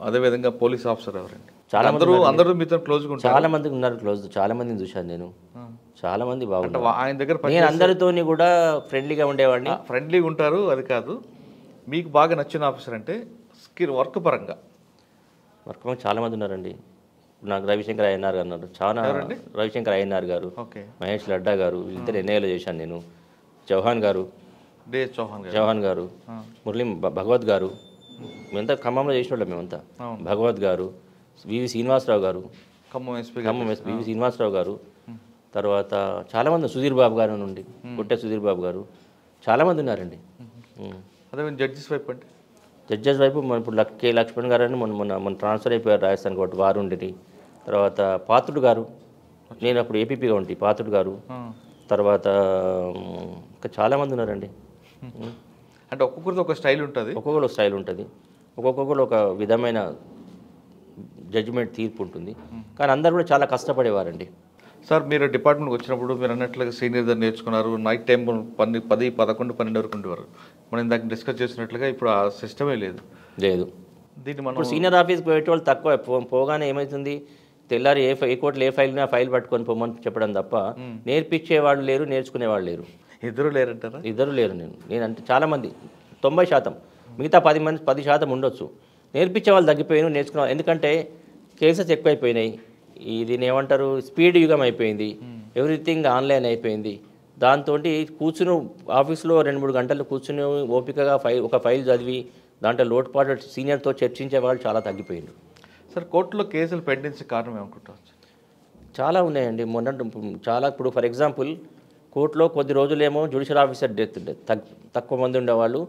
అదేవిధంగా పోలీస్ ఆఫీసర్ ఎవరండి? చాలా అందరూ మీతో క్లోజ్గా ఉంటారు. చాలా మంది ఉన్నారు క్లోజ్, చాలా మందిని చూశాను నేను. చాలా మంది బాగుంటారు ఆయన దగ్గర. నేను అందరితోని కూడా ఫ్రెండ్లీగా ఉండేవాడిని. ఫ్రెండ్లీగా ఉంటారు, అది కాదు. మీకు బాగా నచ్చిన ఆఫీసర్ అంటే వర్క్ పరంగా చాలా మంది ఉన్నారండి. నాకు రవిశంకర్ అయ్యన్నార్ గారు అన్నారు, చాలా రవిశంకర్ అయ్యన్నార్ గారు, మహేష్ లడ్డా గారు, వీళ్ళిద్దరు ఎన్ఐఏలో చేశాను నేను. చౌహాన్ గారు, మురళీ భగవత్ గారు, మేమంతా ఖమ్మంలో చేసిన వాళ్ళం. మేమంతా భగవత్ గారు, వివి శ్రీనివాసరావు గారు, ఖమ్మం వివి శ్రీనివాసరావు గారు, తర్వాత చాలామంది సుధీర్ బాబు గారు నుండి పుట్టే సుధీర్ బాబు గారు, చాలామంది ఉన్నారండి. అదే జడ్జెస్ వైపు అంటే జడ్జెస్ వైపు ఇప్పుడు కే లక్ష్మణ్ గారు అని మొన్న ట్రాన్స్ఫర్ అయిపోయారు రాజస్థాన్ కాబట్టి వారు ఉండేది. తర్వాత పాత్రుడు గారు, నేను అప్పుడు ఏపీపీగా ఉంటే పాత్రుడు గారు, తర్వాత ఇంకా చాలామంది ఉన్నారండి. అంటే ఒక్కొక్కరితో ఒక స్టైల్ ఉంటుంది, ఒక్కొక్కరు ఒక విధమైన జడ్జిమెంట్ తీర్పు ఉంటుంది. కానీ అందరూ కూడా చాలా కష్టపడేవారండి. సార్, మీరు డిపార్ట్మెంట్కి వచ్చినప్పుడు మీరు అన్నట్లుగా సీనియర్ దగ్గర నేర్చుకున్నారు. నైట్ టైం 10, 11, 12 వరకు ఉండేవారు. మనం ఇందాక డిస్కస్ చేసినట్లుగా ఇప్పుడు ఆ సిస్టమే లేదు. దీన్ని మనం సీనియర్ ఆఫీస్కి పోయేటోళ్ళు తక్కువ. పోగానే ఏమవుతుంది, తెల్లారి ఏ కోర్టులో ఏ ఫైల్ ఫైల్ పట్టుకొని పోమని చెప్పడం తప్ప నేర్పించేవాళ్ళు లేరు, నేర్చుకునేవాళ్ళు లేరు. ఇద్దరు లేరంటారా? ఇద్దరు లేరు. నేను అంటే చాలామంది 90%, మిగతా 10% ఉండొచ్చు. నేర్పించే వాళ్ళు తగ్గిపోయాను, నేర్చుకునే. ఎందుకంటే కేసెస్ ఎక్కువైపోయినాయి. దీన్ని ఏమంటారు, స్పీడ్ యుగం అయిపోయింది, ఎవ్రీథింగ్ ఆన్లైన్ అయిపోయింది. దాంతో కూర్చుని ఆఫీస్లో 2-3 గంటలు కూర్చుని ఓపికగా ఒక ఫైల్ చదివి దాంట్లో లోటుపాటు సీనియర్తో చర్చించే వాళ్ళు చాలా తగ్గిపోయింది. సార్, కోర్టులో కేసులు పెండించే కారణం ఏమనుకుంటారు? చాలా ఉన్నాయండి. ఇప్పుడు ఫర్ ఎగ్జాంపుల్ కోర్టులో కొద్ది రోజులేమో జ్యుడిషియల్ ఆఫీసర్ డెత్ తక్కువ మంది ఉండేవాళ్ళు,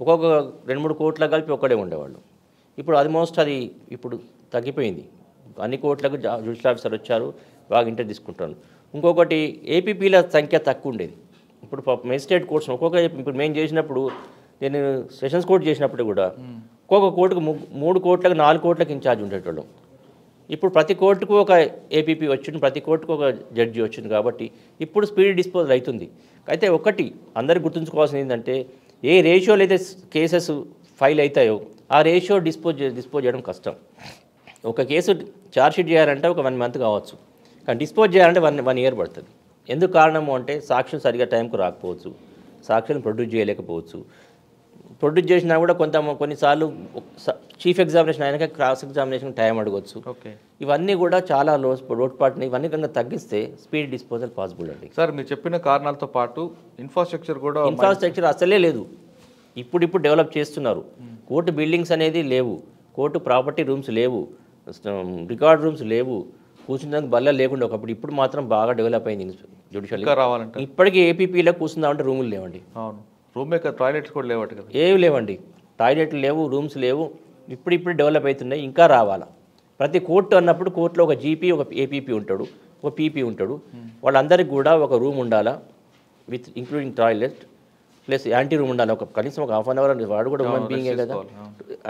ఒక్కొక్క 2-3 కోర్టులకు కలిపి ఒక్కడే ఉండేవాళ్ళు. ఇప్పుడు ఆల్మోస్ట్ అది ఇప్పుడు తగ్గిపోయింది. అన్ని కోర్టులకు జ్యుడిషియల్ ఆఫీసర్ వచ్చారు, బాగా ఇంటర్ తీసుకుంటారు. ఇంకొకటి ఏపీపీల సంఖ్య తక్కువ ఉండేది. ఇప్పుడు మెజిస్ట్రేట్ కోర్ట్స్ ఇప్పుడు మేము చేసినప్పుడు, నేను సెషన్స్ కోర్టు చేసినప్పుడు కూడా ఒక్కొక్క కోర్టుకు 3 కోట్లకు 4 కోట్లకు ఇన్ఛార్జ్ ఉండేటోళ్ళం. ఇప్పుడు ప్రతి కోర్టుకు ఒక ఏపీపీ వచ్చింది, ప్రతి కోర్టుకు ఒక జడ్జి వచ్చింది. కాబట్టి ఇప్పుడు స్పీడ్ డిస్పోజల్ అవుతుంది. అయితే ఒకటి అందరికి గుర్తుంచుకోవాల్సింది ఏంటంటే, ఏ రేషియోలో అయితే కేసెస్ ఫైల్ అవుతాయో ఆ రేషియో డిస్పోజ్ చేయడం కష్టం. ఒక కేసు ఛార్జ్షీట్ చేయాలంటే ఒక 1 మంత్ కావచ్చు, కానీ డిస్పోజ్ చేయాలంటే 1 ఇయర్ పడుతుంది. ఎందుకు కారణము అంటే సాక్షులు సరిగా టైంకు రాకపోవచ్చు, సాక్షులను ప్రొడ్యూస్ చేయలేకపోవచ్చు. ప్రొడ్యూస్ చేసినా కూడా కొన్నిసార్లు చీఫ్ ఎగ్జామినేషన్ అయినాక క్రాస్ ఎగ్జామినేషన్ టైం అడగవచ్చు. ఇవన్నీ కూడా చాలా లోటుపాటుని ఇవన్నీ కనుక తగ్గిస్తే స్పీడ్ డిస్పోజల్ పాసిబుల్ అండి. సార్, మీరు చెప్పిన కారణాలతో పాటు ఇన్ఫ్రాస్ట్రక్చర్ అసలే లేదు. ఇప్పుడు డెవలప్ చేస్తున్నారు. కోర్టు బిల్డింగ్స్ అనేది లేవు, కోర్టు ప్రాపర్టీ రూమ్స్ లేవు, రికార్డ్ రూమ్స్ లేవు, కూర్చుందానికి బల్ల లేకుండా ఒకప్పుడు. ఇప్పుడు మాత్రం బాగా డెవలప్ అయింది జ్యుడిషియల్. రావాలంటే ఇప్పటికీ ఏపీపీలో కూర్చుందామంటే రూములు లేవండి. టాయిలెట్స్ కూడా లేవట కదా? ఏవి లేవండి, టాయిలెట్లు లేవు, రూమ్స్ లేవు. ఇప్పుడు డెవలప్ అవుతున్నాయి, ఇంకా రావాలా. ప్రతి కోర్టు అన్నప్పుడు కోర్టులో ఒక జీపీ, ఒక ఏపీపీ ఉంటాడు, ఒక పీపీ ఉంటాడు. వాళ్ళందరికీ కూడా ఒక రూమ్ ఉండాలా, with including toilet plus anti room ఉండాలి. కనీసం ఒక ½ అవర్ వాడు కూడా హ్యూమన్ బీయింగే కదా,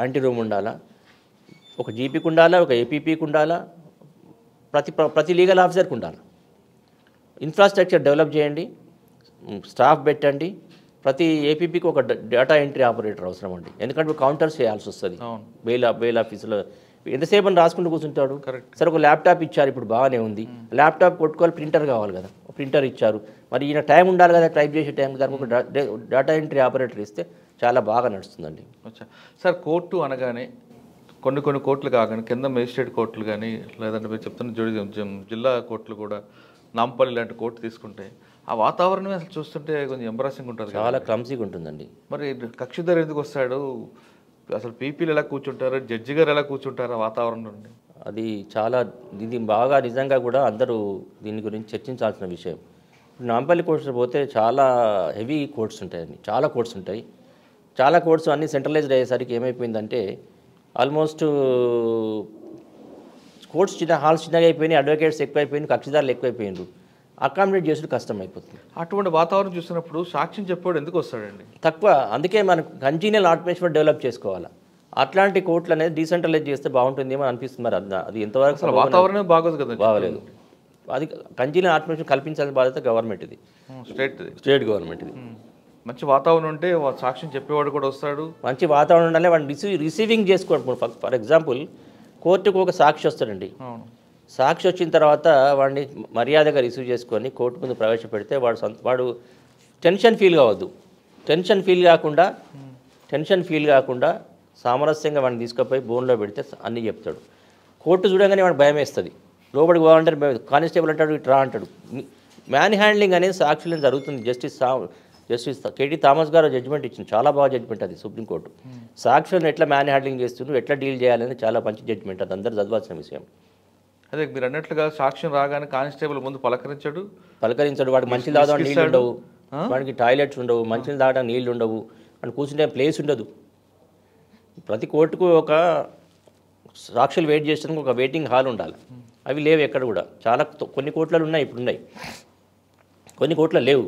యాంటీ రూమ్ ఉండాలా. ఒక జీపీకి ఉండాలా, ఒక ఏపీపీకి ఉండాలా, ప్రతి లీగల్ ఆఫీసర్కి ఉండాలి. ఇన్ఫ్రాస్ట్రక్చర్ డెవలప్ చేయండి, స్టాఫ్ పెట్టండి. ప్రతి ఏపీపీకి ఒక డేటా ఎంట్రీ ఆపరేటర్ అవసరం అండి. ఎందుకంటే కౌంటర్స్ చేయాల్సి వస్తుంది. బెయిల్ ఆఫీసులో ఎంతసేపు అని రాసుకుంటూ కూర్చుంటాడు. సరే ఒక ల్యాప్టాప్ ఇచ్చారు, ఇప్పుడు బాగానే ఉంది. ల్యాప్టాప్ కొట్టుకోవాలి, ప్రింటర్ కావాలి కదా, ప్రింటర్ ఇచ్చారు. మరి ఈయన టైం ఉండాలి కదా, టైప్ చేసే టైం. దానికి ఒక డేటా ఎంట్రీ ఆపరేటర్ ఇస్తే చాలా బాగా నడుస్తుందండి. సార్ కోర్టు అనగానే కొన్ని కోర్టులు కాగానే కింద మేజిస్ట్రేట్ కోర్టులు కానీ, లేదంటే మీరు చెప్తున్న జిల్లా కోర్టులు కూడా, నాంపల్లి లాంటి కోర్టు తీసుకుంటే ఆ వాతావరణమే అసలు చూస్తుంటే కొంచెం ఎంబరాసింగ్ ఉంటుంది, చాలా క్లమ్సీగా ఉంటుందండి. మరి కక్షిదారు ఎందుకు వస్తాడు? అసలు పీపీలు ఎలా కూర్చుంటారు, జడ్జి గారు ఎలా కూర్చుంటారు ఆ వాతావరణం నుండి? అది చాలా ఇది బాగా నిజంగా కూడా అందరూ దీని గురించి చర్చించాల్సిన విషయం. ఇప్పుడు నాంపల్లి కోర్ట్స్ పోతే చాలా హెవీ కోర్ట్స్ ఉంటాయండి, చాలా కోర్ట్స్ ఉంటాయి. చాలా కోర్ట్స్ అన్నీ సెంట్రలైజ్డ్ అయ్యేసరికి ఏమైపోయిందంటే ఆల్మోస్ట్ కోర్ట్స్ హాల్స్ చిన్నగా అయిపోయినాయి, అడ్వకేట్స్ ఎక్కువైపోయింది, కక్షిదారులు ఎక్కువైపోయినారు. అకామిడేట్ చేసుడు కష్టం అయిపోతుంది. అటువంటి వాతావరణం చూసినప్పుడు సాక్ష్యం చెప్పాడు ఎందుకు వస్తాడండి? తక్కువ. అందుకే మనకు కంజీనియల్ ఆటోమేషన్ డెవలప్ చేసుకోవాలి. అట్లాంటి కోర్టులు అనేది డీసెంట్రలైజ్ చేస్తే బాగుంటుందేమో అనిపిస్తుంది. మరి అది ఎంతవరకు అసలు వాతావరణం బాగోదు కదా, బాగలేదు. అది కంజీనియల్ ఆటోమేషన్ కల్పించాల్సిన బాధ్యత గవర్నమెంట్ ఇది, స్టేట్ గవర్నమెంట్ ఇది. మంచి వాతావరణం ఉంటే సాక్ష్యం చెప్పేవాడు కూడా వస్తాడు. మంచి వాతావరణం ఉండాలి. వాడిని రిసీవింగ్ చేసుకోవడం. ఫర్ ఎగ్జాంపుల్ కోర్టుకు ఒక సాక్షి వస్తాడండి. సాక్షి వచ్చిన తర్వాత వాడిని మర్యాదగా రిసీవ్ చేసుకొని కోర్టు ముందు ప్రవేశపెడితే వాడు టెన్షన్ ఫీల్ కావద్దు. టెన్షన్ ఫీల్ కాకుండా సామరస్యంగా వాడిని తీసుకుపోయి బోన్లో పెడితే అన్నీ చెప్తాడు. కోర్టు చూడగానే వాడికి భయం వేస్తుంది. లోపలికి పోవాలంటే కానిస్టేబుల్ అంటాడు, ఇట్రా అంటాడు. మ్యాన్ హ్యాండ్లింగ్ అనేది సాక్షులు జరుగుతుంది. జస్టిస్ కేటీ థామస్ గారు జడ్జిమెంట్ ఇచ్చింది, చాలా బాగా జడ్జిమెంట్ అది సుప్రీంకోర్టు. సాక్షులను ఎట్లా మ్యాన్ హ్యాండ్లింగ్ చేస్తున్నారు, ఎట్లా డీల్ చేయాలని చాలా మంచి జడ్జిమెంట్. అది అందరూ చదవాల్సిన విషయం. అదే మీరు అన్నట్లుగా సాక్ష్యం రాగానే కానిస్టేబుల్ ముందు పలకరించాడు. వాడికి మంచిలు తాగడానికి నీళ్ళు ఉండవు, వాడికి టాయిలెట్స్ ఉండవు, మంచిలు తాగడానికి నీళ్ళు ఉండవు, వాడికి కూర్చుంటే ప్లేస్ ఉండదు. ప్రతి కోర్టుకు ఒక సాక్షులు వెయిట్ చేసడానికి ఒక వెయిటింగ్ హాల్ ఉండాలి. అవి లేవు ఎక్కడ కూడా. చాలా కొన్ని కోర్టులలో ఉన్నాయి, ఇప్పుడు ఉన్నాయి, కొన్ని కోర్టులో లేవు.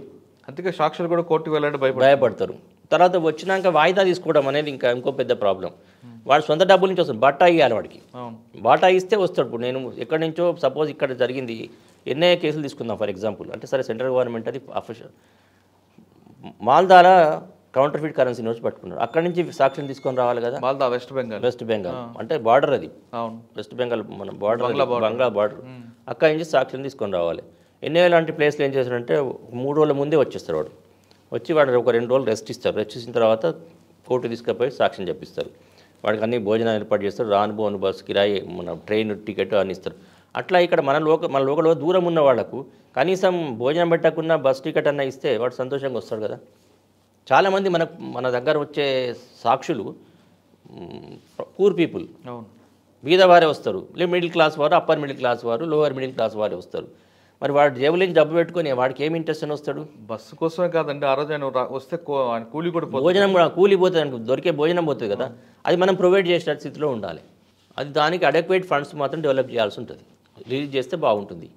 అందుకే సాక్షులు కూడా కోర్టుకు వెళ్ళాలంటే భయపడతారు. తర్వాత వచ్చినాక వాయిదా తీసుకోవడం అనేది ఇంకో పెద్ద ప్రాబ్లం. వాడు సొంత డబ్బుల నుంచి వస్తుంది, బాటా ఇవ్వాలి వాడికి. బాటా ఇస్తే వస్తాడు. ఇప్పుడు నేను ఎక్కడి నుంచో సపోజ్ ఇక్కడ జరిగింది, ఎన్ఐఏ కేసులు తీసుకుందాం ఫర్ ఎగ్జాంపుల్. అంటే సరే సెంట్రల్ గవర్నమెంట్ అది అఫీషియల్ మాల్దాల కౌంటర్ ఫీట్ కరెన్సీ నోట్స్ పట్టుకున్నారు. అక్కడి నుంచి సాక్ష్యం తీసుకొని రావాలి కదా. మాల్దా వెస్ట్ బెంగాల్ అంటే బార్డర్ అది, వెస్ట్ బెంగాల్ మన బార్డర్, బంగ్లా బార్డర్. అక్కడి నుంచి సాక్ష్యం తీసుకొని రావాలి. ఎన్ఐఏ లాంటి ప్లేస్లో ఏం చేస్తారంటే 3 రోజుల ముందే వచ్చేస్తారు. వాడు ఒక 2 రోజులు రెస్ట్ ఇస్తారు. రెస్ట్ ఇచ్చిన తర్వాత కోర్టు తీసుకుపోయి సాక్ష్యం చెప్పిస్తారు. వాడికి అన్ని భోజనాలు ఏర్పాటు చేస్తారు, రాను బస్సు కిరాయి, మన ట్రైన్ టికెట్ అన్ని ఇస్తారు. అట్లా ఇక్కడ మన లోకల్ దూరం ఉన్న వాళ్ళకు కనీసం భోజనం పెట్టకుండా బస్ టికెట్ అన్న ఇస్తే వాడు సంతోషంగా వస్తాడు కదా. చాలామంది మన దగ్గర వచ్చే సాక్షులు పూర్ పీపుల్, బీదవారే వస్తారు. మిడిల్ క్లాస్ వారు, అప్పర్ మిడిల్ క్లాస్ వారు, లోవర్ మిడిల్ క్లాస్ వారే వస్తారు. మరి వాడు జేబులో నుంచి డబ్బు పెట్టుకొని వాడికి ఏమి ఇంట్రెస్ట్ అని వస్తాడు? బస్సు కోసమే కాదండి, ఆ రోజు ఆయన వస్తే కూలి కూడా భోజనం కూడా కూలి పోతుంది అనుకో, దొరికే భోజనం పోతుంది కదా. అది మనం ప్రొవైడ్ చేసే స్థితిలో ఉండాలి. అది దానికి అడెక్వేట్ ఫండ్స్ మాత్రం డెవలప్ చేయాల్సి ఉంటుంది. రిలీజ్ చేస్తే బాగుంటుంది.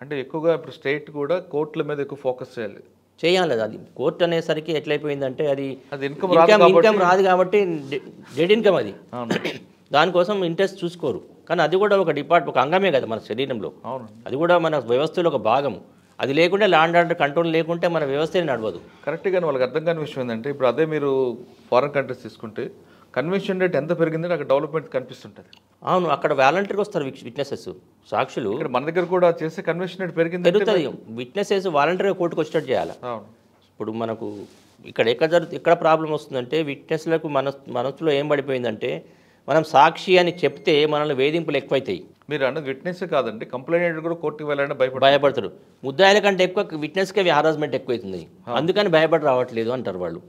అంటే ఎక్కువగా ఇప్పుడు స్టేట్ కూడా కోర్టుల మీద ఎక్కువ ఫోకస్ చేయాలి. అది కోర్టు అనేసరికి ఎట్లయిపోయిందంటే అది ఇన్కమ్ రాదు కాబట్టి డెడ్ ఇన్కమ్ అది. దానికోసం ఇంట్రెస్ట్ చూసుకోరు. కానీ అది కూడా ఒక అంగమే కదా మన శరీరంలో. అది కూడా మన వ్యవస్థలో ఒక భాగము. అది లేకుంటే ల్యాండ్ ఆర్డర్ కంట్రోల్ లేకుంటే మన వ్యవస్థనే నడవదు. కరెక్ట్గా వాళ్ళకి అర్థం కాని విషయం ఏంటంటే, ఇప్పుడు అదే మీరు ఫారిన్ కంట్రీస్ తీసుకుంటే కన్వెన్షన్ రేట్ ఎంత పెరిగిందంటే అక్కడ డెవలప్మెంట్ కనిపిస్తుంటుంది. అవును, అక్కడ వాలంటీర్గా వస్తారు విట్నెసెస్, సాక్షులు. ఇక్కడ మన దగ్గర కూడా చేసే కన్వెన్షన్ రేట్ పెరుగుతుంది. విట్నెసెస్ వాలంటీర్గా కోర్టుకు వచ్చేటట్టు చేయాలి. ఇప్పుడు మనకు ఎక్కడ ప్రాబ్లం వస్తుందంటే విట్నెస్లకు మనసులో ఏం పడిపోయిందంటే, మనం సాక్షి అని చెప్తే మనల్ని వేధింపులు ఎక్కువైతాయి. మీరు అన్నది విట్నెస్ కాదండి, కంప్లైంట్ కూడా కోర్టుకు వెళ్ళాలంటే భయపడతారు. ముద్దాయిల కంటే ఎక్కువ విట్నెస్కే హారాస్మెంట్ ఎక్కువైతుంది, అందుకని భయపడి రావట్లేదు అంటారు వాళ్ళు.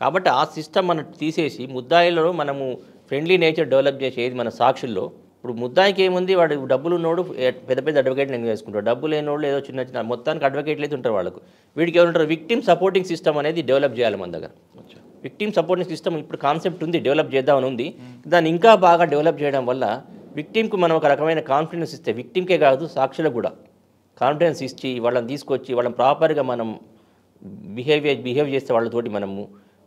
కాబట్టి ఆ సిస్టమ్ మనం తీసేసి ముద్దాయిలో మనము ఫ్రెండ్లీ నేచర్ డెవలప్ చేసేది మన సాక్షుల్లో. ఇప్పుడు ముద్దాయికి ఏముంది, వాడు డబ్బులు ఉన్నోడు పెద్ద అడ్వకేట్లు ఎంగేజ్ చేసుకుంటారు, డబ్బులు లేనోళ్ళు ఏదో చిన్న మొత్తానికి అడ్వకేట్లు అయితే ఉంటారు వాళ్ళకు. వీడికి ఎవరుంటారు, విక్టిమ్ సపోర్టింగ్ సిస్టమ్ అనేది డెవలప్ చేయాలి మన దగ్గర. విక్టిమ్ సపోర్టింగ్ సిస్టమ్ ఇప్పుడు కాన్సెప్ట్ ఉంది, డెవలప్ చేద్దామని ఉంది. దాన్ని ఇంకా బాగా డెవలప్ చేయడం వల్ల విక్టిమ్కి మనం ఒక రకమైన కాన్ఫిడెన్స్ ఇస్తే, విక్టిమ్కే కాదు సాక్షులకు కూడా కాన్ఫిడెన్స్ ఇచ్చి వాళ్ళని తీసుకొచ్చి వాళ్ళని ప్రాపర్గా మనం బిహేవ్ చేస్తే వాళ్ళతోటి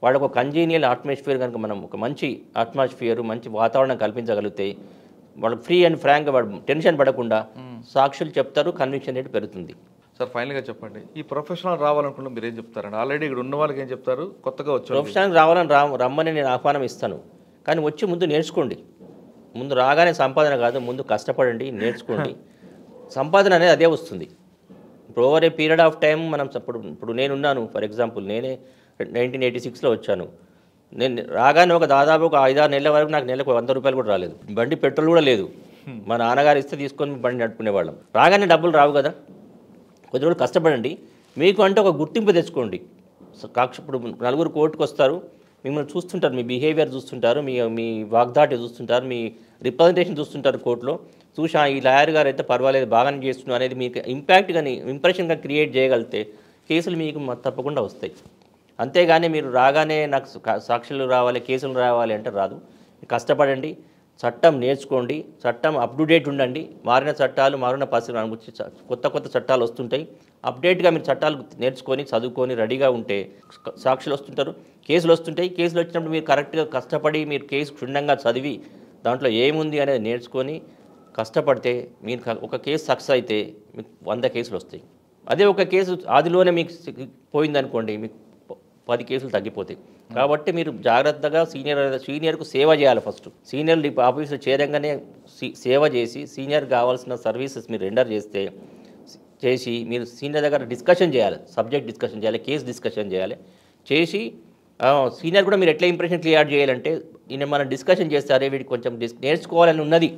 వాళ్ళకు ఒక కంజీనియల్ అట్మాస్ఫియర్ కనుక మనం ఒక మంచి అట్మాస్ఫియర్, మంచి వాతావరణం కల్పించగలిగితే వాళ్ళకి ఫ్రీ అండ్ ఫ్రాంక్గా వాడు టెన్షన్ పడకుండా సాక్షులు చెప్తారు, కన్విక్షన్ రేట్ పెరుగుతుంది. సార్ ఫైనల్గా చెప్పండి, ఈ ప్రొఫెషనల్ రావాలనుకుంటే మీరు ఏం చెప్తారండి? ఆల్రెడీ ఇక్కడ ఉన్న వాళ్ళకి ఏం చెప్తారు, కొత్తగా వచ్చి ప్రొఫెషనల్ రావాలని రమ్మని నేను ఆహ్వానం ఇస్తాను. కానీ వచ్చి ముందు నేర్చుకోండి. ముందు రాగానే సంపాదన కాదు, ముందు కష్టపడండి, నేర్చుకోండి. సంపాదన అనేది అదే వస్తుంది. ఇప్పుడు over a period of time మనం ఇప్పుడు నేనున్నాను, ఫర్ ఎగ్జాంపుల్ నేనే 1986లో వచ్చాను. నేను రాగానే దాదాపు ఒక 5-6 నెలల వరకు నాకు నెలకు 100 రూపాయలు కూడా రాలేదు. బండి పెట్రోల్ కూడా లేదు. మా నాన్నగారు ఇస్తే తీసుకొని బండి నడుపుకునేవాళ్ళం. రాగానే డబ్బులు రావు కదా, కొద్ది రోజులు కష్టపడండి. మీకు అంటే ఒక గుర్తింపు తెచ్చుకోండి. ఇప్పుడు నలుగురు కోర్టుకు వస్తారు, మిమ్మల్ని చూస్తుంటారు, మీ బిహేవియర్ చూస్తుంటారు, మీ వాగ్దాటి చూస్తుంటారు, మీ రిప్రజెంటేషన్ చూస్తుంటారు కోర్టులో. చూసి ఈ లాయర్ గారు అయితే పర్వాలేదు, బాగానే చేస్తున్నారు అనేది మీకు ఇంపాక్ట్ కానీ ఇంప్రెషన్గా క్రియేట్ చేయగలిగితే కేసులు మీకు తప్పకుండా వస్తాయి. అంతేగాని మీరు రాగానే నాకు సాక్షులు రావాలి, కేసులు రావాలి అంటే రాదు. కష్టపడండి, చట్టం నేర్చుకోండి, చట్టం అప్ టు డేట్ ఉండండి. మారిన చట్టాలు, మారిన పరిస్థితులు, కొత్త చట్టాలు వస్తుంటాయి. అప్డేట్గా మీరు చట్టాలు నేర్చుకొని చదువుకొని రెడీగా ఉంటే సాక్షులు వస్తుంటారు, కేసులు వస్తుంటాయి. కేసులు వచ్చినప్పుడు మీరు కరెక్ట్గా కష్టపడి మీరు కేసు క్షుణ్ణంగా చదివి దాంట్లో ఏముంది అనేది నేర్చుకొని కష్టపడితే మీరు ఒక కేసు సక్సెస్ అయితే మీకు 100 కేసులు వస్తాయి. అదే ఒక కేసు ఆదిలోనే మీకు పోయిందనుకోండి, మీకు 10 కేసులు తగ్గిపోతాయి. కాబట్టి మీరు జాగ్రత్తగా సీనియర్కు సేవ చేయాలి. ఫస్ట్ సీనియర్ ఆఫీసులో చేరంగానే సేవ చేసి సీనియర్ కావాల్సిన సర్వీసెస్ మీరు రెండర్ చేసి మీరు సీనియర్ దగ్గర డిస్కషన్ చేయాలి, సబ్జెక్ట్ డిస్కషన్ చేయాలి, కేసు డిస్కషన్ చేయాలి. చేసి సీనియర్ కూడా మీరు ఎట్లా ఇంప్రెషన్ క్లియర్ చేయాలంటే మనం డిస్కషన్ చేస్తారే వీడికి కొంచెం నేర్చుకోవాలని ఉన్నది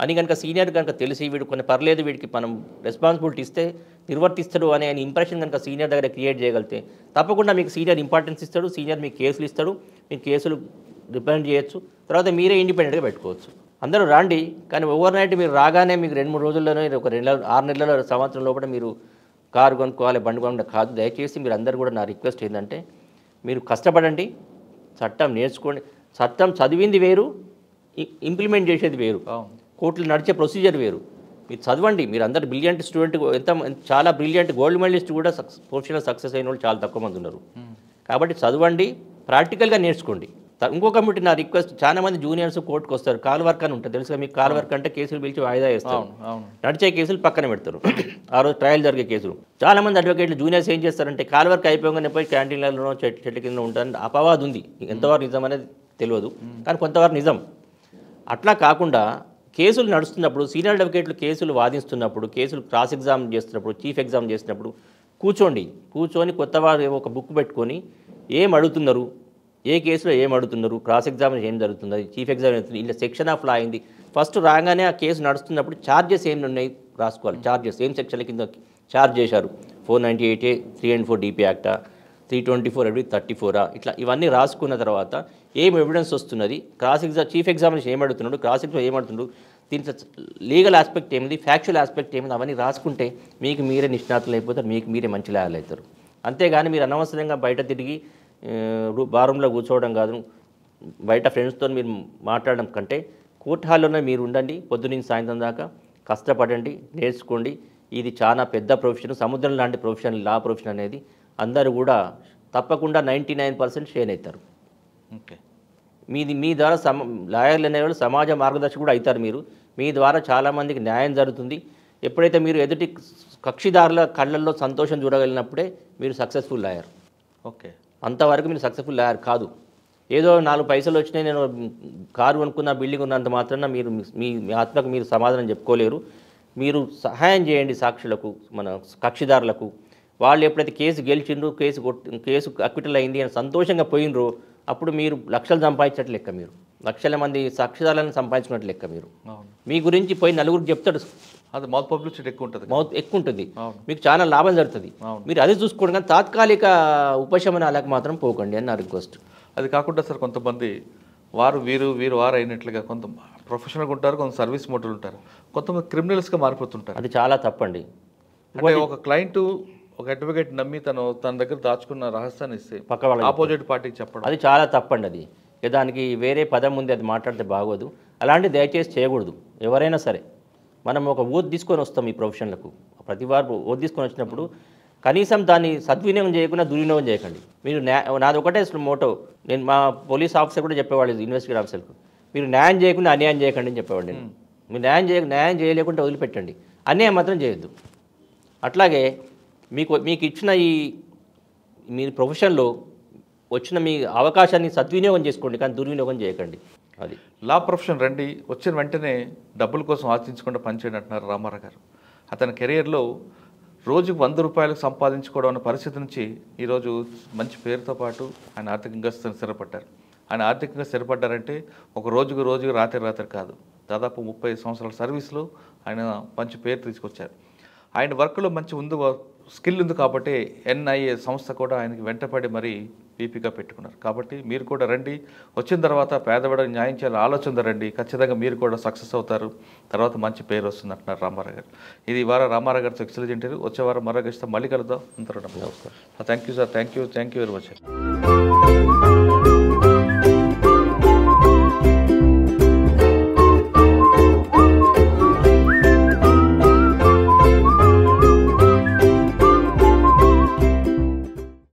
అని కనుక సీనియర్ కనుక తెలిసి వీడు కొన్ని పర్లేదు, వీడికి మనం రెస్పాన్సిబిలిటీ ఇస్తే నిర్వర్తిస్తాడు అనే ఇంప్రెషన్ కనుక సీనియర్ దగ్గర క్రియేట్ చేయగలిగితే తప్పకుండా మీకు సీనియర్ ఇంపార్టెన్స్ ఇస్తాడు. సీనియర్ మీకు కేసులు ఇస్తాడు, మీకు కేసులు రిప్రజెంట్ చేయొచ్చు. తర్వాత మీరే ఇండిపెండెంట్గా పెట్టుకోవచ్చు. అందరూ రాండి, కానీ ఓవర్ నైట్ మీరు రాగానే మీకు 2-3 రోజుల్లోనే ఒక 2 నెలలు 6 నెలల సంవత్సరం లోపల మీరు కారు కొనుక్కోవాలి, బండి కొనుక్కోవాలి కాదు. దయచేసి మీరు అందరూ కూడా నా రిక్వెస్ట్ ఏంటంటే మీరు కష్టపడండి, చట్టం నేర్చుకోండి. చట్టం చదివింది వేరు, ఇంప్లిమెంట్ చేసేది వేరు. కోర్టులు నడిచే ప్రొసీజర్ వేరు. మీరు చదవండి. మీరు అందరు బ్రిలియంట్ స్టూడెంట్, చాలా బ్రిలియంట్ గోల్డ్ మెడలిస్ట్ కూడా ప్రొఫెషనల్ సక్సెస్ అయిన వాళ్ళు చాలా తక్కువ మంది ఉన్నారు. కాబట్టి చదవండి, ప్రాక్టికల్గా నేర్చుకోండి. ఇంకొక నా రిక్వెస్ట్, చాలా మంది జూనియర్స్ కోర్టుకు వస్తారు, కాల్ వర్క్ అని ఉంటుంది తెలుసుగా మీకు. కాల్ వర్క్ అంటే కేసులు పిలిచి వాయిదా వేస్తారు, నడిచే కేసులు పక్కన పెడతారు, ఆ రోజు ట్రయల్ జరిగే కేసులు. చాలా మంది అడ్వకేట్లు జూనియర్స్ ఏం చేస్తారంటే కాల్ వర్క్ అయిపోగానే పోయి క్యాంటీన్లలో చెట్ల కింద ఉంటారని అపవాదు ఉంది. ఎంతవరకు నిజం అనేది తెలియదు, కానీ కొంతవరకు నిజం. అట్లా కాకుండా కేసులు నడుస్తున్నప్పుడు సీనియర్ అడ్వకేట్లు కేసులు వాదిస్తున్నప్పుడు, కేసులు క్రాస్ ఎగ్జామ్ చేస్తున్నప్పుడు, చీఫ్ ఎగ్జామ్ చేసినప్పుడు కూర్చొని కొత్త వారు ఒక బుక్ పెట్టుకొని ఏం అడుగుతున్నారు, ఏ కేసులో ఏం అడుగుతున్నారు, క్రాస్ ఎగ్జామినేషన్ ఏం జరుగుతుంది, చీఫ్ ఎగ్జామినేషన్ ఇలా సెక్షన్ ఆఫ్ లా అయింది. ఫస్ట్ రాగానే ఆ కేసు నడుస్తున్నప్పుడు ఛార్జెస్ ఏమి ఉన్నాయి రాసుకోవాలి. ఛార్జెస్ ఏం సెక్షన్ల కింద ఛార్జ్ చేశారు, 498A 3 and 4 DP యాక్టా, 324 34 ఇట్లా ఇవన్నీ రాసుకున్న తర్వాత ఏం ఎవిడెన్స్ వస్తున్నది, చీఫ్ ఎగ్జామినేషన్ ఏం అడుగుతున్నాడు, క్రాస్ ఎగ్జామ్ ఏం అడుగుతున్నాడు, దీంట్లో లీగల్ ఆస్పెక్ట్ ఏమిది, ఫ్యాక్చువల్ ఆస్పెక్ట్ ఏమిది, అవన్నీ రాసుకుంటే మీకు మీరే నిష్ణాతులు అయిపోతారు, మీకు మీరే మంచి లాయర్లు అవుతారు. అంతేగాని మీరు అనవసరంగా బయట తిరిగి బారూంలో కూర్చోవడం కాదు, బయట ఫ్రెండ్స్తో మీరు మాట్లాడడం కంటే కోర్టు హాల్లోనే మీరు ఉండండి. పొద్దునుంచి సాయంత్రం దాకా కష్టపడండి, నేర్చుకోండి. ఇది చాలా పెద్ద ప్రొఫెషన్, సముద్రం లాంటి ప్రొఫెషన్ లా ప్రొఫెషన్ అనేది. అందరూ కూడా తప్పకుండా 99% షేర్ అవుతారు. ఓకే, మీ ద్వారా లాయర్లు అనేవాళ్ళు సమాజ మార్గదర్శకులు కూడా అవుతారు. మీ ద్వారా చాలామందికి న్యాయం జరుగుతుంది. ఎప్పుడైతే మీరు ఎదుటి కక్షిదారుల కళ్ళల్లో సంతోషం చూడగలిగినప్పుడే మీరు సక్సెస్ఫుల్ లాయర్. ఓకే, అంతవరకు మీరు సక్సెస్ఫుల్ లాయర్ కాదు. ఏదో 4 పైసలు వచ్చినాయి, నేను కారు కొనుక్కున్న, బిల్డింగ్ ఉన్నంత మాత్రాన మీరు మీ ఆత్మకు మీరు సమాధానం చెప్పుకోలేరు. మీరు సహాయం చేయండి సాక్షులకు, మన కక్షిదారులకు. వాళ్ళు ఎప్పుడైతే కేసు గెలిచిండ్రు, కేసు అక్విటల్ అయింది అని సంతోషంగా పోయినరు, అప్పుడు మీరు లక్షలు సంపాదించినట్లు లెక్క, మీరు లక్షల మంది సాక్షిదారులను సంపాదించుకున్నట్లు లెక్క. మీరు మీ గురించి పోయి నలుగురికి చెప్తాడు, అది మౌత్ పబ్లిసిటీ ఎక్కువ ఉంటుంది, మీకు చాలా లాభం జరుగుతుంది. మీరు అది చూసుకోండి, కానీ తాత్కాలిక ఉపశమనాలకు మాత్రం పోకండి అని నా రిక్వెస్ట్. అది కాకుండా సార్ కొంతమంది వీరు వారు అయినట్లుగా కొంత ప్రొఫెషనల్గా ఉంటారు, కొంత సర్వీస్ మోటలు ఉంటారు, కొంతమంది క్రిమినల్స్గా మారిపోతుంటారు. అది చాలా తప్పండి. అంటే ఒక క్లయింట్ ఒక అడ్వకేట్ నమ్మి తన దగ్గర దాచుకున్న రహస్యాన్ని ఇస్తే పక్క వాళ్ళ ఆపోజిట్ పార్టీకి చెప్పడం, అది చాలా తప్పండి. అది దానికి వేరే పదం ఉంది, అది మాట్లాడితే బాగోదు. అలాంటి దయచేసి చేయకూడదు. ఎవరైనా సరే మనం ఒక ఓత్ తీసుకొని వస్తాం ఈ ప్రొఫెషన్లకు. ప్రతి వారు ఓత్ తీసుకొని వచ్చినప్పుడు కనీసం దాన్ని సద్వినియోగం చేయకుండా దుర్వినియోగం చేయకండి. మీరు నాది ఒకటే మోటో, నేను మా పోలీస్ ఆఫీసర్ కూడా చెప్పేవాళ్ళు, ఇన్వెస్టిగేట్ ఆఫీసర్కు, మీరు న్యాయం చేయకుండా అన్యాయం చేయకండి అని చెప్పేవాడు నేను. మీరు న్యాయం చేయలేకుండా వదిలిపెట్టండి, అన్యాయం మాత్రం చేయొద్దు. అట్లాగే మీకు ఇచ్చిన మీ ప్రొఫెషన్లో వచ్చిన మీ అవకాశాన్ని సద్వినియోగం చేసుకోండి, కానీ దుర్వినియోగం చేయకండి. అది లా ప్రొఫెషన్ రండి, వచ్చిన వెంటనే డబ్బుల కోసం ఆశించకుండా పనిచేయండి అంటున్నారు రామారావు గారు. అతని కెరియర్లో రోజుకు 100 రూపాయలకు సంపాదించుకోవడం అనే పరిస్థితి నుంచి ఈరోజు మంచి పేరుతో పాటు ఆయన ఆర్థికంగా స్థిరపడ్డారు. ఆయన ఆర్థికంగా స్థిరపడ్డారంటే ఒక రోజుకు రాత్రి కాదు, దాదాపు 30 సంవత్సరాల సర్వీస్లో ఆయన మంచి పేరు తీసుకొచ్చారు. ఆయన వర్క్లో మంచి స్కిల్ ఉంది కాబట్టి NIA సంస్థ కూడా ఆయనకి వెంటపడి మరీ పీపీగా పెట్టుకున్నారు. కాబట్టి మీరు కూడా రండి, వచ్చిన తర్వాత పేదవాడికి న్యాయం చేయాలని ఆలోచన రండి, ఖచ్చితంగా మీరు కూడా సక్సెస్ అవుతారు, తర్వాత మంచి పేరు వస్తుంది అంటున్నారు రామారావు గారు. ఇది ఈ వారం రామారావు గారితో ఎక్సలెంట్ ఇంటర్వ్యూ. వచ్చే వారం మరో గెస్ట్తో మళ్ళీ కలుద్దాం. అంతరం నమస్కారం. Thank you sir, thank you very much.